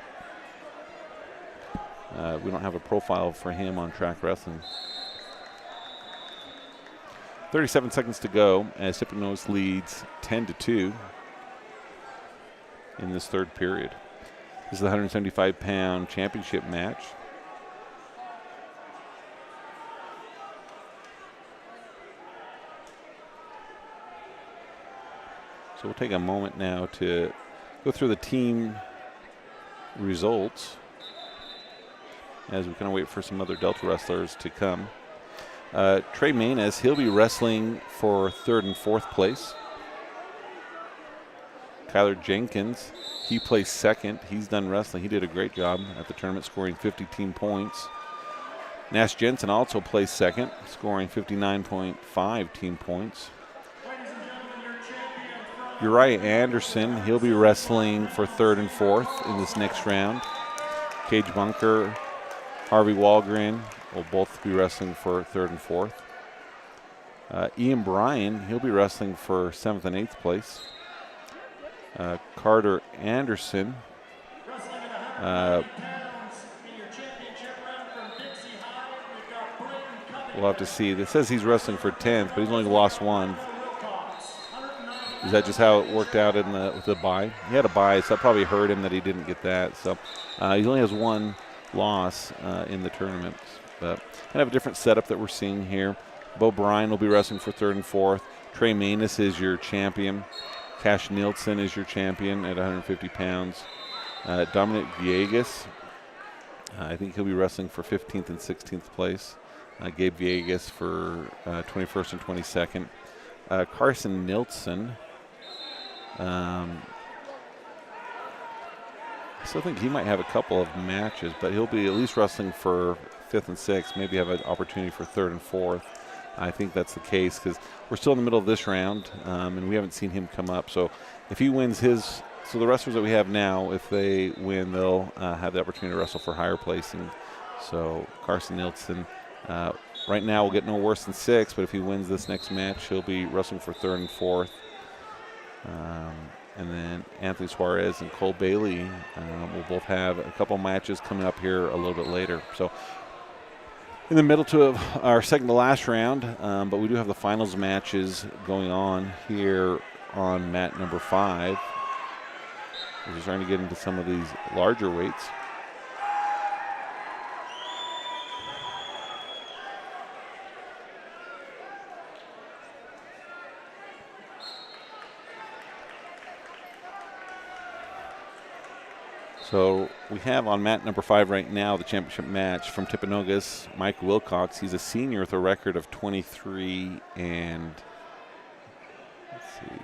We don't have a profile for him on track wrestling. 37 seconds to go as Tipinogus leads 10-2 in this third period. This is the 175-pound championship match. So we'll take a moment now to go through the team results as we kind of wait for some other Delta wrestlers to come. Trey Bradshaw, he'll be wrestling for third and fourth place. Kyler Jenkins, he placed second. He's done wrestling. He did a great job at the tournament, scoring 50 team points. Nash Jensen also placed second, scoring 59.5 team points. Uriah Anderson, he'll be wrestling for third and fourth in this next round. Cage Bunker, Harvey Walgren will both be wrestling for third and fourth. Bryan, he'll be wrestling for seventh and eighth place. Carter Anderson, we'll have to see. It says he's wrestling for 10th, but he's only lost one. Is that just how it worked out with the bye? He had a bye, so that probably hurt him that he didn't get that. So he only has one loss in the tournament. But kind of a different setup that we're seeing here. Bryan will be wrestling for third and fourth. Trey Bradshaw is your champion. Carson Nelson is your champion at 150 pounds. Dominic Vias, I think he'll be wrestling for 15th and 16th place. Gabe Viegas for 21st and 22nd. Carson Nelson, I still think he might have a couple of matches, but he'll be at least wrestling for 5th and 6th, maybe have an opportunity for 3rd and 4th. I think that's the case because we're still in the middle of this round, and we haven't seen him come up. So if he wins his, so the wrestlers that we have now, if they win, they'll have the opportunity to wrestle for higher placing. So Carson Nelson, right now will get no worse than 6, but if he wins this next match, he'll be wrestling for 3rd and 4th. And then Anthony Suarez and Cole Bailey will both have a couple matches coming up here a little bit later. So in the middle to our second to last round, but we do have the finals matches going on here on mat number 5. We're just trying to get into some of these larger weights. So we have on mat number 5 right now the championship match from Tipinogus, Mike Wilcox. He's a senior with a record of 23 and, let's see,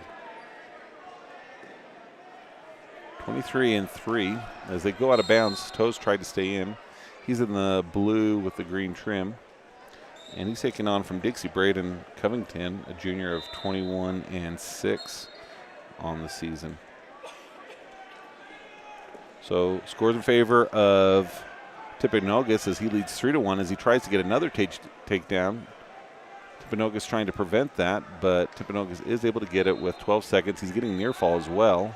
23 and 3. As they go out of bounds, toes tried to stay in. He's in the blue with the green trim. And he's taking on from Dixie Braden Covington, a junior of 21 and 6 on the season. So scores in favor of Tipinogus as he leads 3-1 as he tries to get another takedown. Tipinogus trying to prevent that, but Tipinogus is able to get it with 12 seconds. He's getting near fall as well.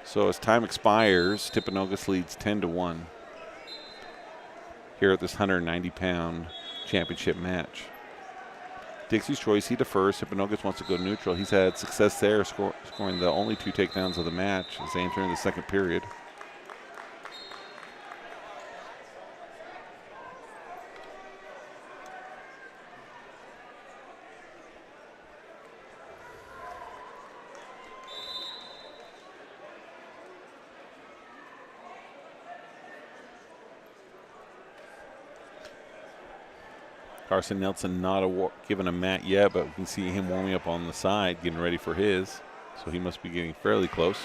So as time expires, Tipinogus leads 10-1 here at this 190-pound championship match. Dixie's choice, he defers. Tipinogus wants to go neutral. He's had success there, scoring the only 2 takedowns of the match as they enter in the second period. Carson Nelson not given a mat yet, but we can see him warming up on the side, getting ready for his. So he must be getting fairly close.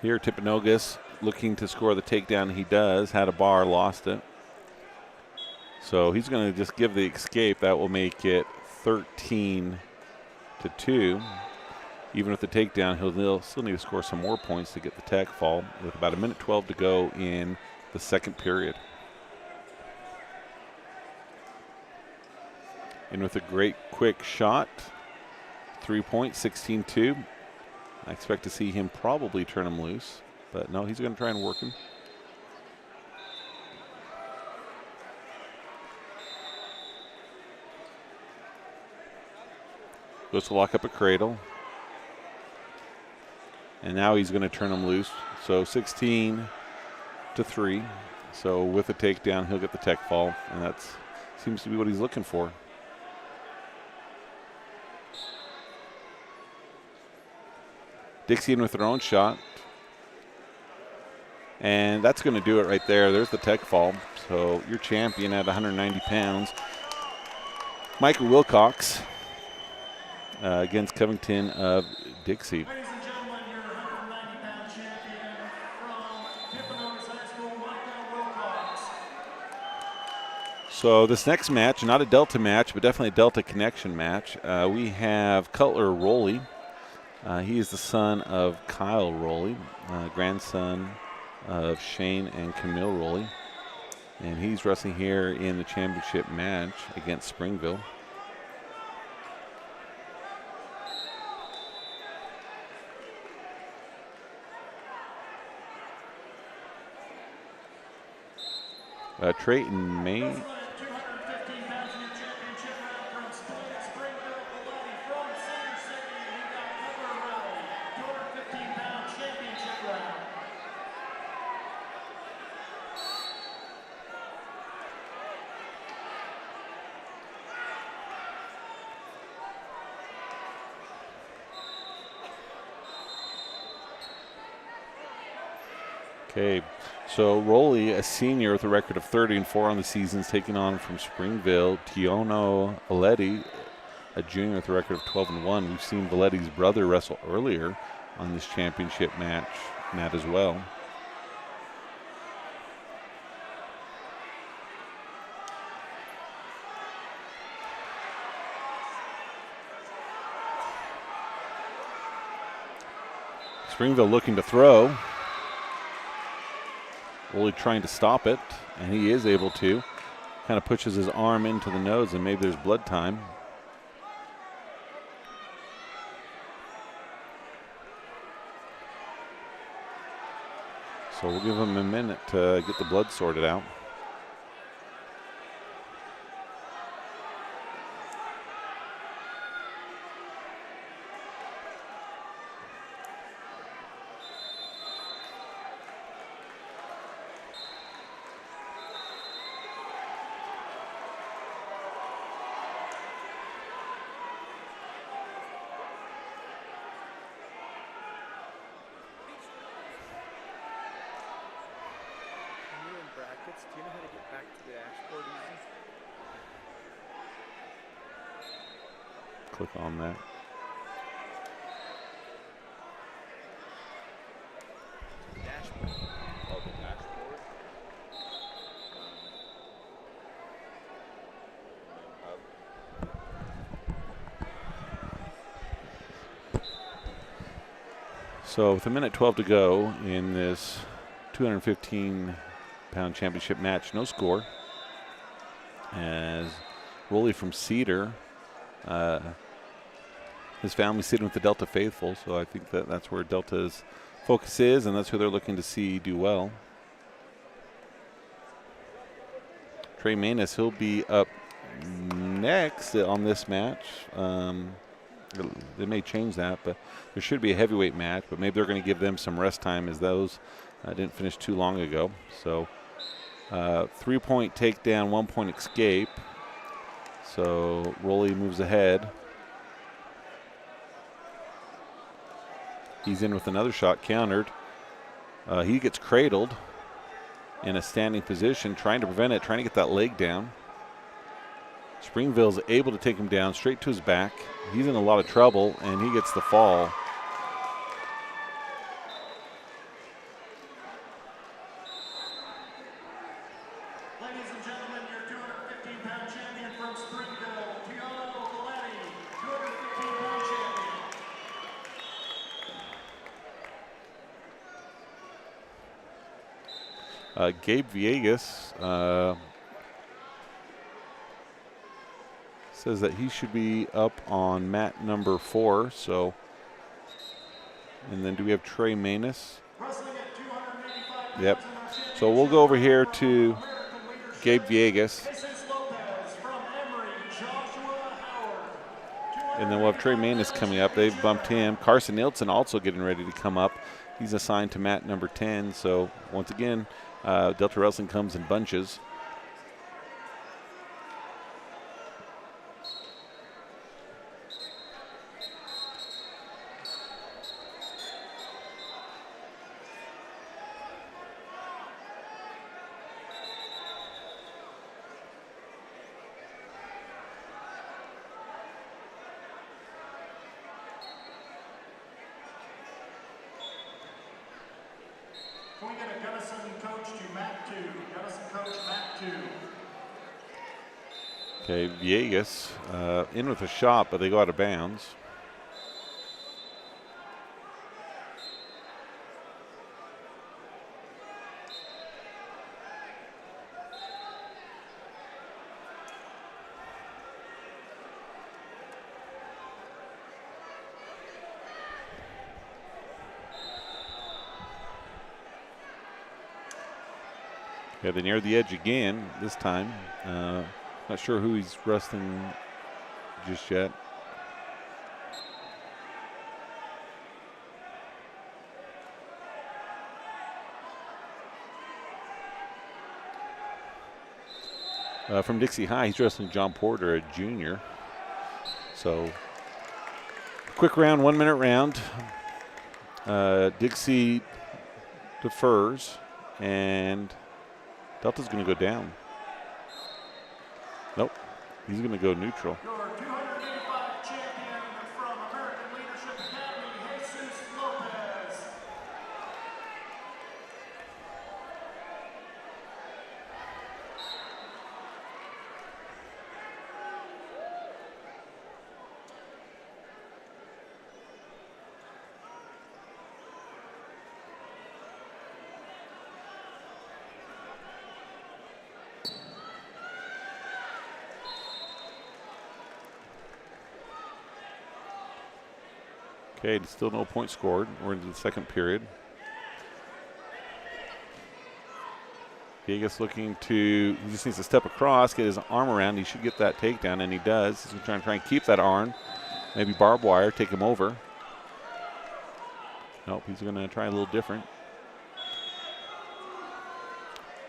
Here, Tipinogus looking to score the takedown. He does. Had a bar, lost it. So he's going to just give the escape. That will make it 13-2. Even with the takedown, he'll still need to score some more points to get the tech fall with about 1:12 to go in the second period. And with a great quick shot 3-point, 16-2. I expect to see him probably turn him loose, but no, he's going to try and work him. Goes to lock up a cradle. And now he's going to turn him loose. So 16-3. So with a takedown, he'll get the tech fall, and that seems to be what he's looking for. Dixie in with their own shot. And that's going to do it right there. There's the tech fall. So your champion at 190 pounds, Michael Wilcox, against Covington of Dixie. Ladies and gentlemen, your 190-pound champion from Hipponotis High School, Michael Wilcox. So this next match, not a Delta match, but definitely a Delta connection match. We have Cutler Rowley. He is the son of Kyle Rowley, grandson of Shane and Camille Rowley. And he's wrestling here in the championship match against Springville. Trey and May. 215 pounds in your championship round from Springville, Valletti from Center City. We got Cutler Rowley, 215-pound championship round. Okay, so Rowley, a senior with a record of 30-4 on the seasons, taking on from Springville, Tiono Valetti, a junior with a record of 12-1. We've seen Valetti's brother wrestle earlier on this championship match, Matt, as well. Springville looking to throw. Rowley trying to stop it, and he is able to. Kind of pushes his arm into the nose, and maybe there's blood time. So we'll give him a minute to get the blood sorted out. Do you know how to get back to the dashboard easy? Click on that. Dashboard. Oh, the dashboard. So with a minute 12 to go in this 215-pound championship match, no score. As Rowley from Cedar, his family's sitting with the Delta faithful, so I think that's where Delta's focus is, and that's who they're looking to see do well. Trey Manus, he'll be up next on this match. They may change that, but there should be a heavyweight match, but maybe they're going to give them some rest time as those didn't finish too long ago. So 3-point takedown, 1-point escape. So Rowley moves ahead. He's in with another shot countered. He gets cradled in a standing position, trying to prevent it, trying to get that leg down. Springville's able to take him down straight to his back. He's in a lot of trouble, and he gets the fall. Ladies and gentlemen, your 215-pound champion from Springville, Tiono Valetti, 215-pound champion. Gabe Viegas, says that he should be up on mat number 4. So, and then do we have Trey Manus? Yep. So we'll go over here to Gabe Viegas. And then we'll have Trey Manus coming up. They've bumped him. Carson Nelson also getting ready to come up. He's assigned to mat number 10. So once again, Delta Wrestling comes in bunches. Can we get a Gunnison coach to mat 2? Gunnison coach, mat 2. Okay, Viegas in with a shot, but they go out of bounds. Yeah, they're near the edge again this time. Not sure who he's wrestling just yet. From Dixie High, he's wrestling John Porter, a junior. So, quick round, 1 minute round. Dixie defers, and Delta's going to go down. Nope, he's going to go neutral. Your 285 champion from American Leadership Academy, Jesus Lopez. Okay, still no point scored. We're into the second period. Viegas looking to, he just needs to step across, get his arm around. He should get that takedown, and he does. He's going to try and keep that arm. Maybe barbed wire, take him over. Nope, he's going to try a little different.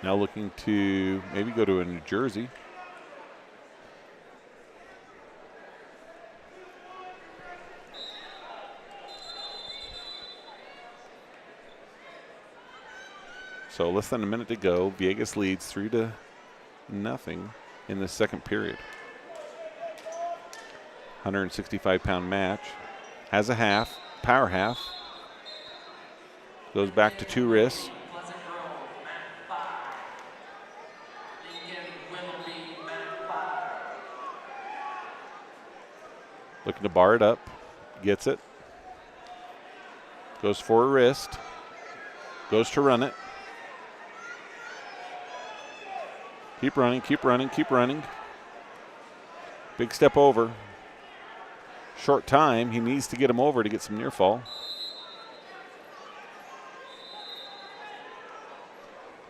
Now looking to maybe go to a New Jersey. So less than a minute to go. Viegas leads 3-0 in the second period. 165-pound match. Has a half, power half. Goes back to 2 wrists. Looking to bar it up. Gets it. Goes for a wrist. Goes to run it. Keep running, keep running, keep running. Big step over. Short time. He needs to get him over to get some near fall.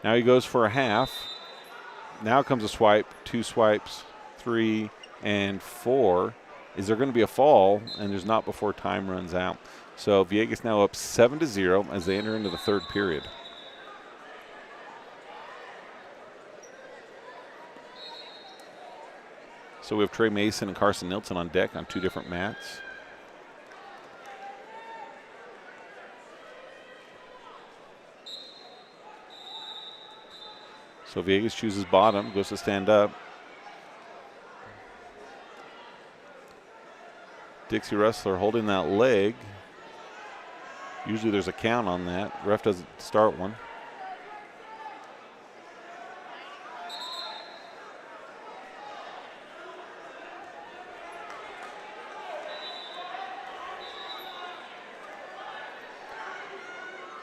Now he goes for a half. Now comes a swipe, 2 swipes, 3 and 4. Is there going to be a fall? And there's not before time runs out. So Viegas now up 7-0 as they enter into the third period. So we have Trey Mason and Carson Nelson on deck on 2 different mats. So Viegas chooses bottom, goes to stand up. Dixie wrestler holding that leg. Usually there's a count on that. Ref doesn't start one.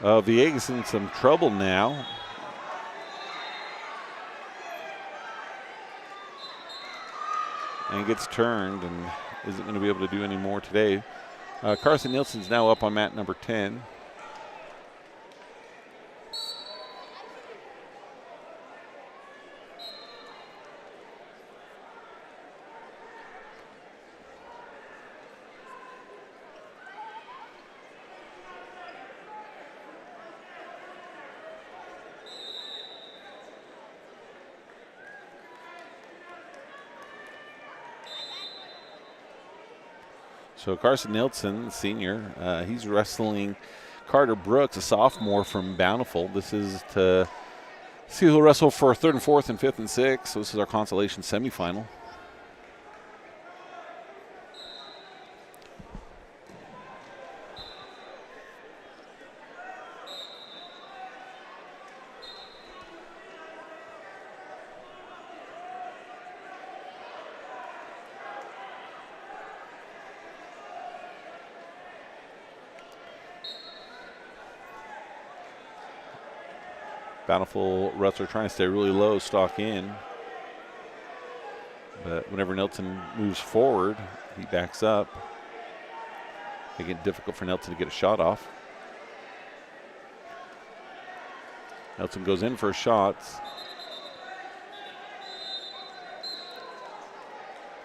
Viegas in some trouble now. and gets turned and isn't going to be able to do any more today. Carson Nelson's now up on mat number 10. So Carson Nelson, senior, he's wrestling Carter Brooks, a sophomore from Bountiful. This is to see who'll wrestle for 3rd and 4th and 5th and 6th. So this is our consolation semifinal. Bountiful wrestler trying to stay really low, stalk in. But whenever Nelson moves forward, he backs up, making it difficult for Nelson to get a shot off. Nelson goes in for a shot.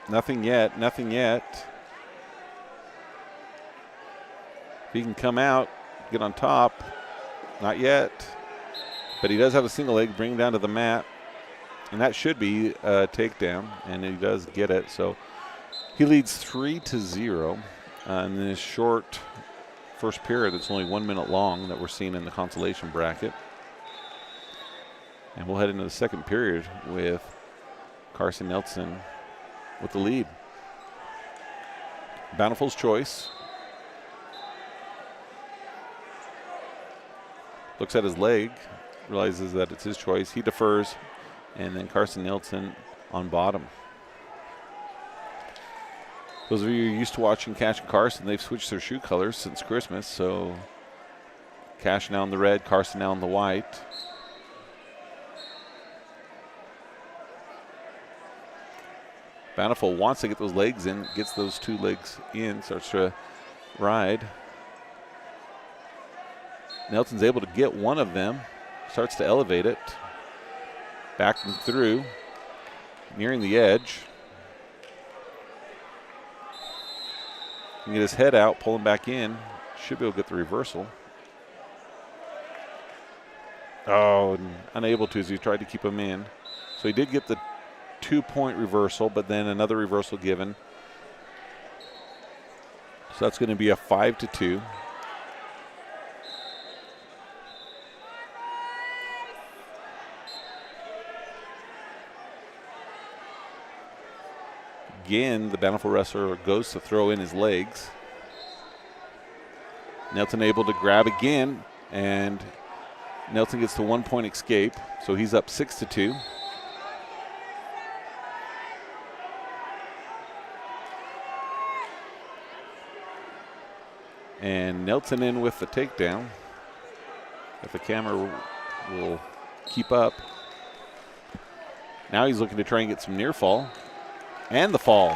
Nothing yet, nothing yet. If he can come out, get on top, not yet. But he does have a single leg, bring him down to the mat. And that should be a takedown, and he does get it. So he leads 3-0 in this short first period that's only 1 minute long that we're seeing in the consolation bracket. And we'll head into the second period with Carson Nelson with the lead. Bountiful's choice. Looks at his leg. Realizes that it's his choice. He defers, and then Carson Nelson on bottom. Those of you used to watching Cash and Carson, they've switched their shoe colors since Christmas. So Cash now in the red, Carson now in the white. Bountiful wants to get those legs in, gets those 2 legs in, starts to ride. Nelson's able to get one of them. Starts to elevate it. Backing through. Nearing the edge. Can get his head out, pull him back in. Should be able to get the reversal. Oh, and unable to as he tried to keep him in. So he did get the 2-point reversal, but then another reversal given. So that's going to be a 5-2. Again, the Bountiful wrestler goes to throw in his legs. Nelson able to grab again, and Nelson gets the 1-point escape, so he's up 6-2. And Nelson in with the takedown. If the camera will keep up. Now he's looking to try and get some near fall. And the fall.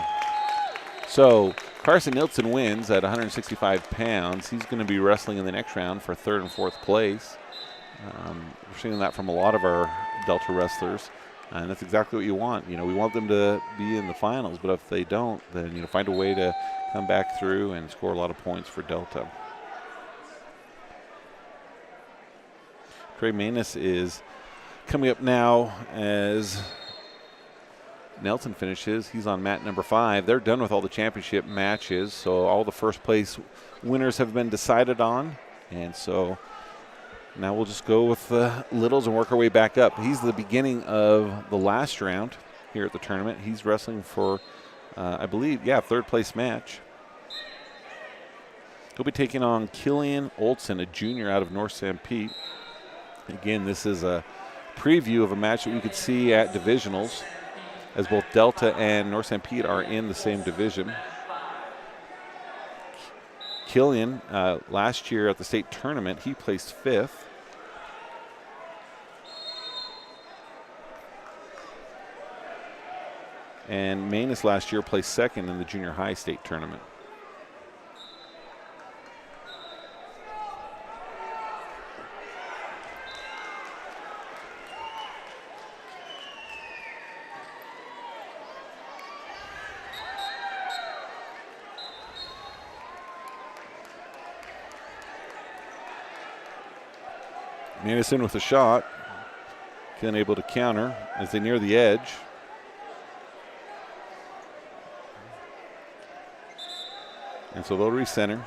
So Carson Nelson wins at 165 pounds. He's going to be wrestling in the next round for 3rd and 4th place. We're seeing that from a lot of our Delta wrestlers, and that's exactly what you want. You know, we want them to be in the finals, but if they don't, then, you know, find a way to come back through and score a lot of points for Delta. Trey Manus is coming up now as Nelson finishes. He's on mat number 5. They're done with all the championship matches, so all the first place winners have been decided on, and so now we'll just go with the littles and work our way back up. He's the beginning of the last round here at the tournament. He's wrestling for, I believe, 3rd place match. He'll be taking on Killian Olson, a junior out of North St. Pete. Again, this is a preview of a match that we could see at divisionals, as both Delta and North St. Pete are in the same division. Killian, last year at the state tournament, he placed 5th. And Manus last year placed second in the junior high state tournament. Manus in with a shot. Unable to counter as they near the edge. And so they'll recenter.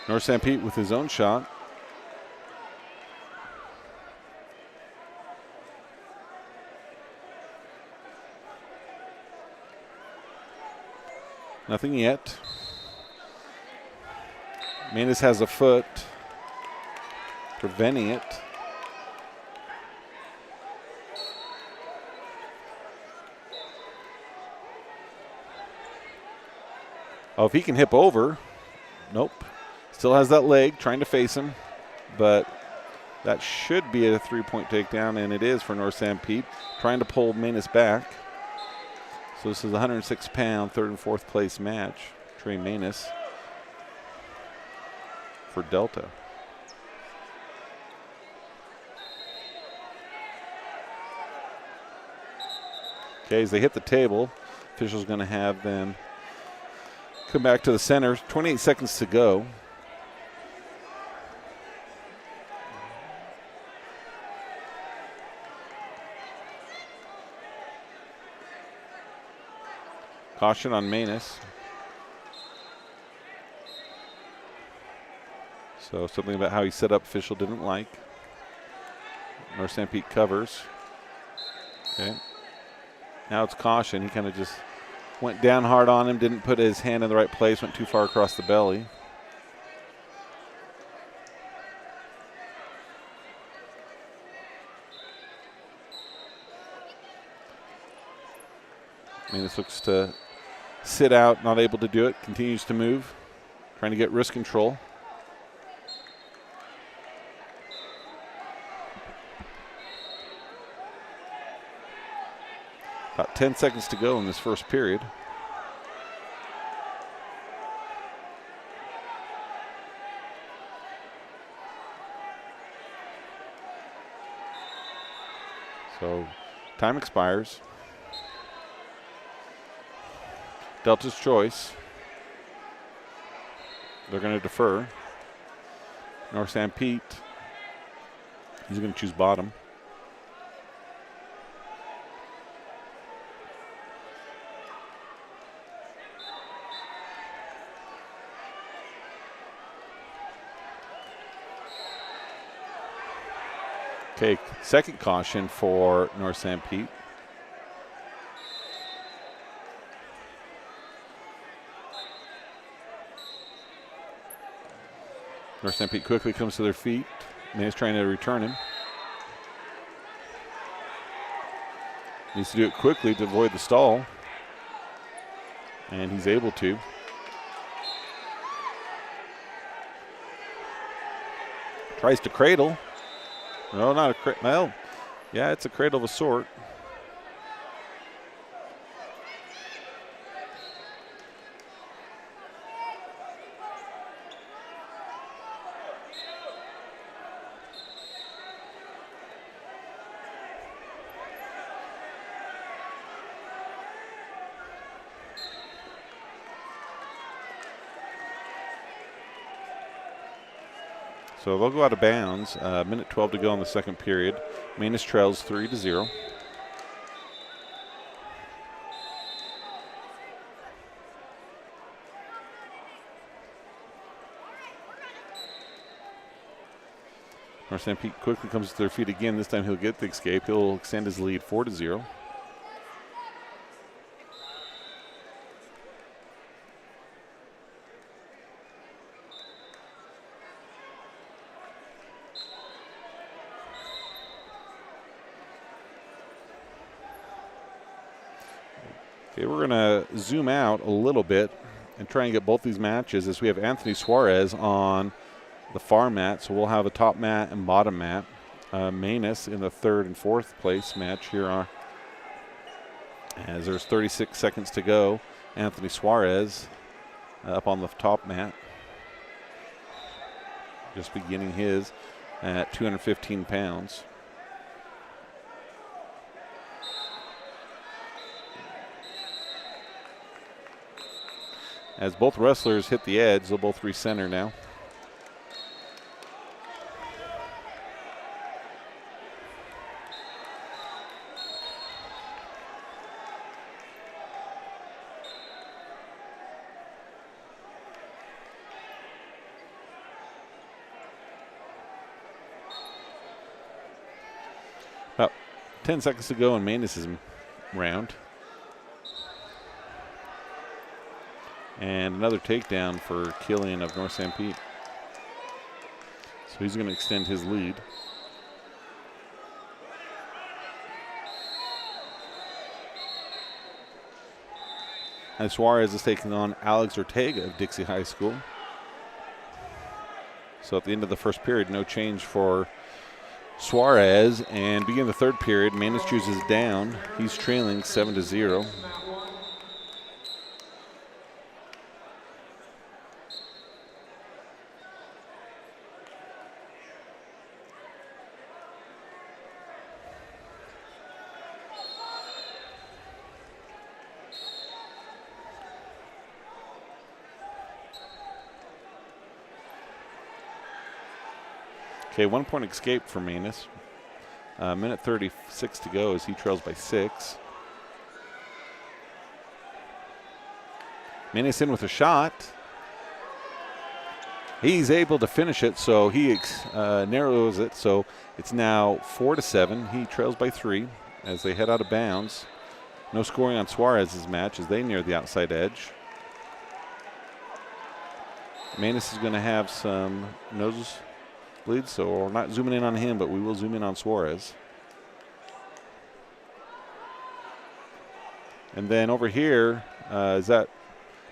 North St. Pete with his own shot. Nothing yet. Manus has a foot preventing it. Oh, if he can hip over. Nope. Still has that leg trying to face him, but that should be a three-point takedown, and it is for North St. Pete, trying to pull Manus back. So this is a 106-pound third and fourth place match. Trey Manus for Delta. Okay, as they hit the table, officials going to have them come back to the center. 28 seconds to go. Caution on Manus. So something about how he set up official didn't like. North St. Pete covers. Okay. Now it's caution. He kind of just went down hard on him, didn't put his hand in the right place, went too far across the belly. Manus looks to sit out, not able to do it, continues to move, trying to get wrist control. About 10 seconds to go in this first period. So time expires. Delta's choice. They're going to defer. North St. Pete, he's going to choose bottom. Okay, second caution for North St. Pete. North St. Pete quickly comes to their feet. Manus trying to return him. Needs to do it quickly to avoid the stall. And he's able to. Tries to cradle. No, not a cradle. Well, yeah, it's a cradle of a sort. So they'll go out of bounds. Minute 12 to go in the second period. Manus trails 3-0. North St. Pete quickly comes to their feet again. This time he'll get the escape. He'll extend his lead 4-0. Okay, we're going to zoom out a little bit and try and get both these matches as we have Anthony Suarez on the far mat. So we'll have a top mat and bottom mat. Manus in the 3rd and 4th place match here on, as there's 36 seconds to go. Anthony Suarez up on the top mat, just beginning his at 215 pounds. As both wrestlers hit the edge, they'll both recenter now. About 10 seconds to go in Manus' round. And another takedown for Killian of North St. Pete. So he's going to extend his lead. And Suarez is taking on Alex Ortega of Dixie High School. So at the end of the first period, no change for Suarez. And beginning the 3rd period, Manus chooses down. He's trailing 7-0. Okay, 1 point escape for Manus. Minute 36 to go as he trails by 6. Manus in with a shot. He's able to finish it, so he narrows it. So it's now 4-7. He trails by 3 as they head out of bounds. No scoring on Suarez's match as they near the outside edge. Manus is going to have some nose bleed, so we're not zooming in on him, but we will zoom in on Suarez. And then over here, do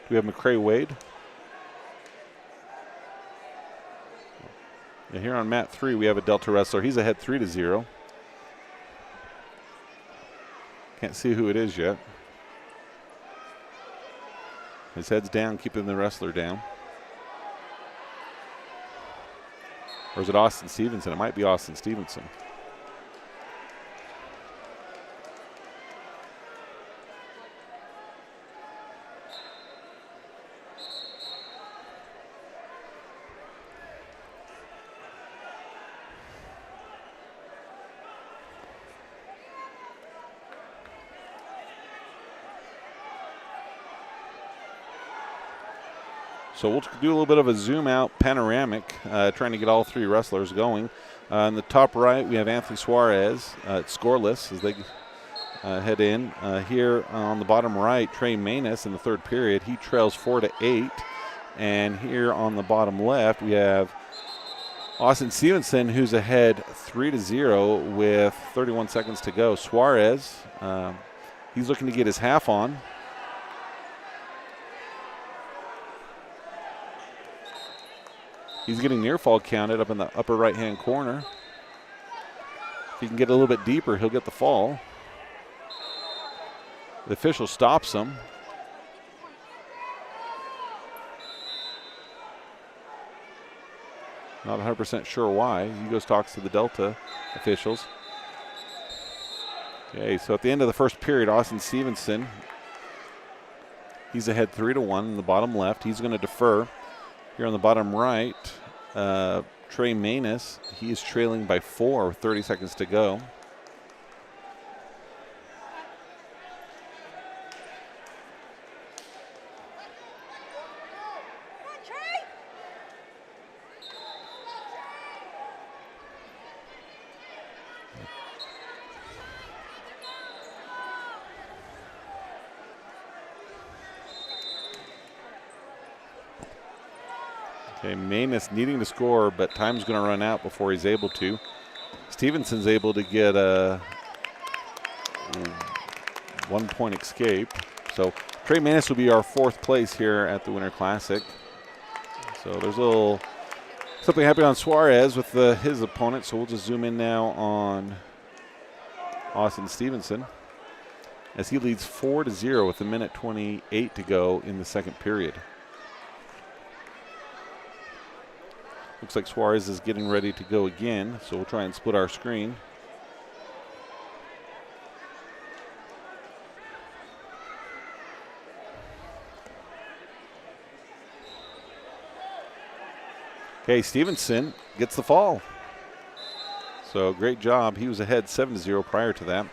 we have McCray Wade? Yeah, here on mat 3, we have a Delta wrestler. He's ahead 3-0. Can't see who it is yet. His head's down, keeping the wrestler down. Or is it Austin Stevenson? It might be Austin Stevenson. So we'll do a little bit of a zoom out panoramic, trying to get all 3 wrestlers going. On the top right, we have Anthony Suarez. It's scoreless as they head in. Here on the bottom right, Trey Manus in the 3rd period. He trails 4-8. And here on the bottom left, we have Austin Stevenson, who's ahead 3-0 with 31 seconds to go. Suarez, he's looking to get his half on. He's getting near fall counted up in the upper right-hand corner. If he can get a little bit deeper, he'll get the fall. The official stops him. Not 100% sure why. He goes talks to the Delta officials. Okay, so at the end of the first period, Austin Stevenson, he's ahead 3-1 in the bottom left. He's going to defer. Here on the bottom right, Trey Manus, he is trailing by 4 with 30 seconds to go. Okay, Manus needing to score, but time's going to run out before he's able to. Stevenson's able to get a 1 point escape. So Trey Manis will be our 4th place here at the Winter Classic. So there's a little something happening on Suarez with his opponent. So we'll just zoom in now on Austin Stevenson as he leads 4-0 with 1:28 to go in the second period. Looks like Suarez is getting ready to go again, so we'll try and split our screen. Okay, Stevenson gets the fall. So great job. He was ahead 7-0 prior to that.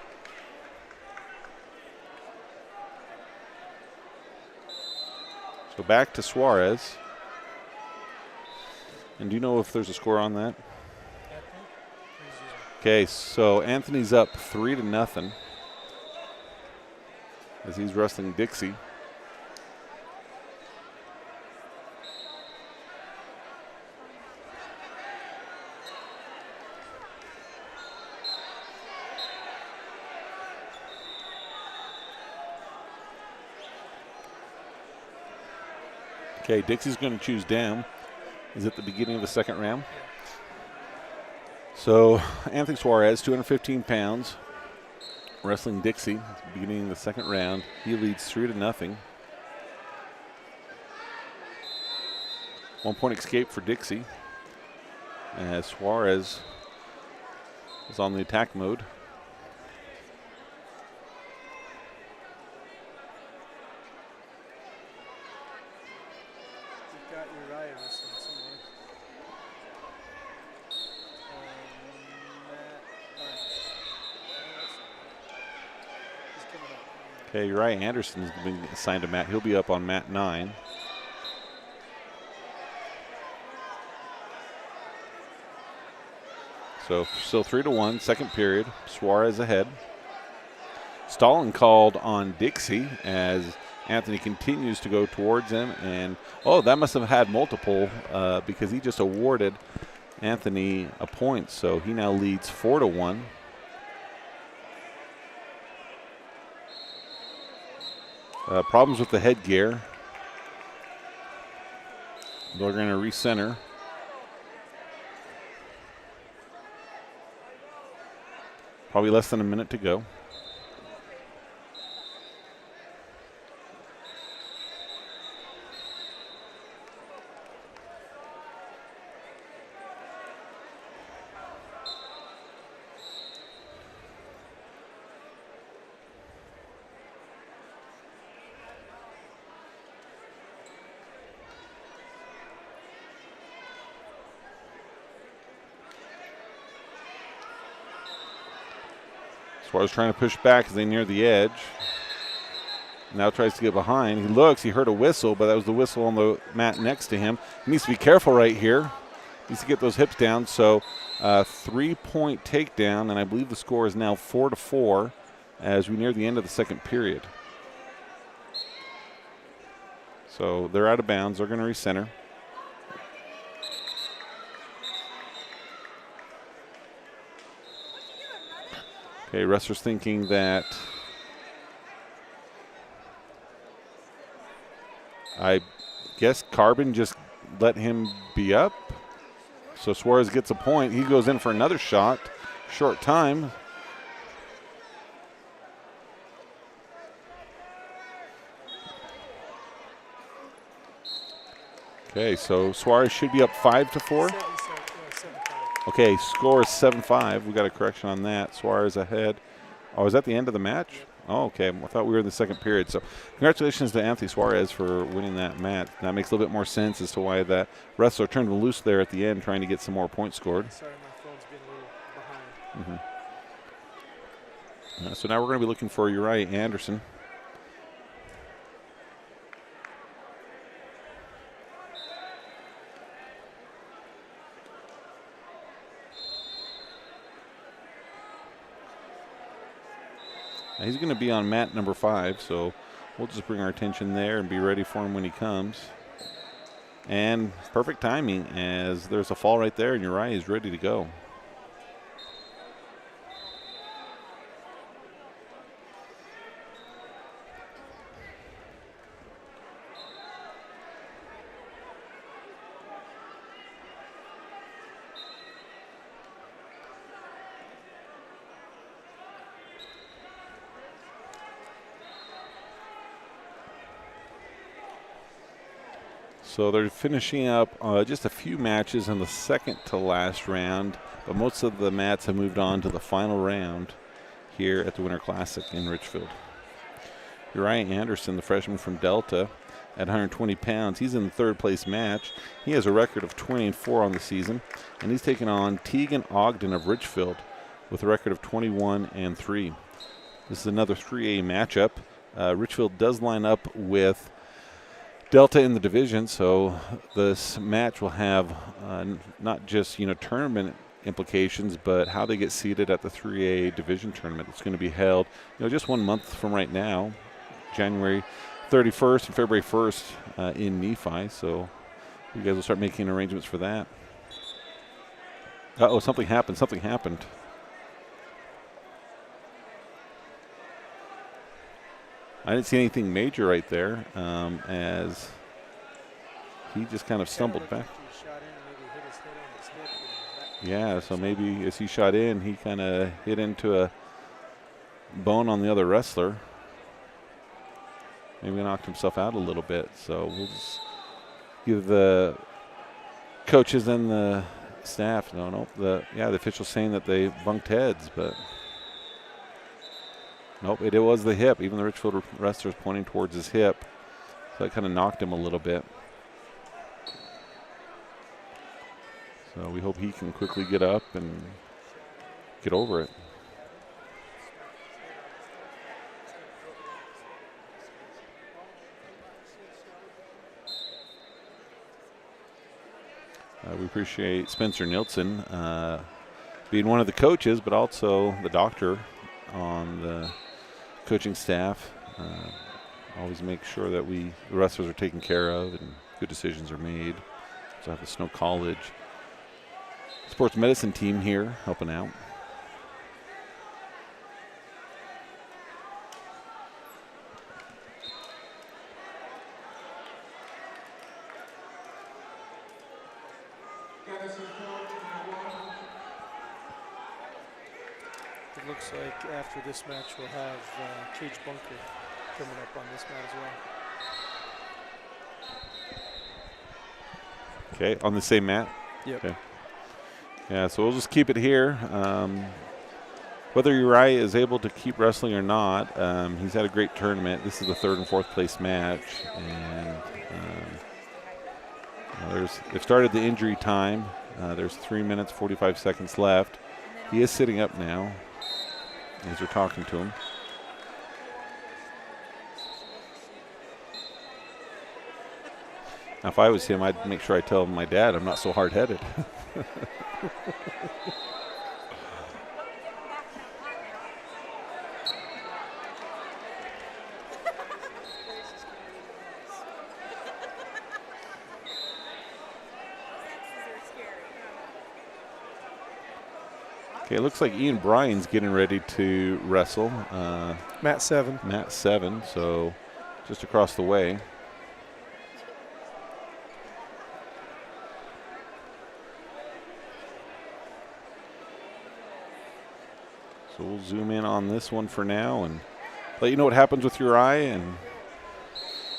So back to Suarez. And do you know if there's a score on that? Okay, so Anthony's up 3-0 as he's wrestling Dixie. Okay, Dixie's going to choose down. Is at the beginning of the second round. So Anthony Suarez, 215 pounds, wrestling Dixie at the beginning of the second round. He leads 3-0. 1 point escape for Dixie as Suarez is on the attack mode. We've got Uriah wrestling somewhere. He's coming up. Okay, Uriah Anderson has been assigned to mat. He'll be up on mat 9. So still 3-1, second period. Suarez ahead. Stalling called on Dixie as Anthony continues to go towards him. And, oh, that must have had multiple because he just awarded Anthony a point. So he now leads 4-1. Problems with the headgear. They're going to recenter. Probably less than a minute to go. Suarez trying to push back as they near the edge. Now tries to get behind. He looks, he heard a whistle, but that was the whistle on the mat next to him. He needs to be careful right here. Needs to get those hips down. So 3-point takedown, and I believe the score is now 4-4 as we near the end of the second period. So they're out of bounds. They're going to recenter. Okay, wrestlers thinking that I guess Carbon just let him be up. So Suarez gets a point. He goes in for another shot. Short time. Okay, so Suarez should be up 5-4. Okay, score is 7-5. We got a correction on that. Suarez ahead. Oh, is that the end of the match? Oh, okay. I thought we were in the second period. So congratulations to Anthony Suarez for winning that match. That makes a little bit more sense as to why that wrestler turned him loose there at the end, trying to get some more points scored. Sorry, my phone's being a little behind. So now we're going to be looking for Uriah Anderson. He's going to be on mat number 5, so we'll just bring our attention there and be ready for him when he comes. And perfect timing as there's a fall right there and Uriah is ready to go. So they're finishing up just a few matches in the second to last round, but most of the mats have moved on to the final round here at the Winter Classic in Richfield. Uriah Anderson, the freshman from Delta, at 120 pounds. He's in the third place match. He has a record of 20-4 on the season, and he's taking on Tegan Ogden of Richfield with a record of 21-3. This is another 3A matchup. Richfield does line up with Delta in the division, so this match will have not just tournament implications, but how they get seated at the 3A division tournament. It's going to be held just 1 month from right now, January 31st and February 1st in Nephi, so you guys will start making arrangements for that. Uh-oh, something happened. I didn't see anything major right there as he just kind of stumbled back. Yeah, so maybe as he shot in, he kind of hit into a bone on the other wrestler. Maybe knocked himself out a little bit. So we'll just give the coaches and the staff, the official's saying that they bunked heads, but nope, it was the hip. Even the Richfield wrestler is pointing towards his hip. So that kind of knocked him a little bit. So we hope he can quickly get up and get over it. We appreciate Spencer Nilsson being one of the coaches, but also the doctor on the coaching staff. Always make sure that the wrestlers are taken care of and good decisions are made. So I have the Snow College sports medicine team here helping out. It looks like after this match we'll have Cage Bunker coming up on this mat as well. Okay, on the same mat? Yep. Okay. Yeah, so we'll just keep it here. Whether Uriah is able to keep wrestling or not, he's had a great tournament. This is the third and fourth place match. And they've started the injury time. There's 3 minutes, 45 seconds left. He is sitting up now as they're talking to him. Now, if I was him, I'd make sure I tell my dad I'm not so hard-headed. Okay, it looks like Ian Bryan's getting ready to wrestle. Mat 7. Mat 7, so just across the way. So we'll zoom in on this one for now and let you know what happens with Uriah. And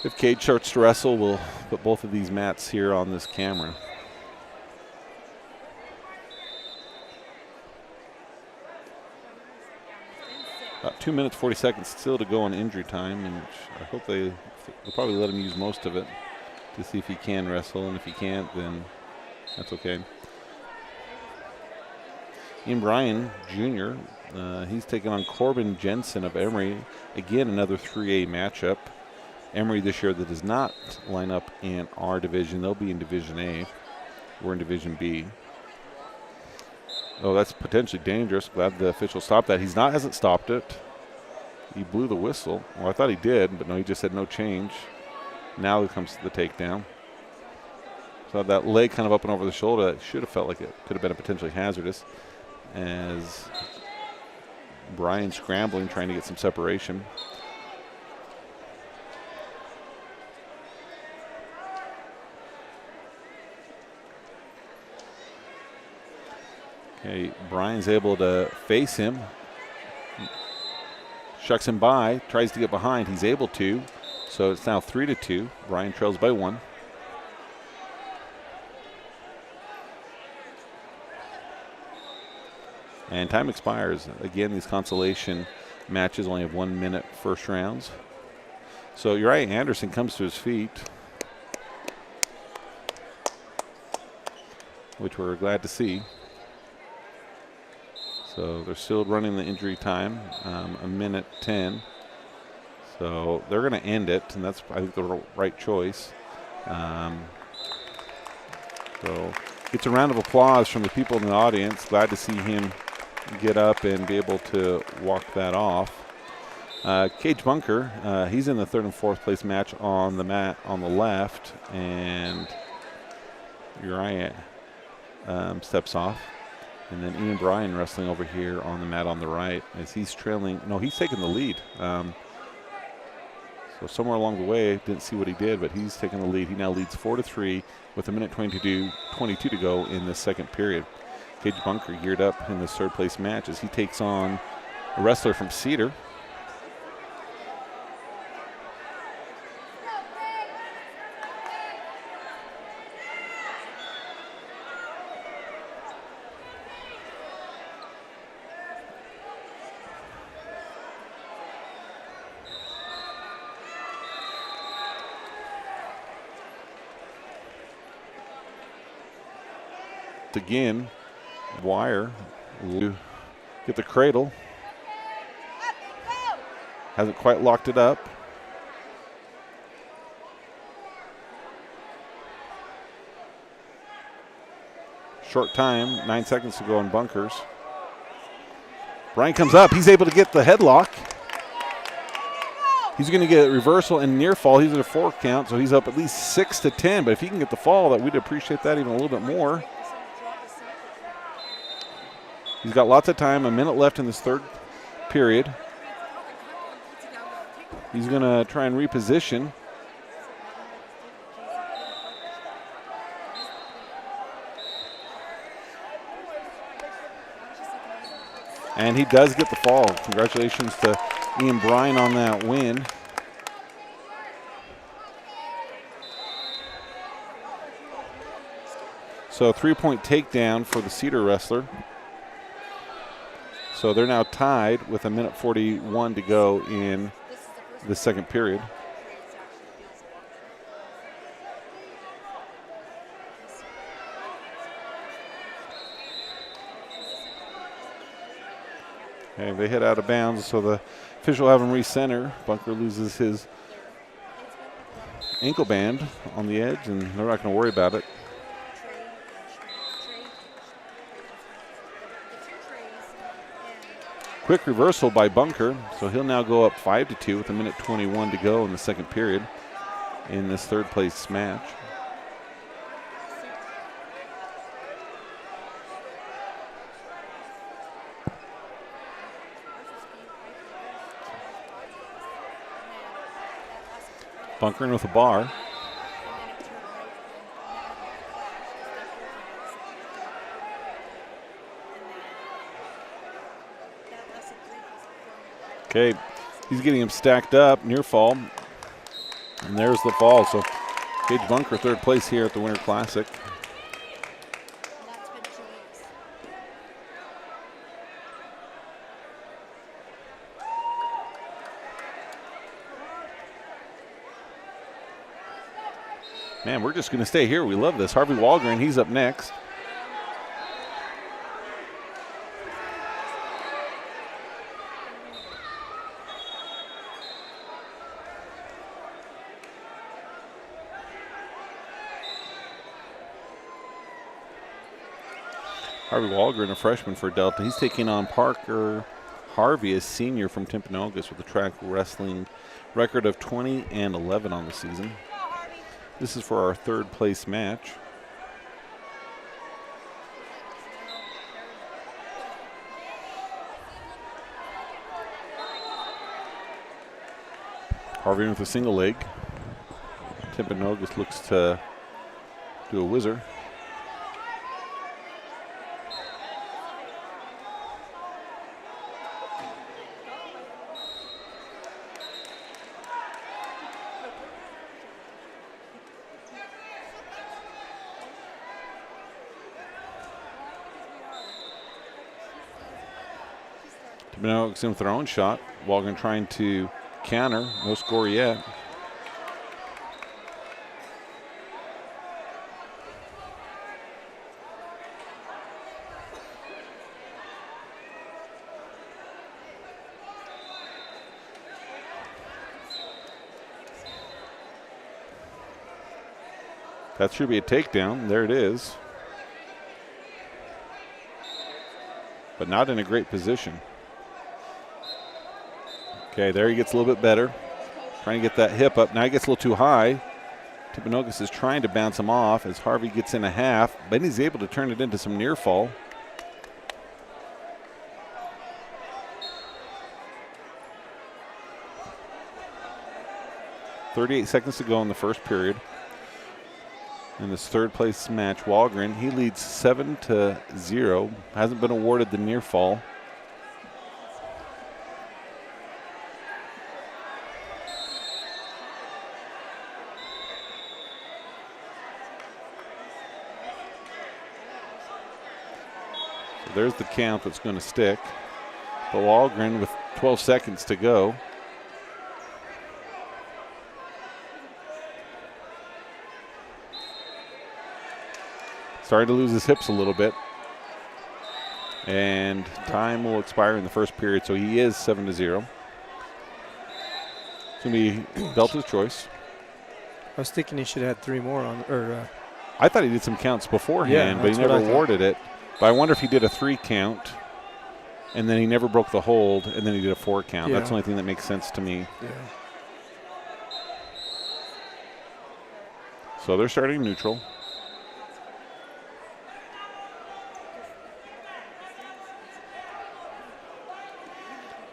if Cage starts to wrestle, we'll put both of these mats here on this camera. About 2 minutes, 40 seconds still to go on injury time, and I hope they'll probably let him use most of it to see if he can wrestle, and if he can't, then that's okay. Ian Bryan Jr., he's taking on Corbin Jensen of Emory. Again, another 3A matchup. Emory this year that does not line up in our division. They'll be in Division A. We're in Division B. Oh, that's potentially dangerous. Glad the official stopped that. Hasn't stopped it. He blew the whistle. Well, I thought he did, but no, he just said no change. Now it comes to the takedown. So that leg kind of up and over the shoulder, it should have felt like it could have been a potentially hazardous, as Bryan scrambling, trying to get some separation. Okay, Bryan's able to face him. Shucks him by, tries to get behind. He's able to. So it's now 3-2. Bryan trails by 1. And time expires. Again, these consolation matches only have 1 minute first rounds. So Uriah Anderson comes to his feet, which we're glad to see. So they're still running the injury time, 1:10. So they're going to end it, and that's, I think, the right choice. So gets a round of applause from the people in the audience. Glad to see him get up and be able to walk that off. Cage Bunker, he's in the 3rd and 4th place match on the mat on the left, and Uriah steps off. And then Ian Bryan wrestling over here on the mat on the right as he's trailing. No, he's taking the lead. So somewhere along the way, didn't see what he did, but he's taking the lead. He now leads 4-3 with 1:22 to go in the second period. Cage Bunker geared up in this 3rd place match as he takes on a wrestler from Cedar. Again, Wire will get the cradle. Hasn't quite locked it up. Short time, 9 seconds to go on Bunkers. Bryan comes up. He's able to get the headlock. He's going to get a reversal and near fall. He's at a 4 count, so he's up at least 6-10. But if he can get the fall, that we'd appreciate that even a little bit more. He's got lots of time, 1 minute left in this 3rd period. He's going to try and reposition. And he does get the fall. Congratulations to Ian Bryan on that win. So 3-point takedown for the Cedar wrestler. So they're now tied with 1:41 to go in the second period. Okay, they hit out of bounds, so the official will have him recenter. Bunker loses his ankle band on the edge, and they're not going to worry about it. Quick reversal by Bunker, so he'll now go up 5-2 with 1:21 to go in the second period in this 3rd place match. Bunker in with a bar. Okay, he's getting him stacked up, near fall. And there's the fall. So Cage Bunker, 3rd place here at the Winter Classic. Man, we're just going to stay here. We love this. Harvey Walgren, he's up next. Harvey Walgren, a freshman for Delta. He's taking on Parker Harvey, a senior from Timpanogos, with a track wrestling record of 20-11 on the season. This is for our 3rd place match. Harvey with a single leg. Timpanogos looks to do a whizzer. Timpanogos in with their own shot. Walgren trying to counter. No score yet. That should be a takedown. There it is. But not in a great position. Okay, there he gets a little bit better. Trying to get that hip up. Now he gets a little too high. Timpanogos is trying to bounce him off as Harvey gets in a half. Then he's able to turn it into some near fall. .38 seconds to go in the first period. In this third place match, Walgren, he leads 7-0. Hasn't been awarded the near fall. So there's the count that's going to stick. But Walgren with 12 seconds to go. Starting to lose his hips a little bit. And time will expire in the first period, so he is 7-0. It's going to be Delta's choice. I was thinking he should have had 3 more on, I thought he did some counts beforehand, Yeah, but he never awarded it. But I wonder if he did a 3 count, and then he never broke the hold, and then he did a 4 count. Yeah. That's the only thing that makes sense to me. Yeah. So they're starting neutral.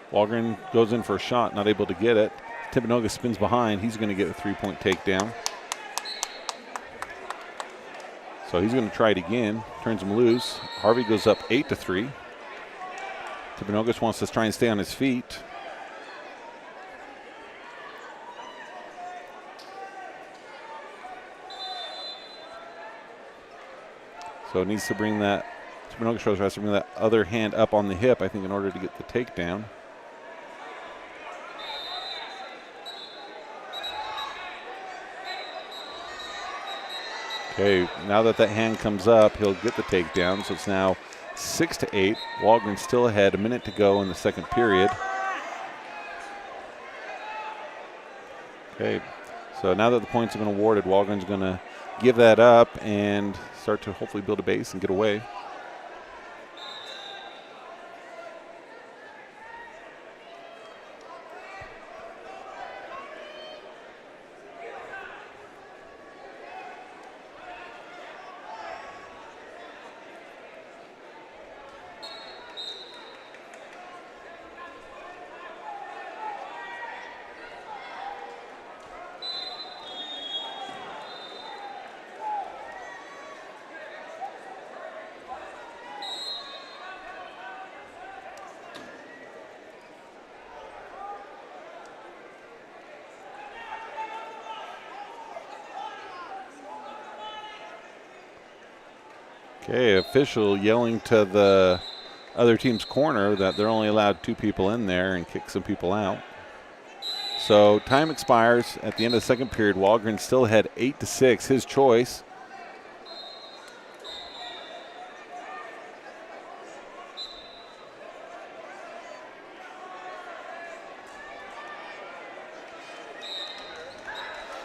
Walgren goes in for a shot, not able to get it. Timpanogos spins behind. He's going to get a 3-point takedown. So he's going to try it again. Turns him loose. Harvey goes up 8-3. Timpanogos wants to try and stay on his feet. So it needs to bring that. Timpanogos has to bring that other hand up on the hip, I think, in order to get the takedown. Okay, now that hand comes up, he'll get the takedown. So it's now 6-8. Walgren still ahead, a minute to go in the second period. Okay, so now that the points have been awarded, Walgren's going to give that up and start to hopefully build a base and get away. Okay, official yelling to the other team's corner that they're only allowed 2 people in there and kick some people out. So time expires at the end of the second period. Walgren still ahead 8-6, his choice.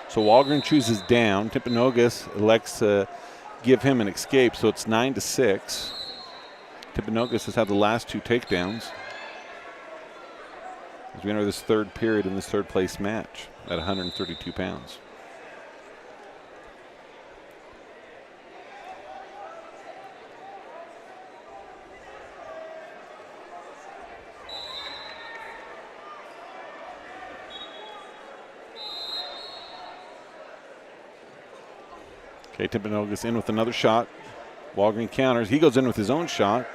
So Walgren chooses down. Timpanogos elects to give him an escape, so it's 9-6. Timpanogos has had the last 2 takedowns as we enter this third period in this third place match at 132 pounds. Okay, Timpanogos in with another shot. Walgren counters. He goes in with his own shot.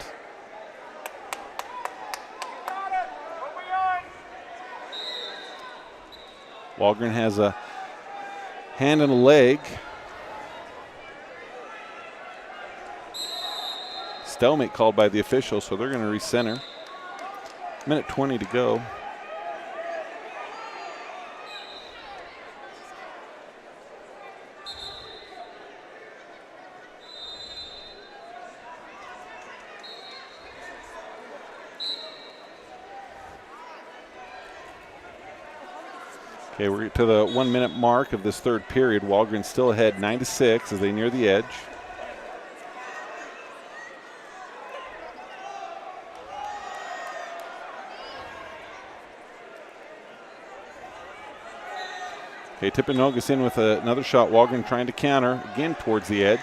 Walgren has a hand and a leg. Stalemate called by the official, so they're going to recenter. Minute 20 to go. Okay, we're to the 1 minute mark of this third period. Walgren still ahead 9-6 as they near the edge. Okay, Timpanogos in with another shot. Walgren trying to counter again towards the edge.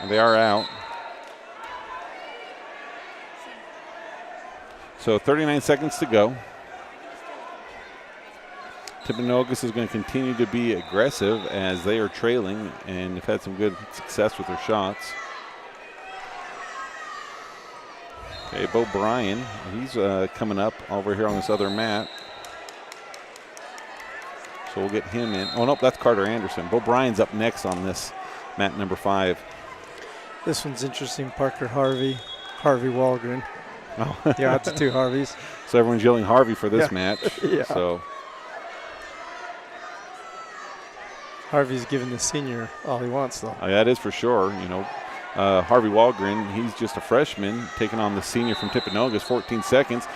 And they are out. So 39 seconds to go. Timpanogos is going to continue to be aggressive as they are trailing and have had some good success with their shots. Okay, Bryan, he's coming up over here on this other mat. So we'll get him in. Oh, nope, that's Carter Anderson. Bryan's up next on this mat number 5. This one's interesting. Parker Harvey Walgren. Oh. Yeah, it's 2 Harveys. So everyone's yelling Harvey for this match. Yeah. So Harvey's giving the senior all he wants, though. that is for sure. You know, Harvey Walgren, he's just a freshman taking on the senior from Timpanogos. 14 seconds.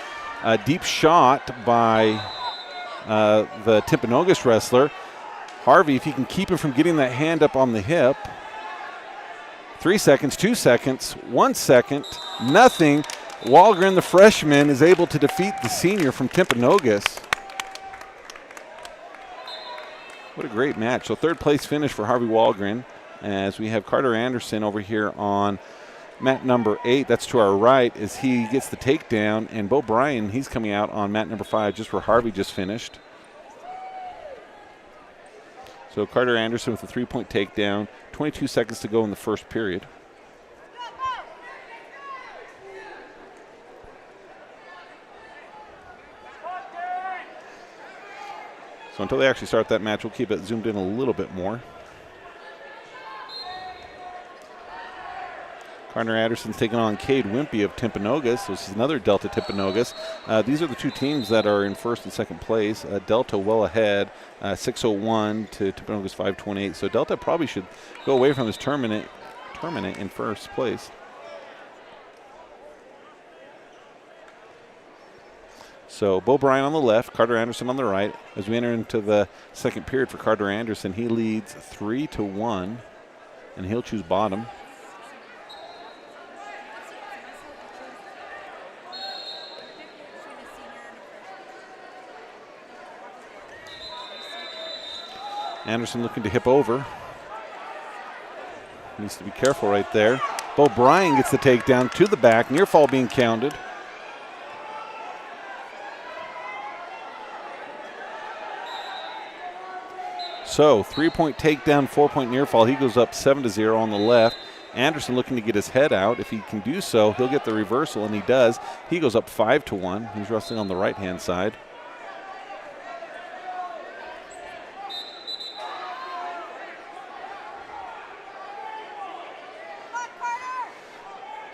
A deep shot by the Timpanogos wrestler. Harvey, if he can keep him from getting that hand up on the hip. 3 seconds, 2 seconds, 1 second, nothing. Walgren, the freshman, is able to defeat the senior from Timpanogos. What a great match. So third place finish for Harvey Walgren as we have Carter Anderson over here on mat number 8. That's to our right as he gets the takedown. And Bryan, he's coming out on mat number 5 just where Harvey just finished. So Carter Anderson with a 3-point takedown. 22 seconds to go in the first period. So until they actually start that match, we'll keep it zoomed in a little bit more. Carter Anderson's taking on Cade Wimpy of Timpanogos. This is another Delta Timpanogos. These are the two teams that are in first and second place. Delta well ahead, 6:01 to Timpanogos 5:28. So Delta probably should go away from this tournament in first place. So Bryan on the left, Carter Anderson on the right. As we enter into the second period for Carter Anderson, he leads 3-1, and he'll choose bottom. Anderson looking to hip over. Needs to be careful right there. Bryan gets the takedown to the back, near fall being counted. So 3-point takedown, 4-point near fall. He goes up 7-0 on the left. Anderson looking to get his head out. If he can do so, he'll get the reversal, and he does. He goes up 5-1. He's wrestling on the right-hand side.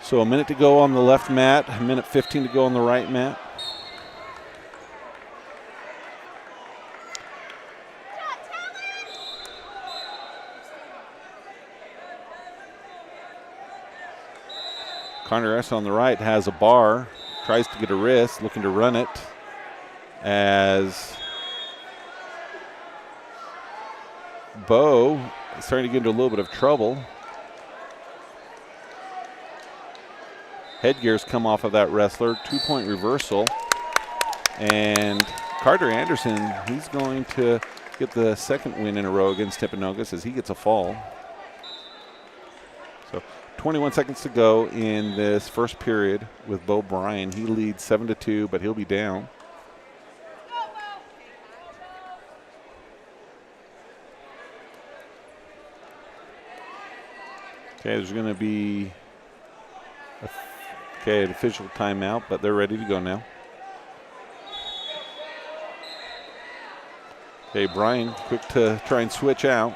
So a minute to go on the left mat, a minute 15 to go on the right mat. Carter Anderson on the right has a bar, tries to get a wrist, looking to run it as Bo is starting to get into a little bit of trouble. Headgears come off of that wrestler, 2-point reversal. And Carter Anderson, he's going to get the second win in a row against Timpanogos as he gets a fall. So 21 seconds to go in this first period with Bryan. He leads 7-2, but he'll be down. Okay, there's going to be an official timeout, but they're ready to go now. Okay, Bryan quick to try and switch out.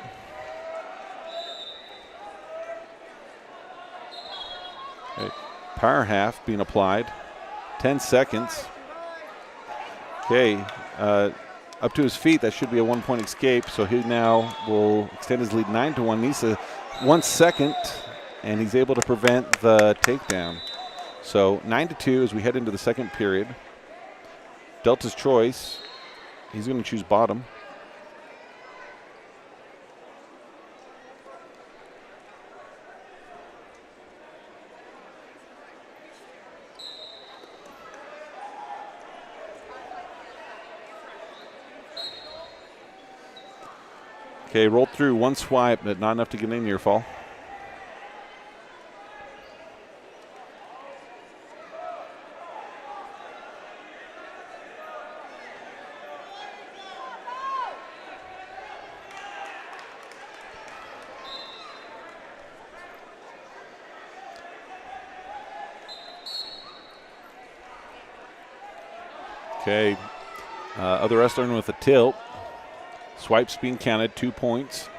Power half being applied. 10 seconds. Okay, up to his feet. That should be a 1-point escape. So he now will extend his lead 9-1. Needs a 1 second, and he's able to prevent the takedown. So 9-2 as we head into the second period. Delta's choice. He's going to choose bottom. Okay, rolled through one swipe, but not enough to get any near fall. Okay, other wrestler with a tilt. Swipes being counted, 2 points.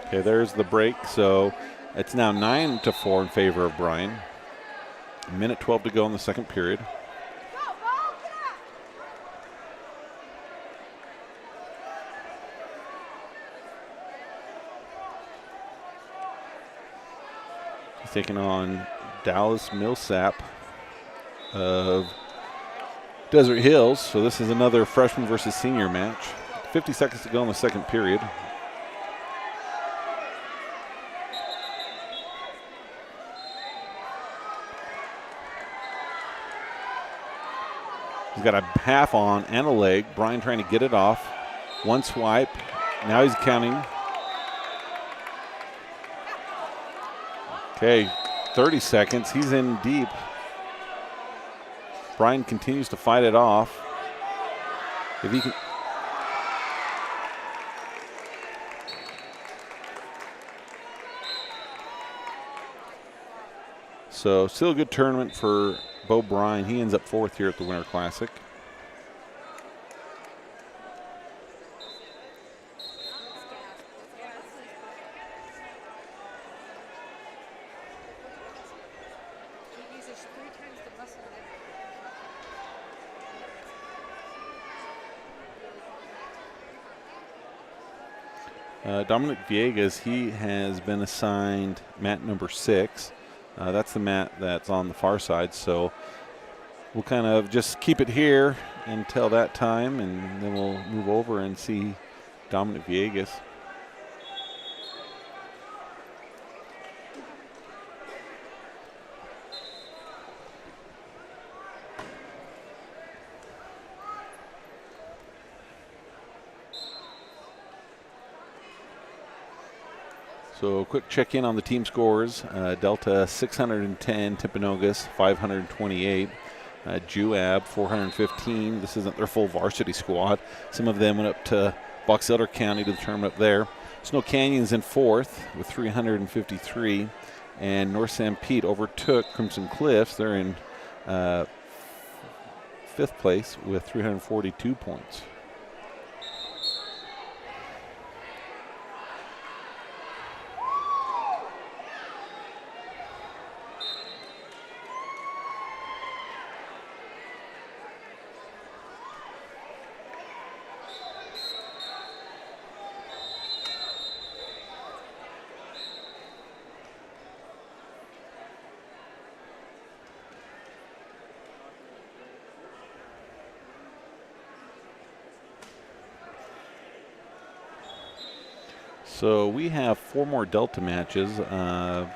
Okay, there's the break. So it's now 9-4 in favor of Bryan. 1:12 to go in the second period. He's taking on Dallas Millsap of Desert Hills. So this is another freshman versus senior match. 50 seconds to go in the second period. He's got a half on and a leg. Bryan trying to get it off. One swipe. Now he's counting. Okay, 30 seconds. He's in deep. Bryan continues to fight it off. If he can. So still a good tournament for Bo Bryan. He ends up 4th here at the Winter Classic. Dominic Vias, he has been assigned mat number 6. That's the mat that's on the far side, so we'll kind of just keep it here until that time, and then we'll move over and see Dominic Vias. So quick check in on the team scores. Delta 610, Timpanogos 528, Juab 415. This isn't their full varsity squad. Some of them went up to Box Elder County to the tournament up there. Snow Canyon's in 4th with 353, and North San Pete overtook Crimson Cliffs. They're in 5th place with 342 points. So we have 4 more Delta matches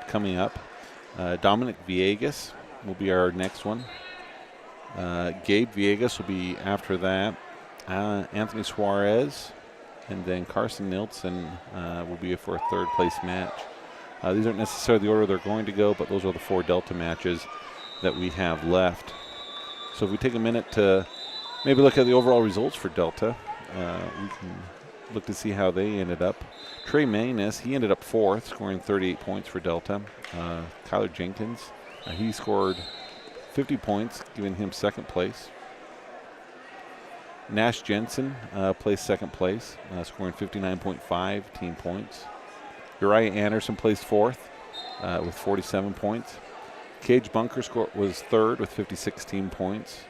coming up. Dominic Vias will be our next one. Gabe Vias will be after that. Anthony Suarez, and then Carson Nelson will be for a 3rd place match. These aren't necessarily the order they're going to go, but those are the 4 Delta matches that we have left. So if we take a minute to maybe look at the overall results for Delta, we can look to see how they ended up. Trey Bradshaw, he ended up 4th, scoring 38 points for Delta. Kyler Jenkins, he scored 50 points, giving him 2nd place. Nash Jensen placed 2nd place, scoring 59.5 team points. Uriah Anderson placed fourth with 47 points. Cage Bunker was third with 56 team points.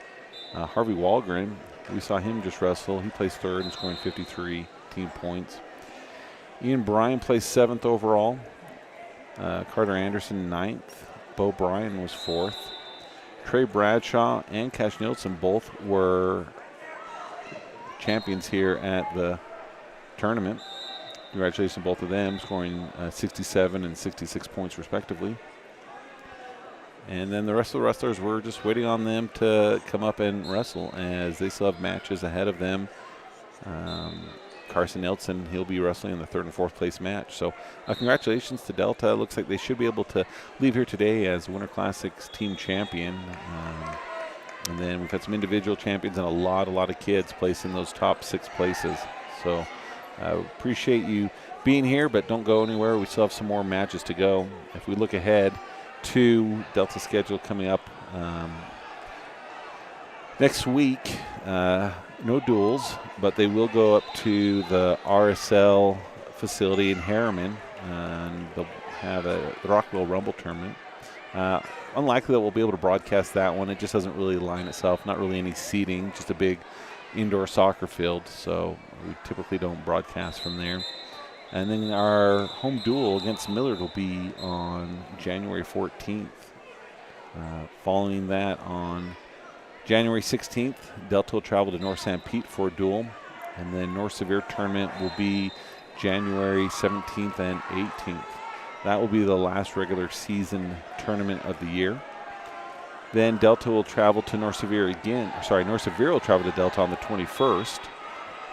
Harvey Walgren, we saw him just wrestle. He placed third and scoring 53 team points. Bryan placed seventh overall. Carter Anderson ninth. Bryan was fourth. Trey Bradshaw and Carson Nelson both were champions here at the tournament. Congratulations to both of them, scoring 67 and 66 points respectively. And then the rest of the wrestlers, we're just waiting on them to come up and wrestle as they still have matches ahead of them. Carson Nelson, he'll be wrestling in the third and fourth place match. So congratulations to Delta. Looks like they should be able to leave here today as Winter Classics team champion. And then we've had some individual champions and a lot of kids placing those top 6 places. So appreciate you being here, but don't go anywhere. We still have some more matches to go. If we look ahead to Delta's schedule coming up next week, no duels, but they will go up to the RSL facility in Harriman, and they'll have the Rockville Rumble tournament. Unlikely that we'll be able to broadcast that one. It just doesn't really line itself, not really any seating, just a big indoor soccer field, so we typically don't broadcast from there. And then our home duel against Millard will be on January 14th. Following that, on January 16th, Delta will travel to North St. Pete for a duel. And then North Severe tournament will be January 17th and 18th. That will be the last regular season tournament of the year. Then Delta will travel to North Severe again. North Severe will travel to Delta on the 21st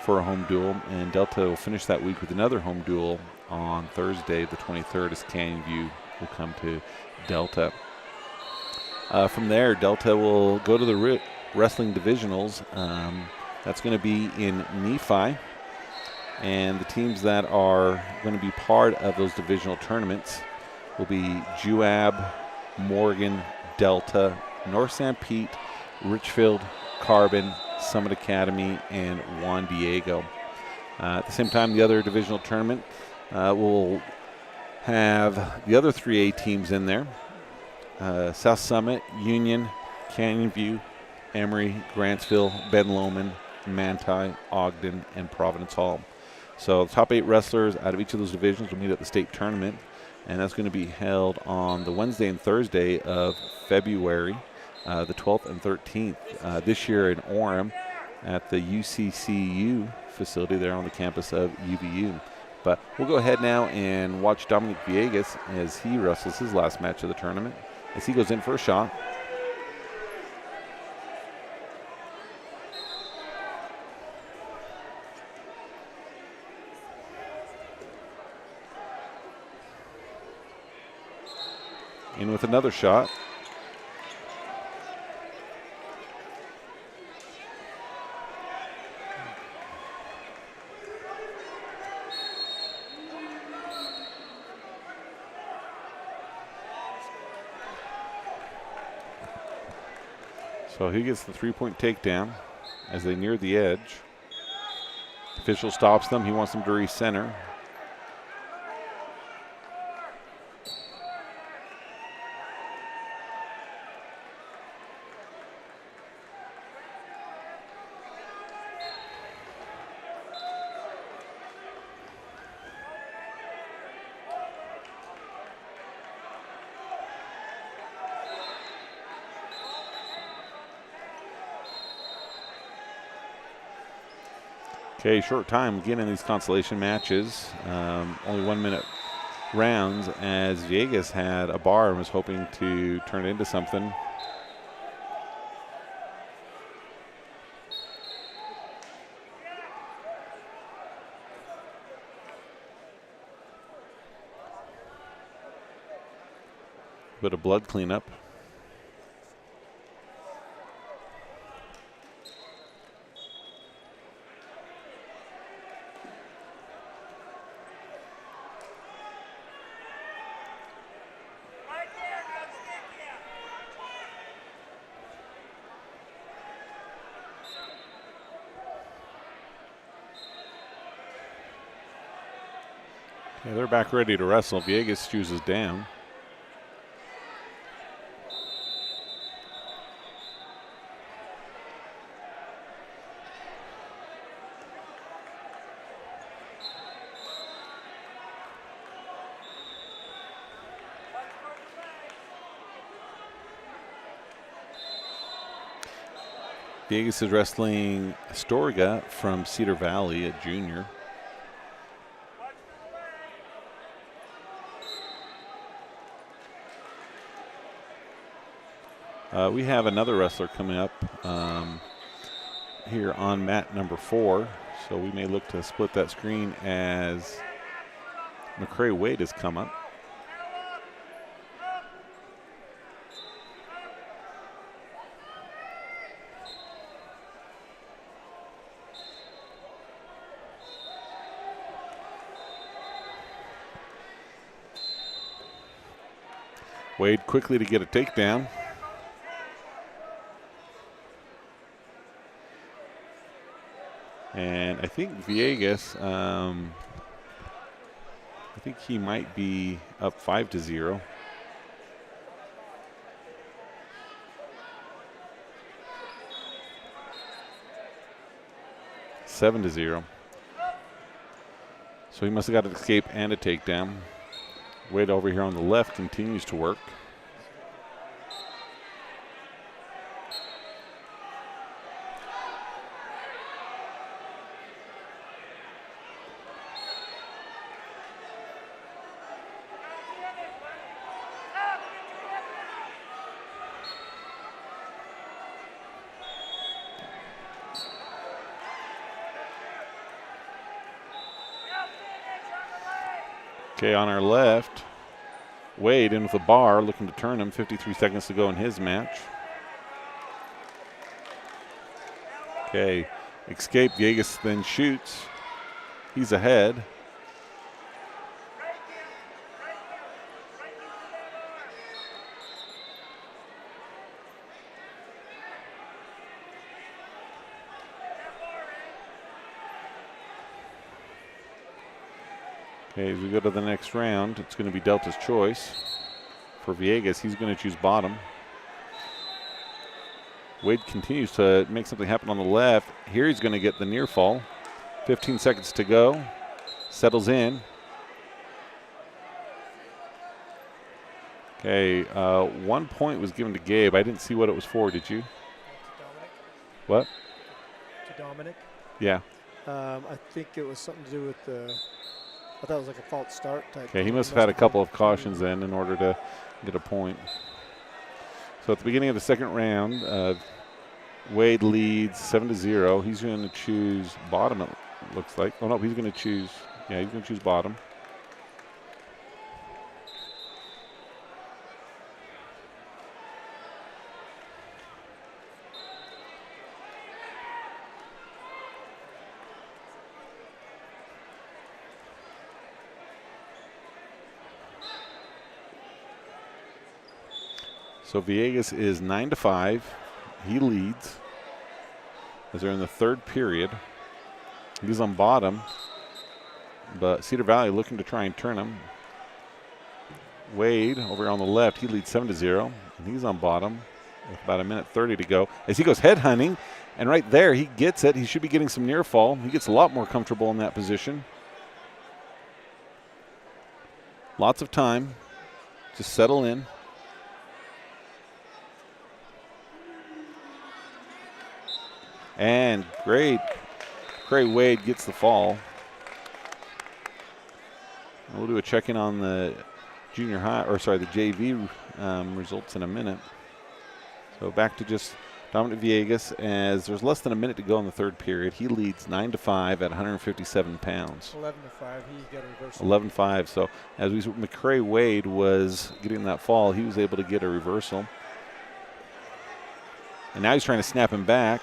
for a home duel. And Delta will finish that week with another home duel on Thursday, the 23rd, as Canyon View will come to Delta. From there, Delta will go to the wrestling divisionals. That's going to be in Nephi. And the teams that are going to be part of those divisional tournaments will be Juab, Morgan, Delta, North St. Pete, Richfield, Carbon, Summit Academy, and Juan Diego. At the same time, the other divisional tournament will have the other 3A teams in there. South Summit, Union, Canyon View, Emory, Grantsville, Ben Lomond, Manti, Ogden, and Providence Hall. So the top 8 wrestlers out of each of those divisions will meet at the state tournament, and that's going to be held on the Wednesday and Thursday of February, the 12th and 13th, this year in Orem at the UCCU facility there on the campus of UVU. But we'll go ahead now and watch Dominic Vias as he wrestles his last match of the tournament, as he goes in for a shot. In with another shot. So he gets the 3-point takedown as they near the edge. Official stops them. He wants them to recenter. Okay, short time again in these consolation matches. Only 1 minute rounds as Vegas had a bar and was hoping to turn it into something. Bit of blood cleanup. Yeah, they're back ready to wrestle. Viegas chooses down. Viegas is wrestling Astorga from Cedar Valley, a junior. We have another wrestler coming up here on mat number 4, so we may look to split that screen as McCray Wade has come up. Wade quickly to get a takedown. And I think Viegas, I think he might be up 5-0. Seven to 0. So he must have got an escape and a takedown. Wade over here on the left continues to work. Okay, on our left, Wade in with a bar, looking to turn him. 53 seconds to go in his match. Okay, escape. Viegas then shoots. He's ahead. Okay, as we go to the next round, it's going to be Delta's choice. For Viegas, he's going to choose bottom. Wade continues to make something happen on the left. Here he's going to get the near fall. 15 seconds to go. Settles in. Okay, 1 point was given to Gabe. I didn't see what it was for, did you? To Dominic. What? To Dominic. Yeah. I think it was something to do with the, I thought it was like a false start type. Okay, he thing. must have had a couple of cautions in order to get a point. So at the beginning of the second round, Wade leads 7-0. He's going to choose bottom, it looks like. Oh, no, he's going to choose, yeah, he's going to choose bottom. So Viegas is 9-5. He leads as they're in the third period. He's on bottom, but Cedar Valley looking to try and turn him. Wade over on the left, he leads 7-0, and he's on bottom with about 1:30 to go. As he goes head hunting, and right there he gets it. He should be getting some near fall. He gets a lot more comfortable in that position. Lots of time. Just settle in. And great. Cray Wade gets the fall. We'll do a check-in on the junior high, or sorry, the JV results in a minute. So back to just Dominic Viegas as there's less than a minute to go in the third period. He leads 9-5 at 157 pounds. 11-5, he got a reversal. 11-5. So as McCray Wade was getting that fall, he was able to get a reversal. And now he's trying to snap him back.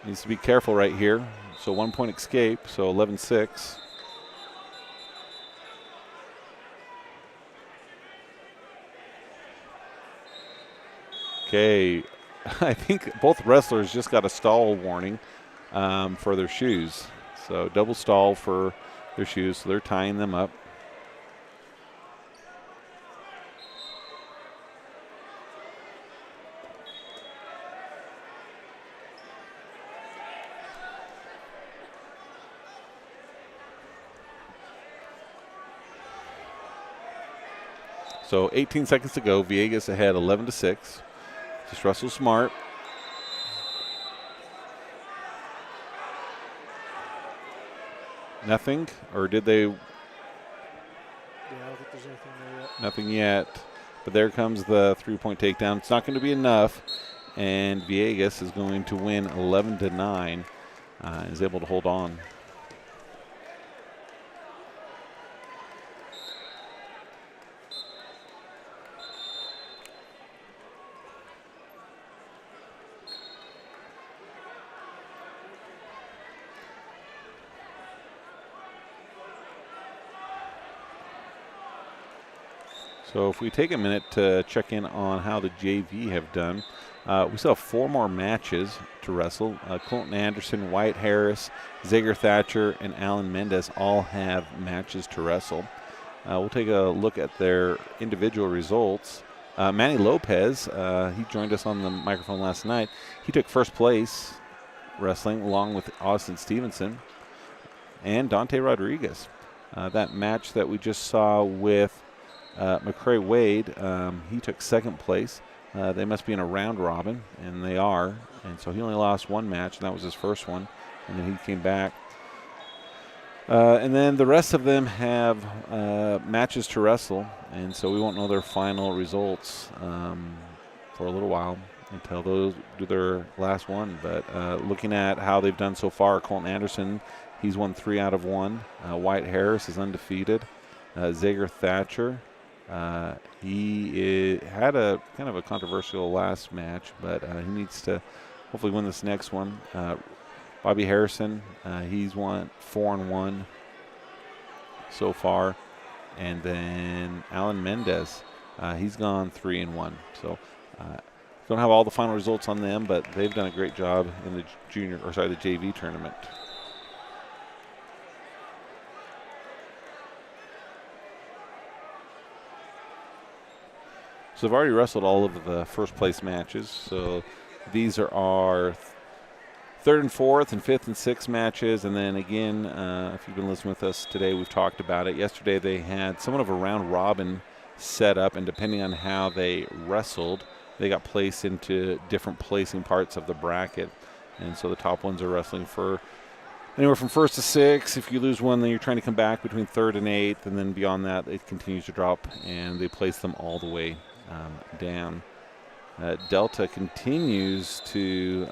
Needs to be careful right here. So 1 point escape, so 11-6. Okay, I think both wrestlers just got a stall warning for their shoes. So double stall for their shoes, so they're tying them up. So 18 seconds to go. Viegas ahead 11-6. Just Russell Smart. Nothing? Or did they? Yeah, I don't think there's anything there yet. Nothing yet. But there comes the three-point takedown. It's not going to be enough. And Viegas is going to win 11-9. Is able to hold on. So if we take a minute to check in on how the JV have done, we still have 4 more matches to wrestle. Colton Anderson, Wyatt Harris, Zager Thatcher, and Alan Mendez all have matches to wrestle. We'll take a look at their individual results. Manny Lopez, he joined us on the microphone last night. He took first place wrestling along with Austin Stevenson and Dante Rodriguez. That match that we just saw with McCray Wade, he took second place. They must be in a round robin, and they are. And so he only lost one match, and that was his first one. And then he came back. And then the rest of them have matches to wrestle, and so we won't know their final results for a little while until those do their last one. But looking at how they've done so far, Colton Anderson, he's won 3 out of 1. Wyatt Harris is undefeated. Zager Thatcher, he had a kind of a controversial last match, but he needs to hopefully win this next one. Bobby Harrison, he's won 4-1 so far. And then Alan Mendez, he's gone 3-1. So don't have all the final results on them, but they've done a great job in the the JV tournament. So they've already wrestled all of the first place matches. So these are our 3rd and 4th and 5th and 6th matches. And then again, if you've been listening with us today, we've talked about it. Yesterday they had somewhat of a round robin set up, and depending on how they wrestled, they got placed into different placing parts of the bracket. And so the top ones are wrestling for anywhere from 1st to 6th. If you lose one, then you're trying to come back between 3rd and 8th, and then beyond that, it continues to drop, and they place them all the way down. Delta continues to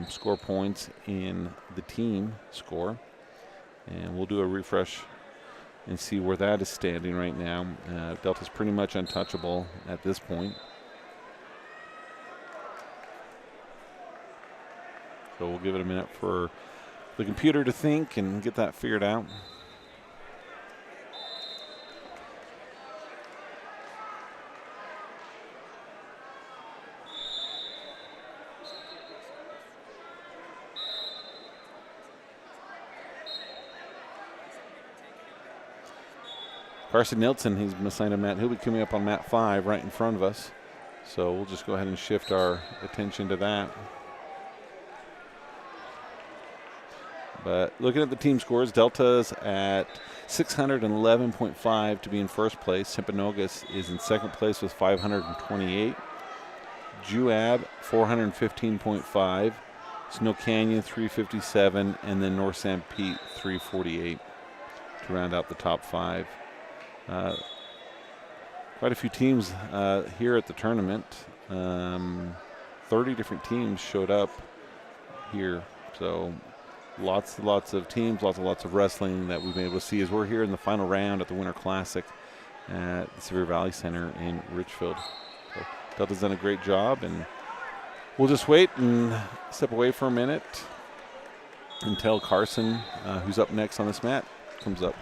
score points in the team score, and we'll do a refresh and see where that is standing right now. Delta's pretty much untouchable at this point. So we'll give it a minute for the computer to think and get that figured out. Carson Nelson, he's been assigned a mat. He'll be coming up on mat 5 right in front of us. So we'll just go ahead and shift our attention to that. But looking at the team scores, Delta's at 611.5 to be in first place. Timpanogos is in second place with 528. Juab, 415.5. Snow Canyon, 357. And then North San Pete, 348 to round out the top 5. Quite a few teams here at the tournament. 30 different teams showed up here. So lots of teams, lots of wrestling that we've been able to see as we're here in the final round at the Winter Classic at the Severe Valley Center in Richfield. So Delta's done a great job, and we'll just wait and step away for a minute until Carson, who's up next on this mat, comes up.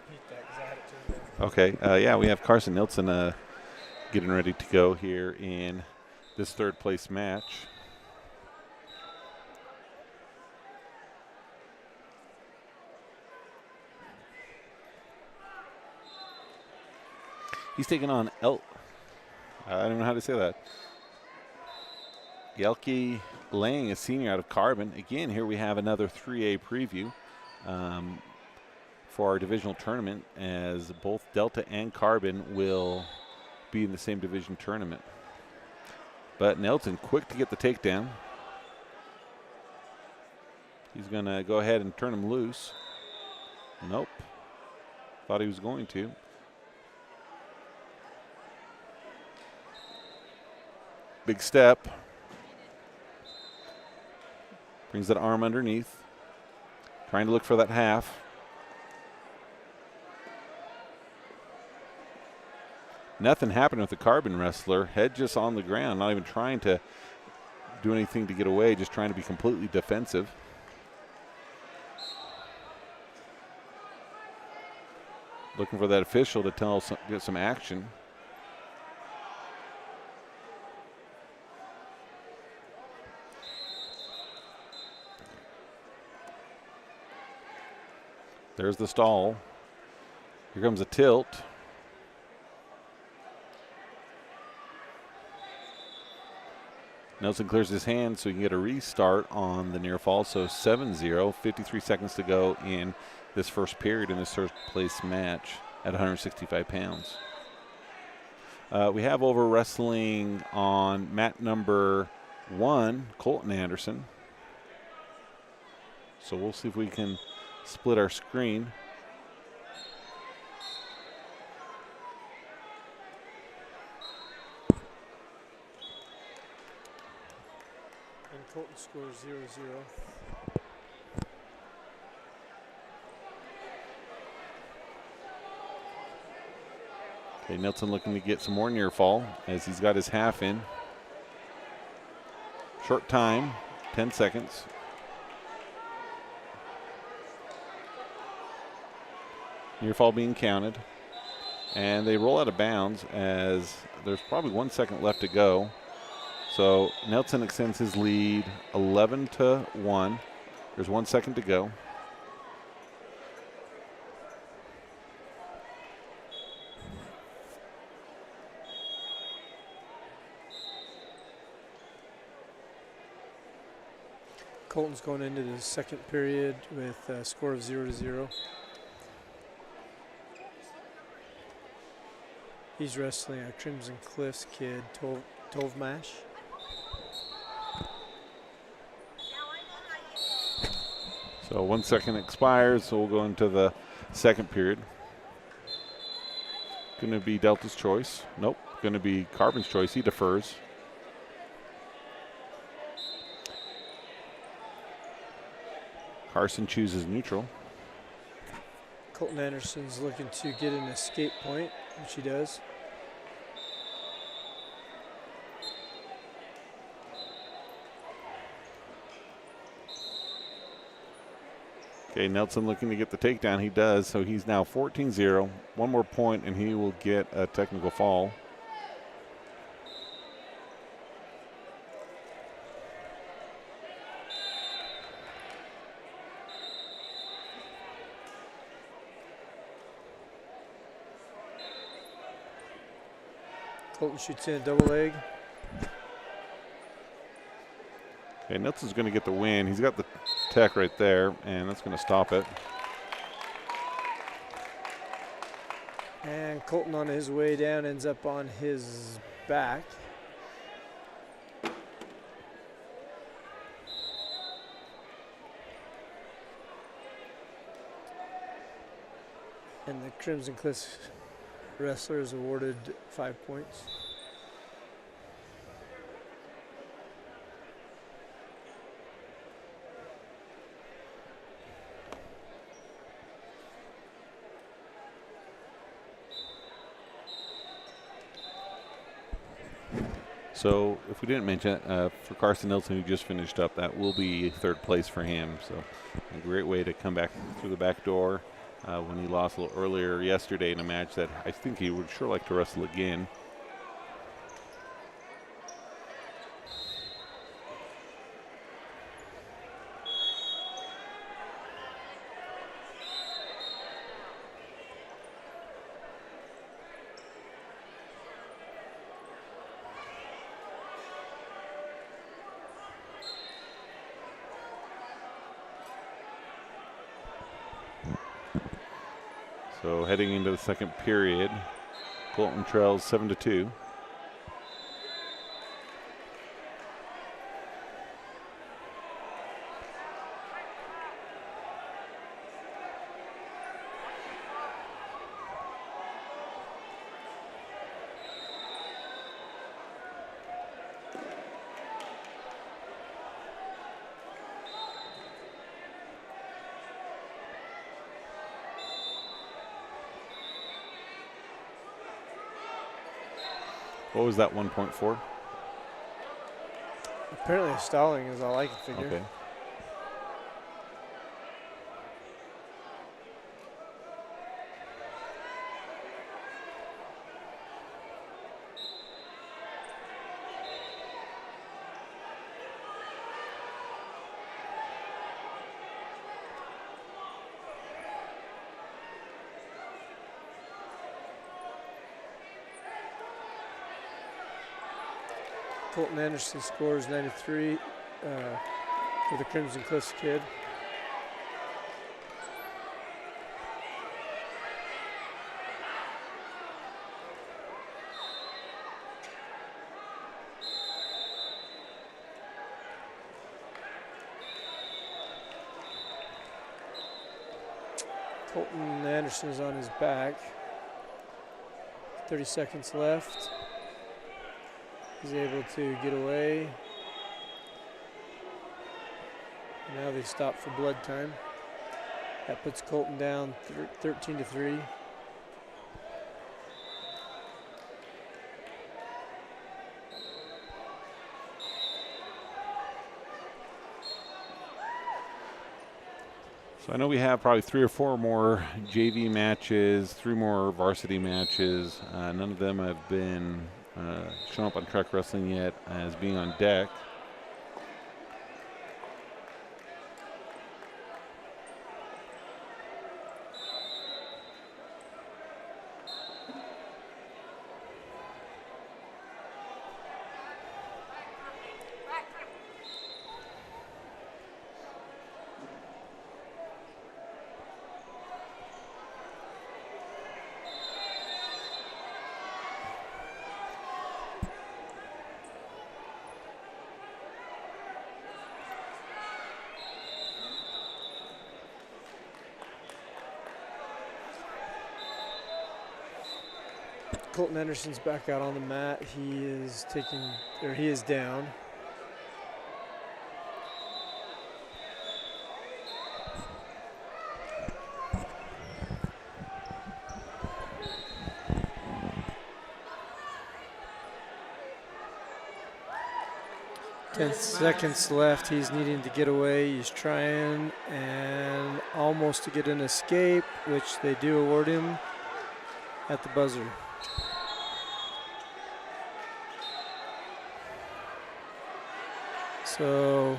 repeat that because I had it turned down. Okay. Yeah, we have Carson Nelson getting ready to go here in this third place match. He's taking on I don't know how to say that. Yelke Lang, a senior out of Carbon. Again, here we have another 3A preview for our divisional tournament, as both Delta and Carbon will be in the same division tournament. But Nelson quick to get the takedown. He's going to go ahead and turn him loose. Nope. Thought he was going to. Big step. Brings that arm underneath. Trying to look for that half. Nothing happened with the Carbon wrestler. Head just on the ground, not even trying to do anything to get away, just trying to be completely defensive. Looking for that official to get some action. There's the stall. Here comes a tilt. Nelson clears his hand so he can get a restart on the near fall. So 7-0, 53 seconds to go in this first period in this third place match at 165 pounds. We have over wrestling on mat number 1, Colton Anderson. So we'll see if we can split our screen. And Colton scores 0-0. Okay, Nelson looking to get some more near fall as he's got his half in. Short time, 10 seconds. Near fall being counted. And they roll out of bounds as there's probably 1 second left to go. So Nelson extends his lead 11-1. There's 1 second to go. Colton's going into the second period with a score of 0-0. He's wrestling a Crimson Cliffs kid, Tovmash. So 1 second expires, so we'll go into the second period. Going to be Delta's choice. Nope, going to be Carbon's choice. He defers. Carson chooses neutral. Colton Anderson's looking to get an escape point, which he does. Okay, Nelson looking to get the takedown. He does, so he's now 14-0. 1 more point, and he will get a technical fall. Colton shoots in a double leg. Okay, Nelson's going to get the win. He's got the tech right there, and that's going to stop it. And Colton on his way down ends up on his back. And the Crimson Cliffs wrestler is awarded 5 points. So if we didn't mention for Carson Nelson, who just finished up, that will be third place for him. So a great way to come back through the back door. when he lost a little earlier yesterday in a match that I think he would sure like to wrestle again. So heading into the second period, Colton trails 7-2. What was that 1.4? Apparently stalling is all I can figure. Okay. Colton Anderson scores 93 for the Crimson Cliffs kid. Colton Anderson is on his back. 30 seconds left. He's able to get away. Now they stop for blood time. That puts Colton down 13-3. So I know we have probably 3 or 4 more JV matches, 3 more varsity matches. None of them have been shown up on track wrestling yet as being on deck. Colton Anderson's back out on the mat. He is down. Ten seconds left. He's needing to get away. He's trying and almost to get an escape, which they do award him at the buzzer. So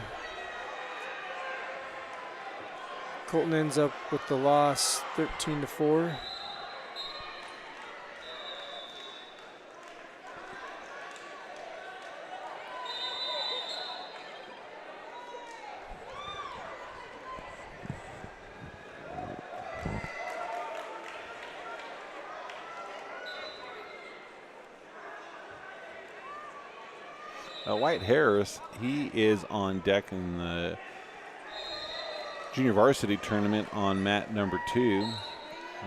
Colton ends up with the loss 13-4. White Harris, he is on deck in the junior varsity tournament on mat number 2.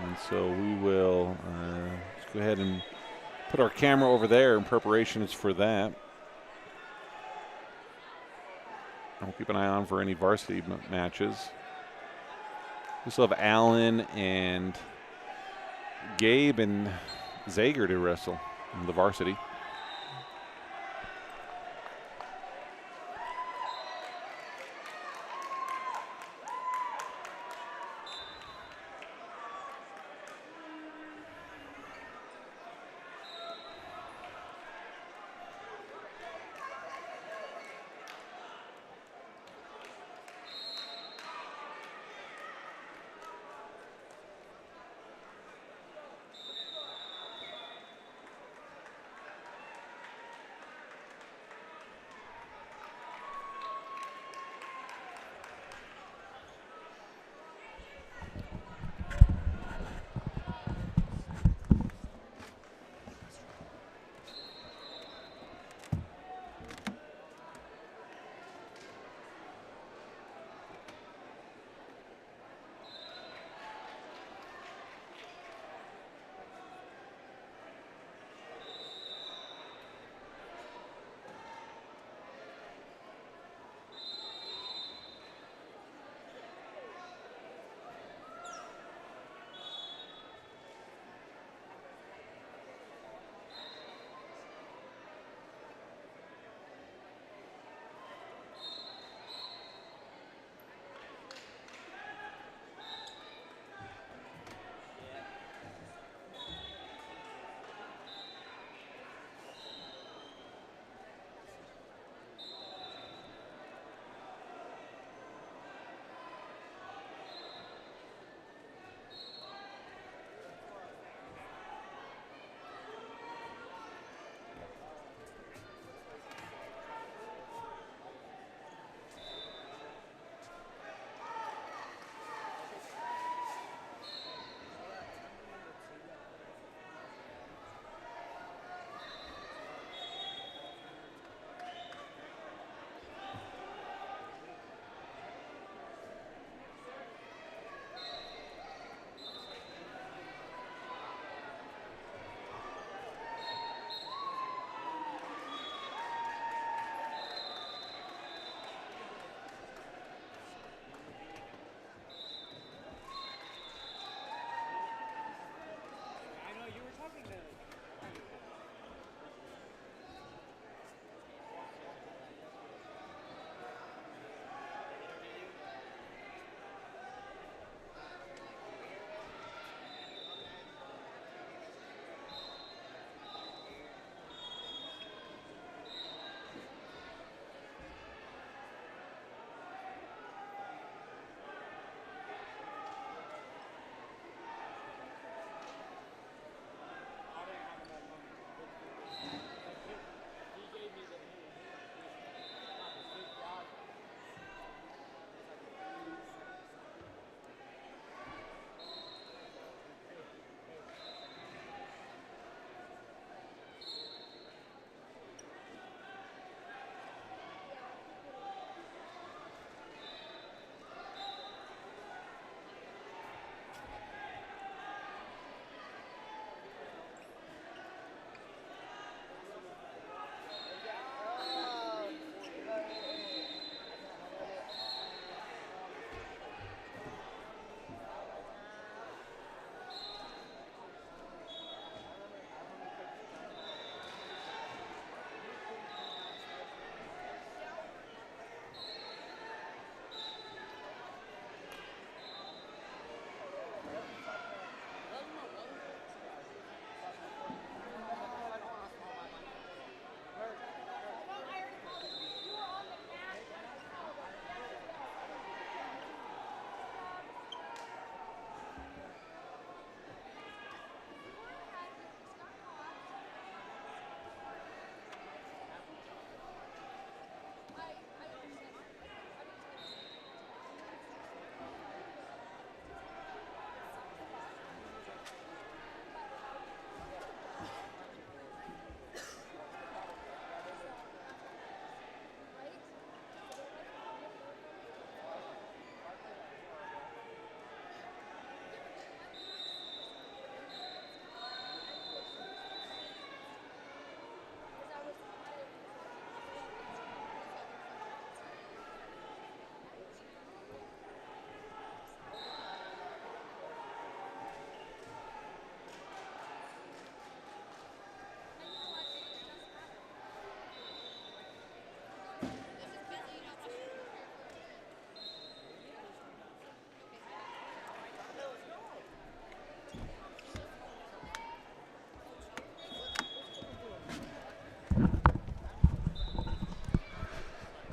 And so we will let's go ahead and put our camera over there in preparations for that. And we'll keep an eye on for any varsity matches. We still have Allen and Gabe and Zager to wrestle in the varsity.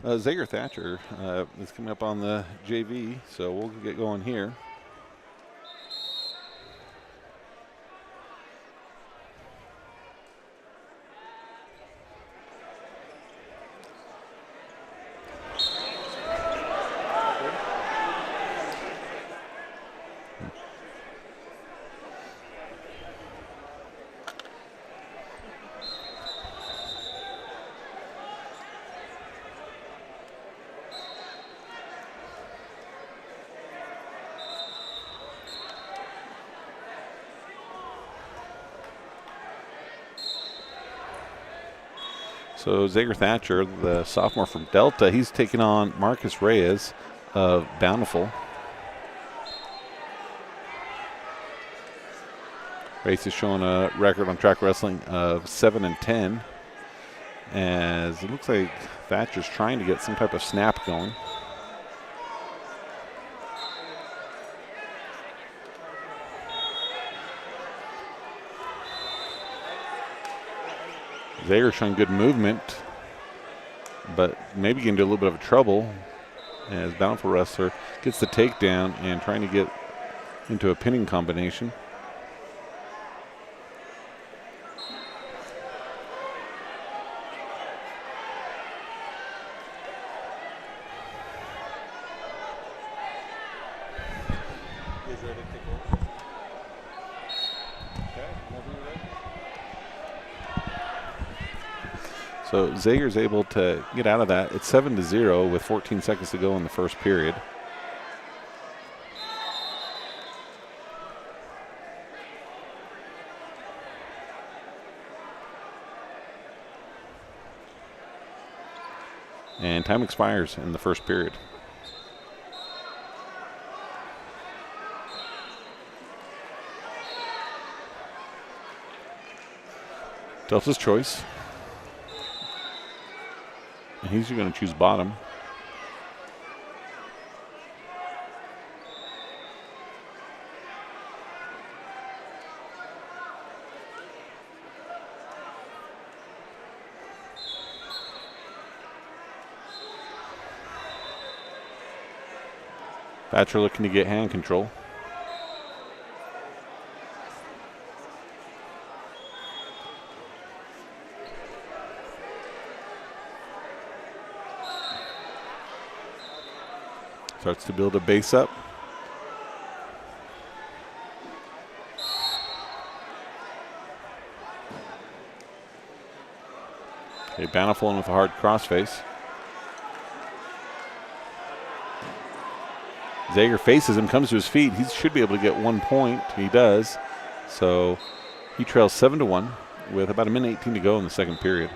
Zager Thatcher is coming up on the JV, so we'll get going here. So Zager Thatcher, the sophomore from Delta, he's taking on Marcus Reyes of Bountiful. Reyes is showing a record on track wrestling of 7-10, as it looks like Thatcher's trying to get some type of snap going. Zager showing good movement, but maybe getting into a little bit of trouble as Bountiful Wrestler gets the takedown and trying to get into a pinning combination. So Zager's able to get out of that. It's 7-0 with 14 seconds to go in the first period. And time expires in the first period. Delta's choice. And he's going to choose bottom. Thatcher looking to get hand control. Starts to build a base up. Okay, Bountiful in with a hard crossface. Zager faces him, comes to his feet. He should be able to get 1 point. He does. So he trails 7-1 with about 1:18 to go in the second period.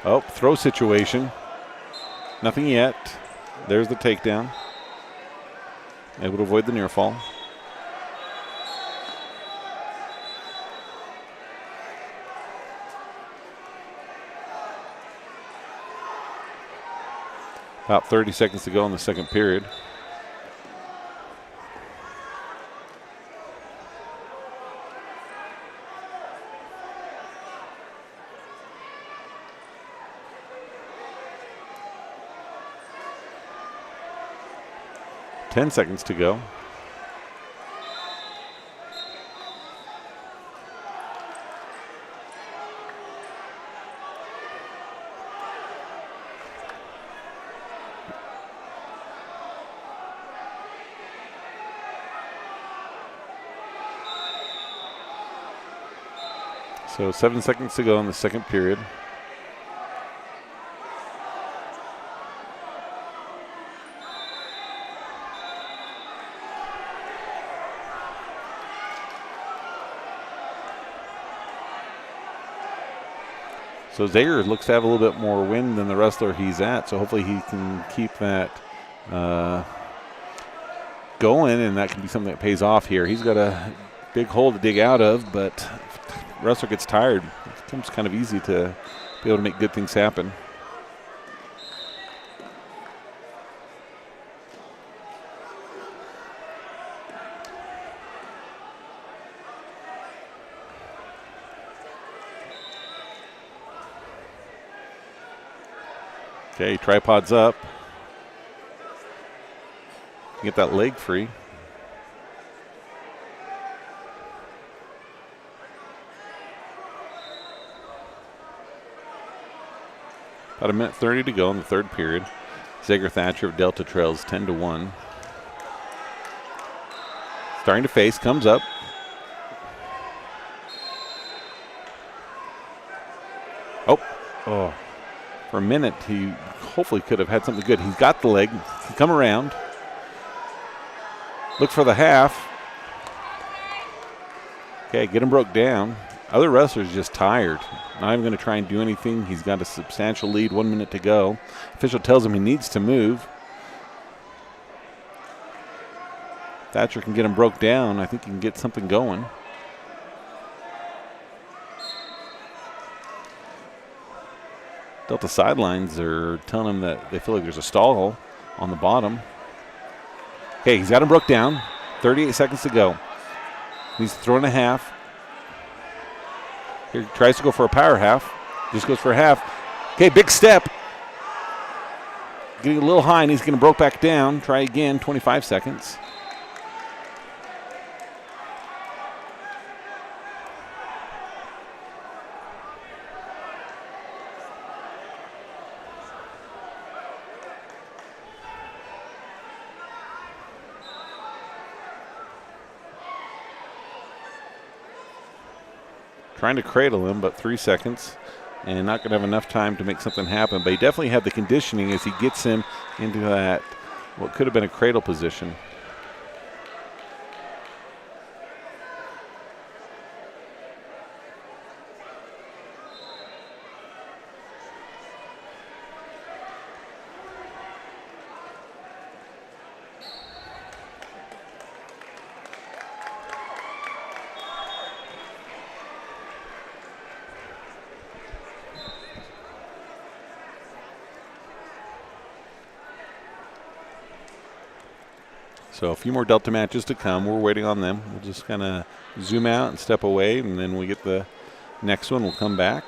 Oh, throw situation. Nothing yet. There's the takedown. Able to avoid the near fall. About 30 seconds to go in the second period. Ten seconds to go. So 7 seconds to go in the second period. So Zager looks to have a little bit more wind than the wrestler he's at, so hopefully he can keep that going, and that can be something that pays off here. He's got a big hole to dig out of, but the wrestler gets tired. It becomes kind of easy to be able to make good things happen. Okay, tripod's up. Get that leg free. About a minute 30 to go in the third period. Zager Thatcher of Delta trails 10-1. Starting to face, comes up. Oh. For a minute, he hopefully could have had something good. He's got the leg. He come around. Look for the half. Okay, get him broke down. Other wrestler's just tired. Not even going to try and do anything. He's got a substantial lead, 1 minute to go. Official tells him he needs to move. Thatcher can get him broke down. I think he can get something going. Delta sidelines are telling him that they feel like there's a stall on the bottom. Okay, he's got him broke down. 38 seconds to go. He's throwing a half. Here, tries to go for a power half. Just goes for a half. Okay, big step. Getting a little high, and he's getting broke back down. Try again, 25 seconds. Trying to cradle him, but 3 seconds, and not going to have enough time to make something happen. But he definitely had the conditioning as he gets him into that, what could have been a cradle position. So a few more Delta matches to come. We're waiting on them. We'll just kind of zoom out and step away, and then we get the next one. We'll come back.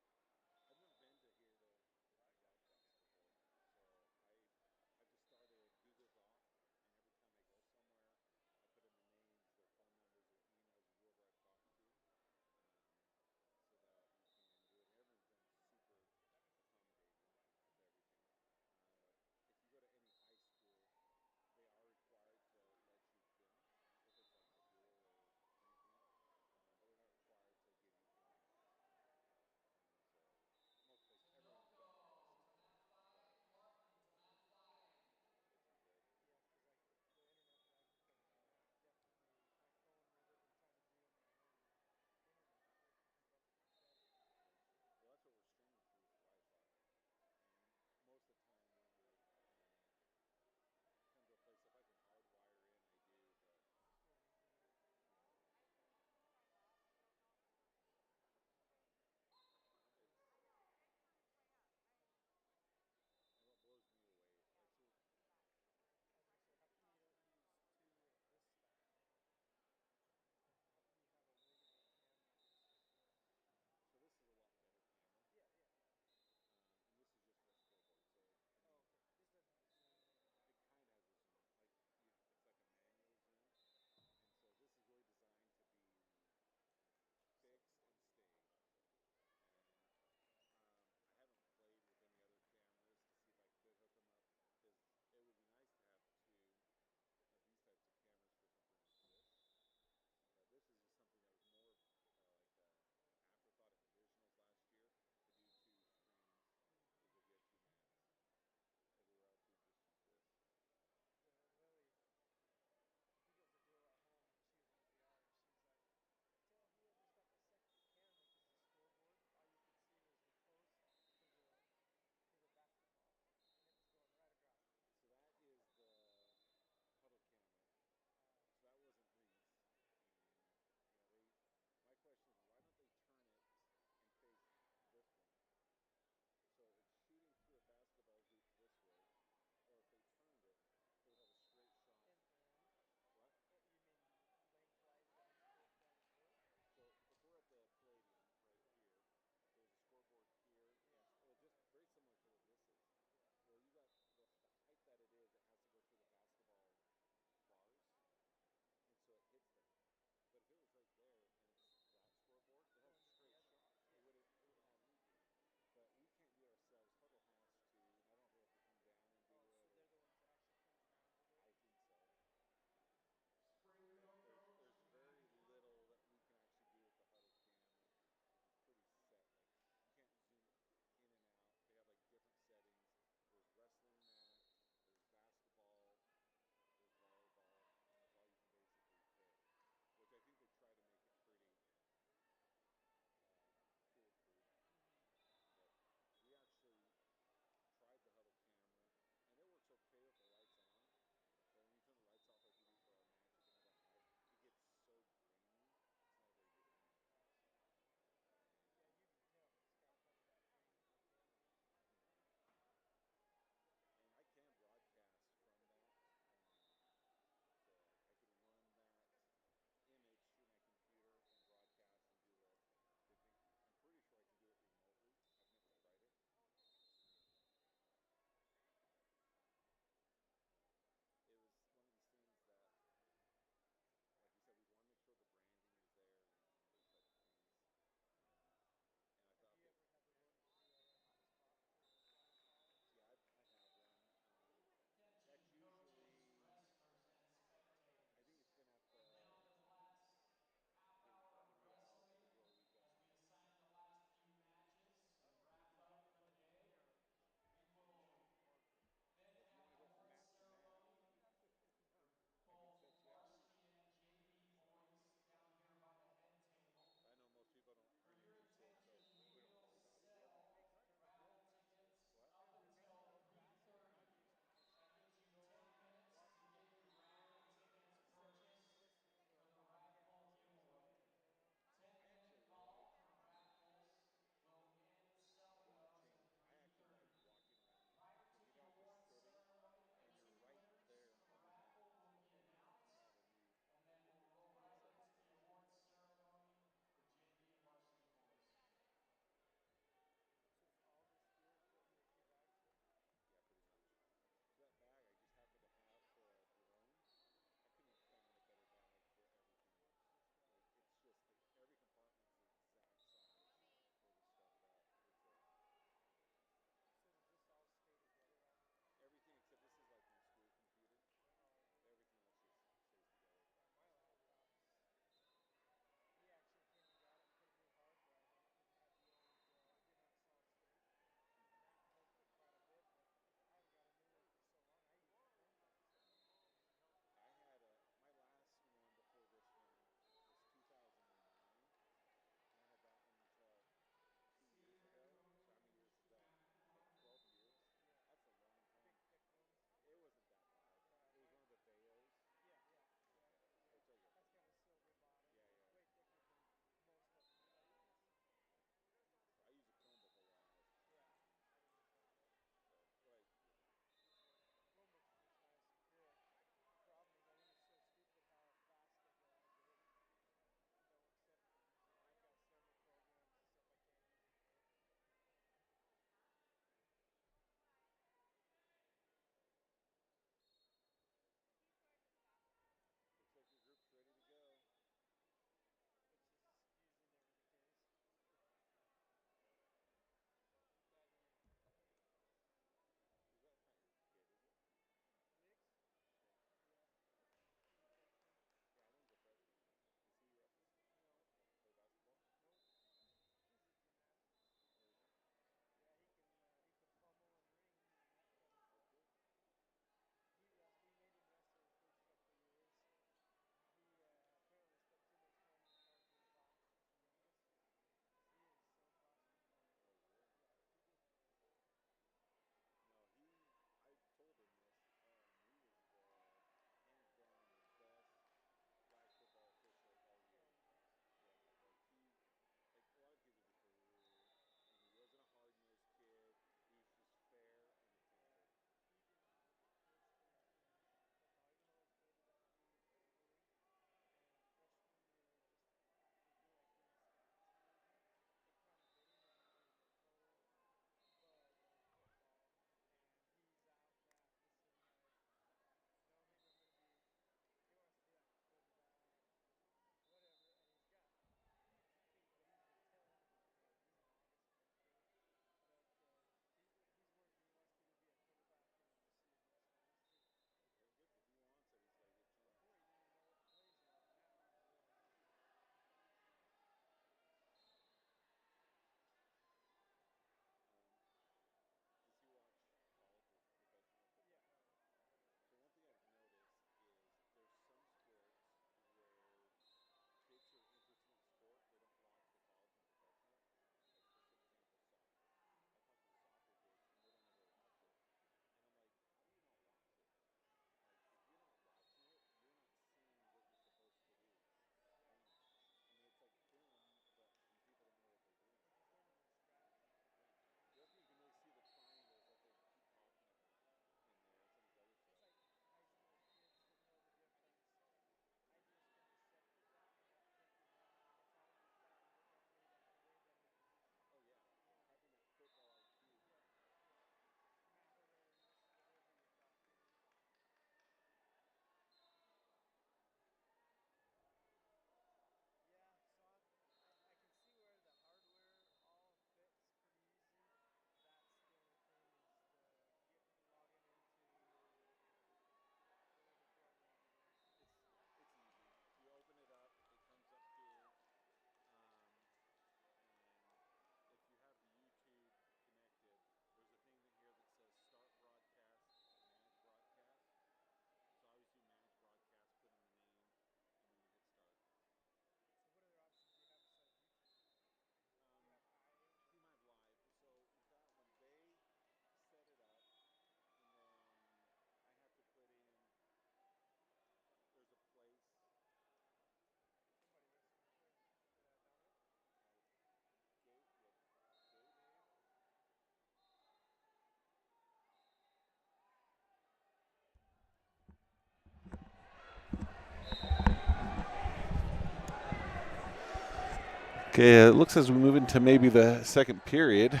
Okay, it looks as we move into maybe the second period.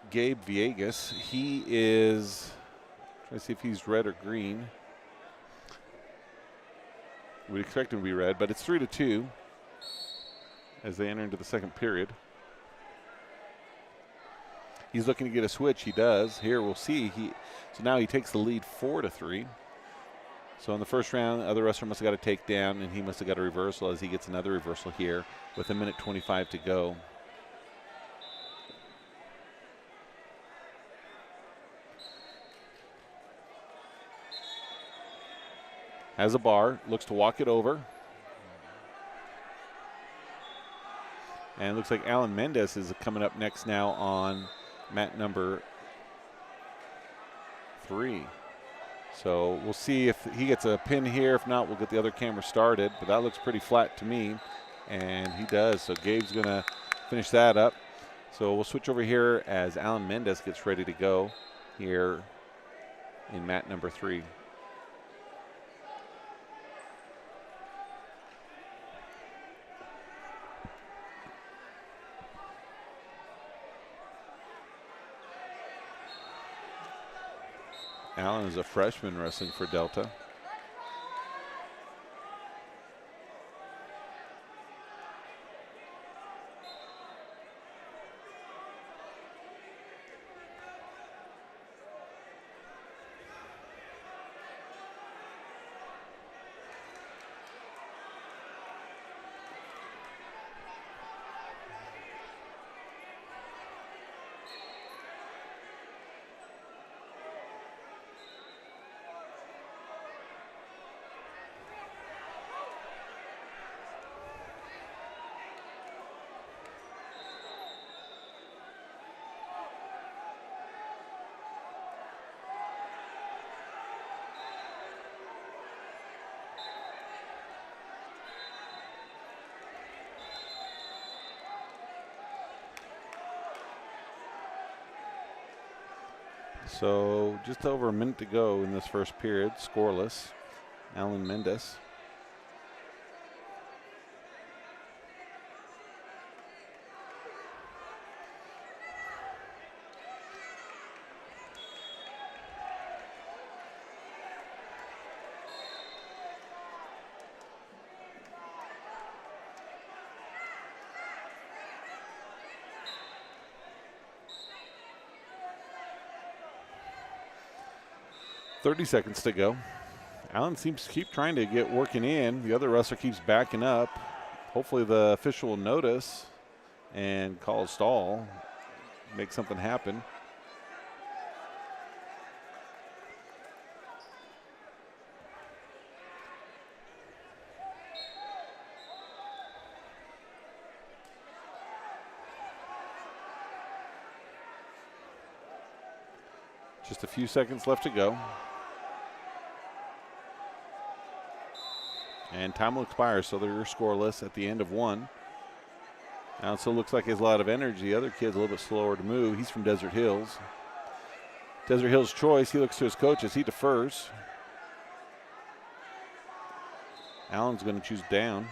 Gabe Viegas, he is, trying to see if he's red or green. We'd expect him to be red, but it's 3-2 as they enter into the second period. He's looking to get a switch. He does. Here we'll see. So now he takes the lead 4-3. So in the first round, the other wrestler must have got a takedown, and he must have got a reversal as he gets another reversal here with 1:25 to go. Has a bar, looks to walk it over. And it looks like Alan Mendez is coming up next now on mat number 3. So we'll see if he gets a pin here. If not, we'll get the other camera started. But that looks pretty flat to me, and he does. So Gabe's going to finish that up. So we'll switch over here as Alan Mendez gets ready to go here in mat number 3. Allen is a freshman wrestling for Delta. So just over a minute to go in this first period, scoreless. Alan Mendez. .30 seconds to go. Allen seems to keep trying to get working in. The other wrestler keeps backing up. Hopefully the official will notice and call a stall, make something happen. Just a few seconds left to go. And time will expire, so they're scoreless at the end of 1. Now it still looks like he has a lot of energy. The other kid's a little bit slower to move. He's from Desert Hills. Desert Hills choice. He looks to his coaches. He defers. Allen's going to choose down.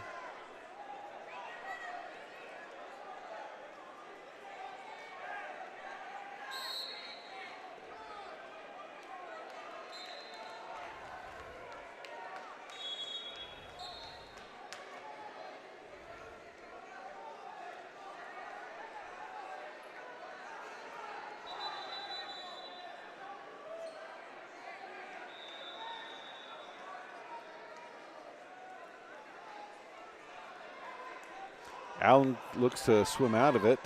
Allen looks to swim out of it.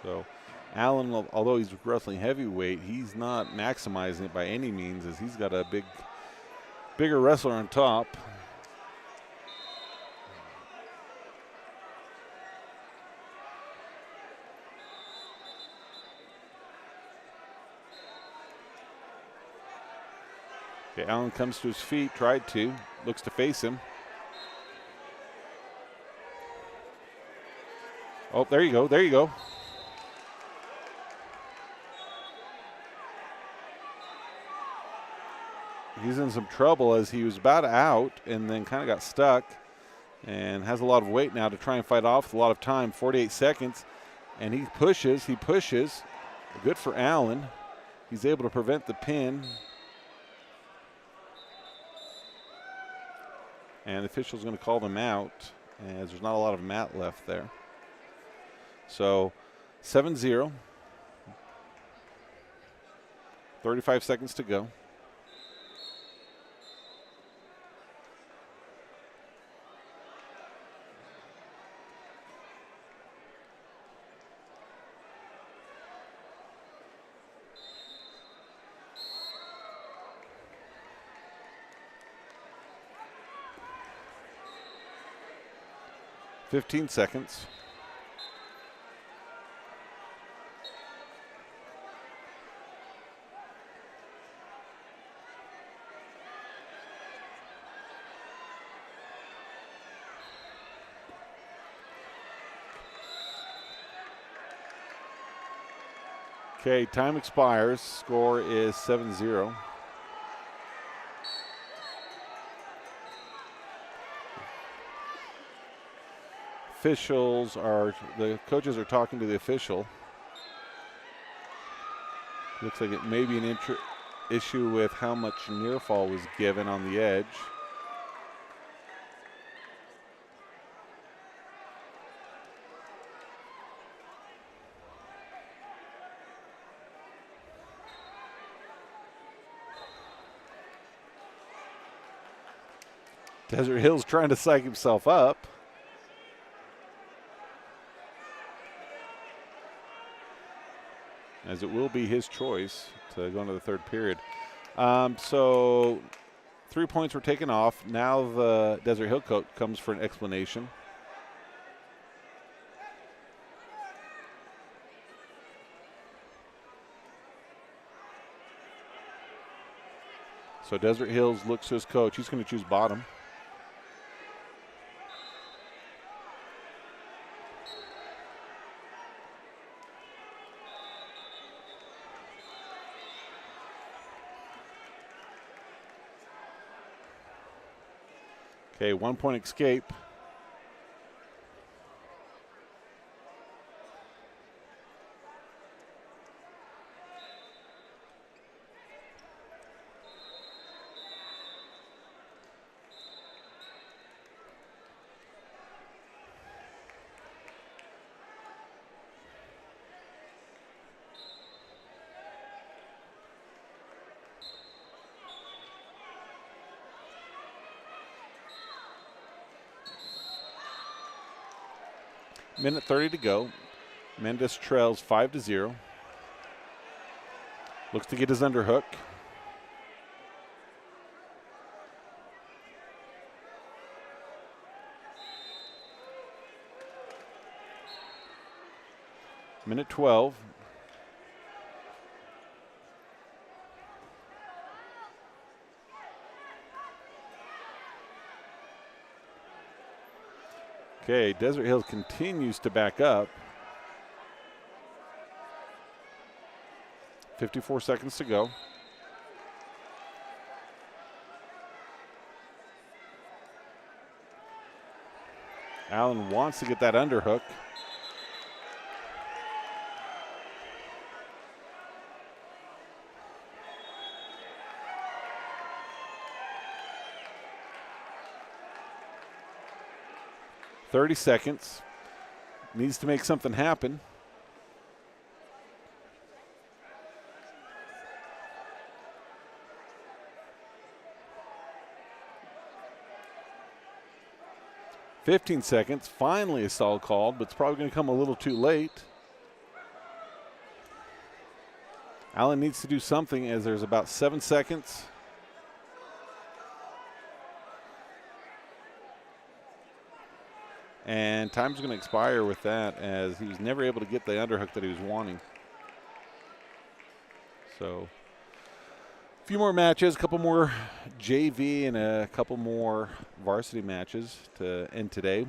So Allen, although he's wrestling heavyweight, he's not maximizing it by any means, as he's got a bigger wrestler on top. Okay, Allen comes to his feet, tried to, looks to face him. Oh, there you go, there you go. he's in some trouble as he was about out and then kind of got stuck and has a lot of weight now to try and fight off with a lot of time, 48 seconds. And he pushes. Good for Allen. He's able to prevent the pin. And the official's going to call them out as there's not a lot of mat left there. So 7-0. 35 seconds to go. Fifteen seconds. Okay, time expires. Score is 7-0. The coaches are talking to the official. Looks like it may be an issue with how much near fall was given on the edge. Desert Hill's trying to psych himself up. As it will be his choice to go into the third period. So 3 points were taken off. Now the Desert Hill coach comes for an explanation. So Desert Hills looks to his coach. He's going to choose bottom. Okay, 1 point escape. Minute 30 to go. Mendes trails 5-0. Looks to get his underhook. Minute 12. Okay, Desert Hills continues to back up. 54 seconds to go. Allen wants to get that underhook. .30 seconds. Needs to make something happen. .15 seconds. Finally a stall called, but it's probably going to come a little too late. Allen needs to do something as there's about 7 seconds. And time's going to expire with that as he was never able to get the underhook that he was wanting. So a few more matches, a couple more JV and a couple more varsity matches to end today.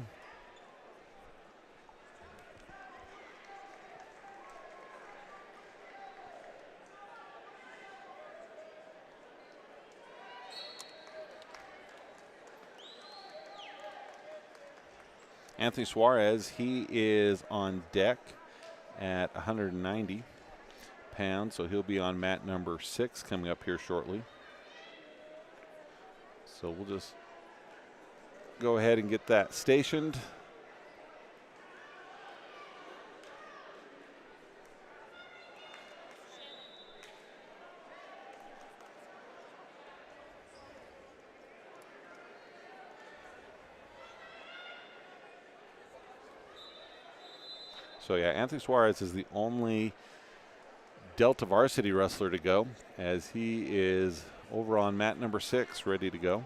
Anthony Suarez, he is on deck at 190 pounds, so he'll be on mat number 6 coming up here shortly. So we'll just go ahead and get that stationed. So yeah, Anthony Suarez is the only Delta Varsity wrestler to go, as he is over on mat number 6, ready to go.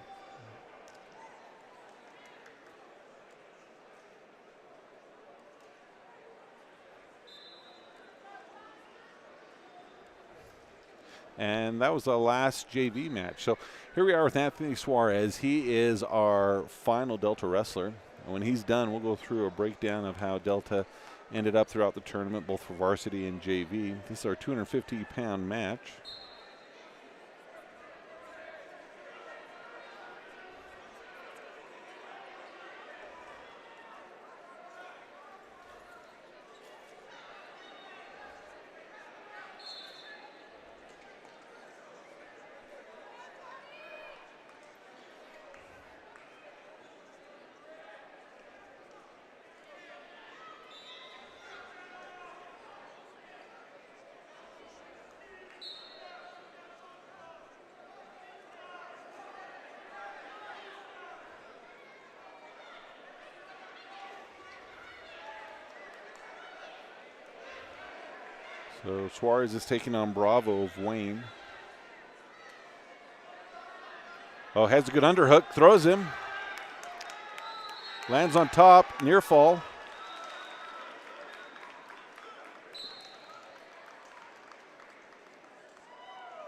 And that was the last JV match. So here we are with Anthony Suarez. He is our final Delta wrestler. And when he's done, we'll go through a breakdown of how Delta ended up throughout the tournament, both for varsity and JV. This is our 250-pound match. So Suarez is taking on Bravo of Wayne. Oh, has a good underhook, throws him. Lands on top, near fall.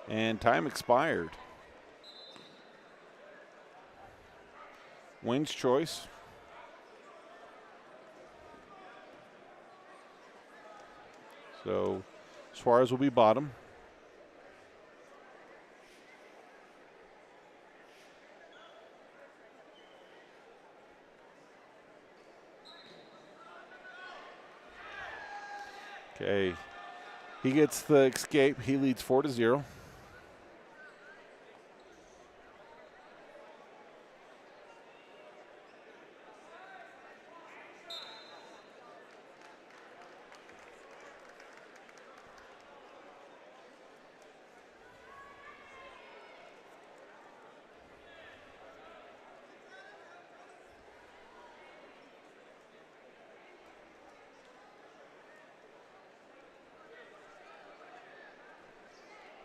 And time expired. Wayne's choice. So Suarez will be bottom. Okay. He gets the escape. He leads 4-0.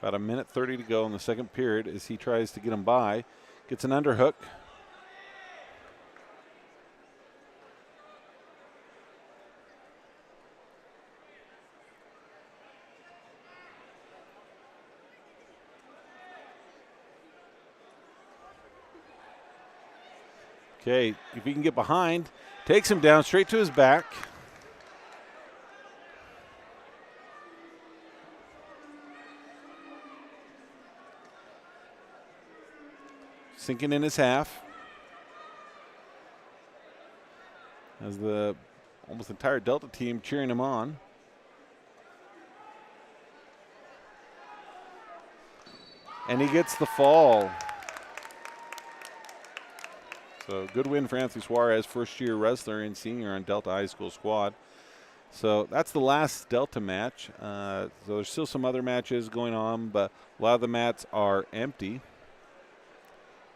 About 1:30 to go in the second period as he tries to get him by. Gets an underhook. Okay, if he can get behind, takes him down straight to his back. Sinking in his half. As the almost entire Delta team cheering him on. And he gets the fall. So good win for Anthony Suarez, first-year wrestler and senior on Delta High School squad. So that's the last Delta match. So there's still some other matches going on, but a lot of the mats are empty.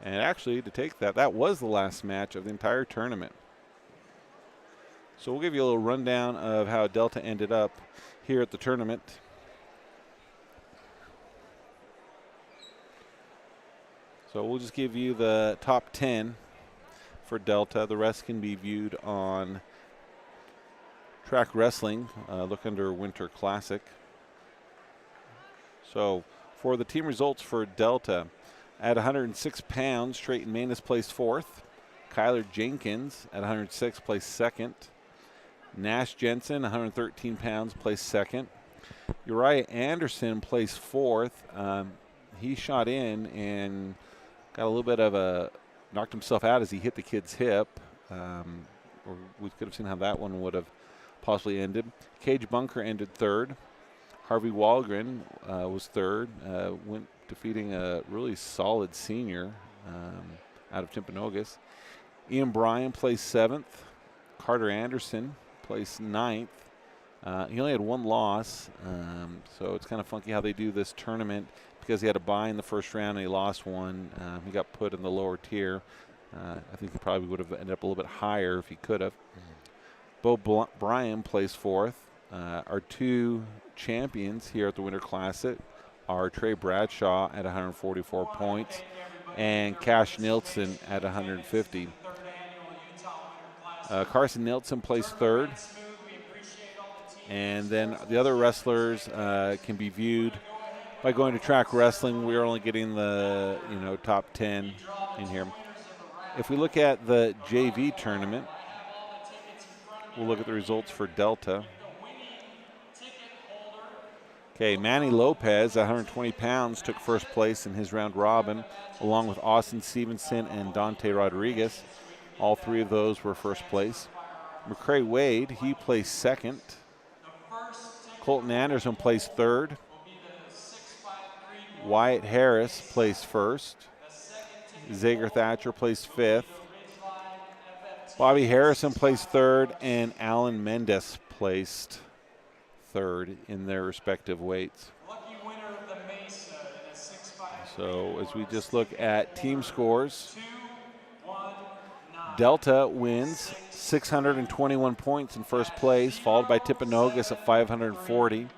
And actually, to take that, that was the last match of the entire tournament. So we'll give you a little rundown of how Delta ended up here at the tournament. So we'll just give you the top 10 for Delta. The rest can be viewed on Track Wrestling. Look under Winter Classic. So for the team results for Delta, at 106 pounds, Trayton Manus placed 4th. Kyler Jenkins at 106 placed 2nd. Nash Jensen, 113 pounds, placed 2nd. Uriah Anderson placed 4th. He shot in and got a little bit of a, knocked himself out as he hit the kid's hip. or we could have seen how that one would have possibly ended. Cage Bunker ended third. Harvey Walgren was third, went defeating a really solid senior out of Timpanogos. Ian Bryan placed seventh. Carter Anderson placed ninth. He only had one loss, so it's kind of funky how they do this tournament because he had a bye in the first round and he lost one. He got put in the lower tier. I think he probably would have ended up a little bit higher if he could have. Bryan placed fourth. Our two champions here at the Winter Classic are Trey Bradshaw at 144 points and Cash Nelson at 150. Carson Nelson placed third. And then the other wrestlers can be viewed by going to Track Wrestling. We're only getting the top 10 in here. If we look at the JV tournament, we'll look at the results for Delta. Okay, Manny Lopez, 120 pounds, took first place in his round robin, along with Austin Stevenson and Dante Rodriguez. All three of those were first place. McCray Wade, he placed second. Colton Anderson placed third. Wyatt Harris placed first. Zager Thatcher placed fifth. Bobby Harrison placed third, and Alan Mendes placed third in their respective weights. So as we just look at team scores, Delta wins 621 points in first place, followed by Timpanogos at 540.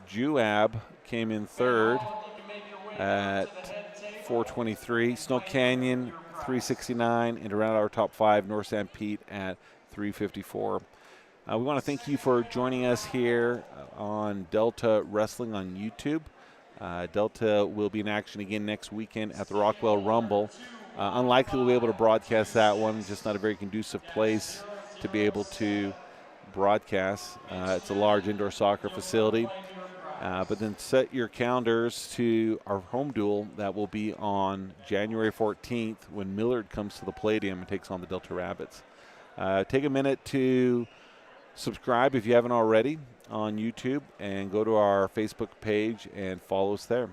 Juab came in third at 423. Snow Canyon 369, and around our top five, North San Pete at 354. We want to thank you for joining us here on Delta Wrestling on YouTube. Delta will be in action again next weekend at the Rockwell Rumble. Unlikely we'll be able to broadcast that one, just not a very conducive place to be able to broadcast. It's a large indoor soccer facility. But then set your calendars to our home duel that will be on January 14th when Millard comes to the Palladium and takes on the Delta Rabbits. Take a minute to subscribe if you haven't already on YouTube and go to our Facebook page and follow us there.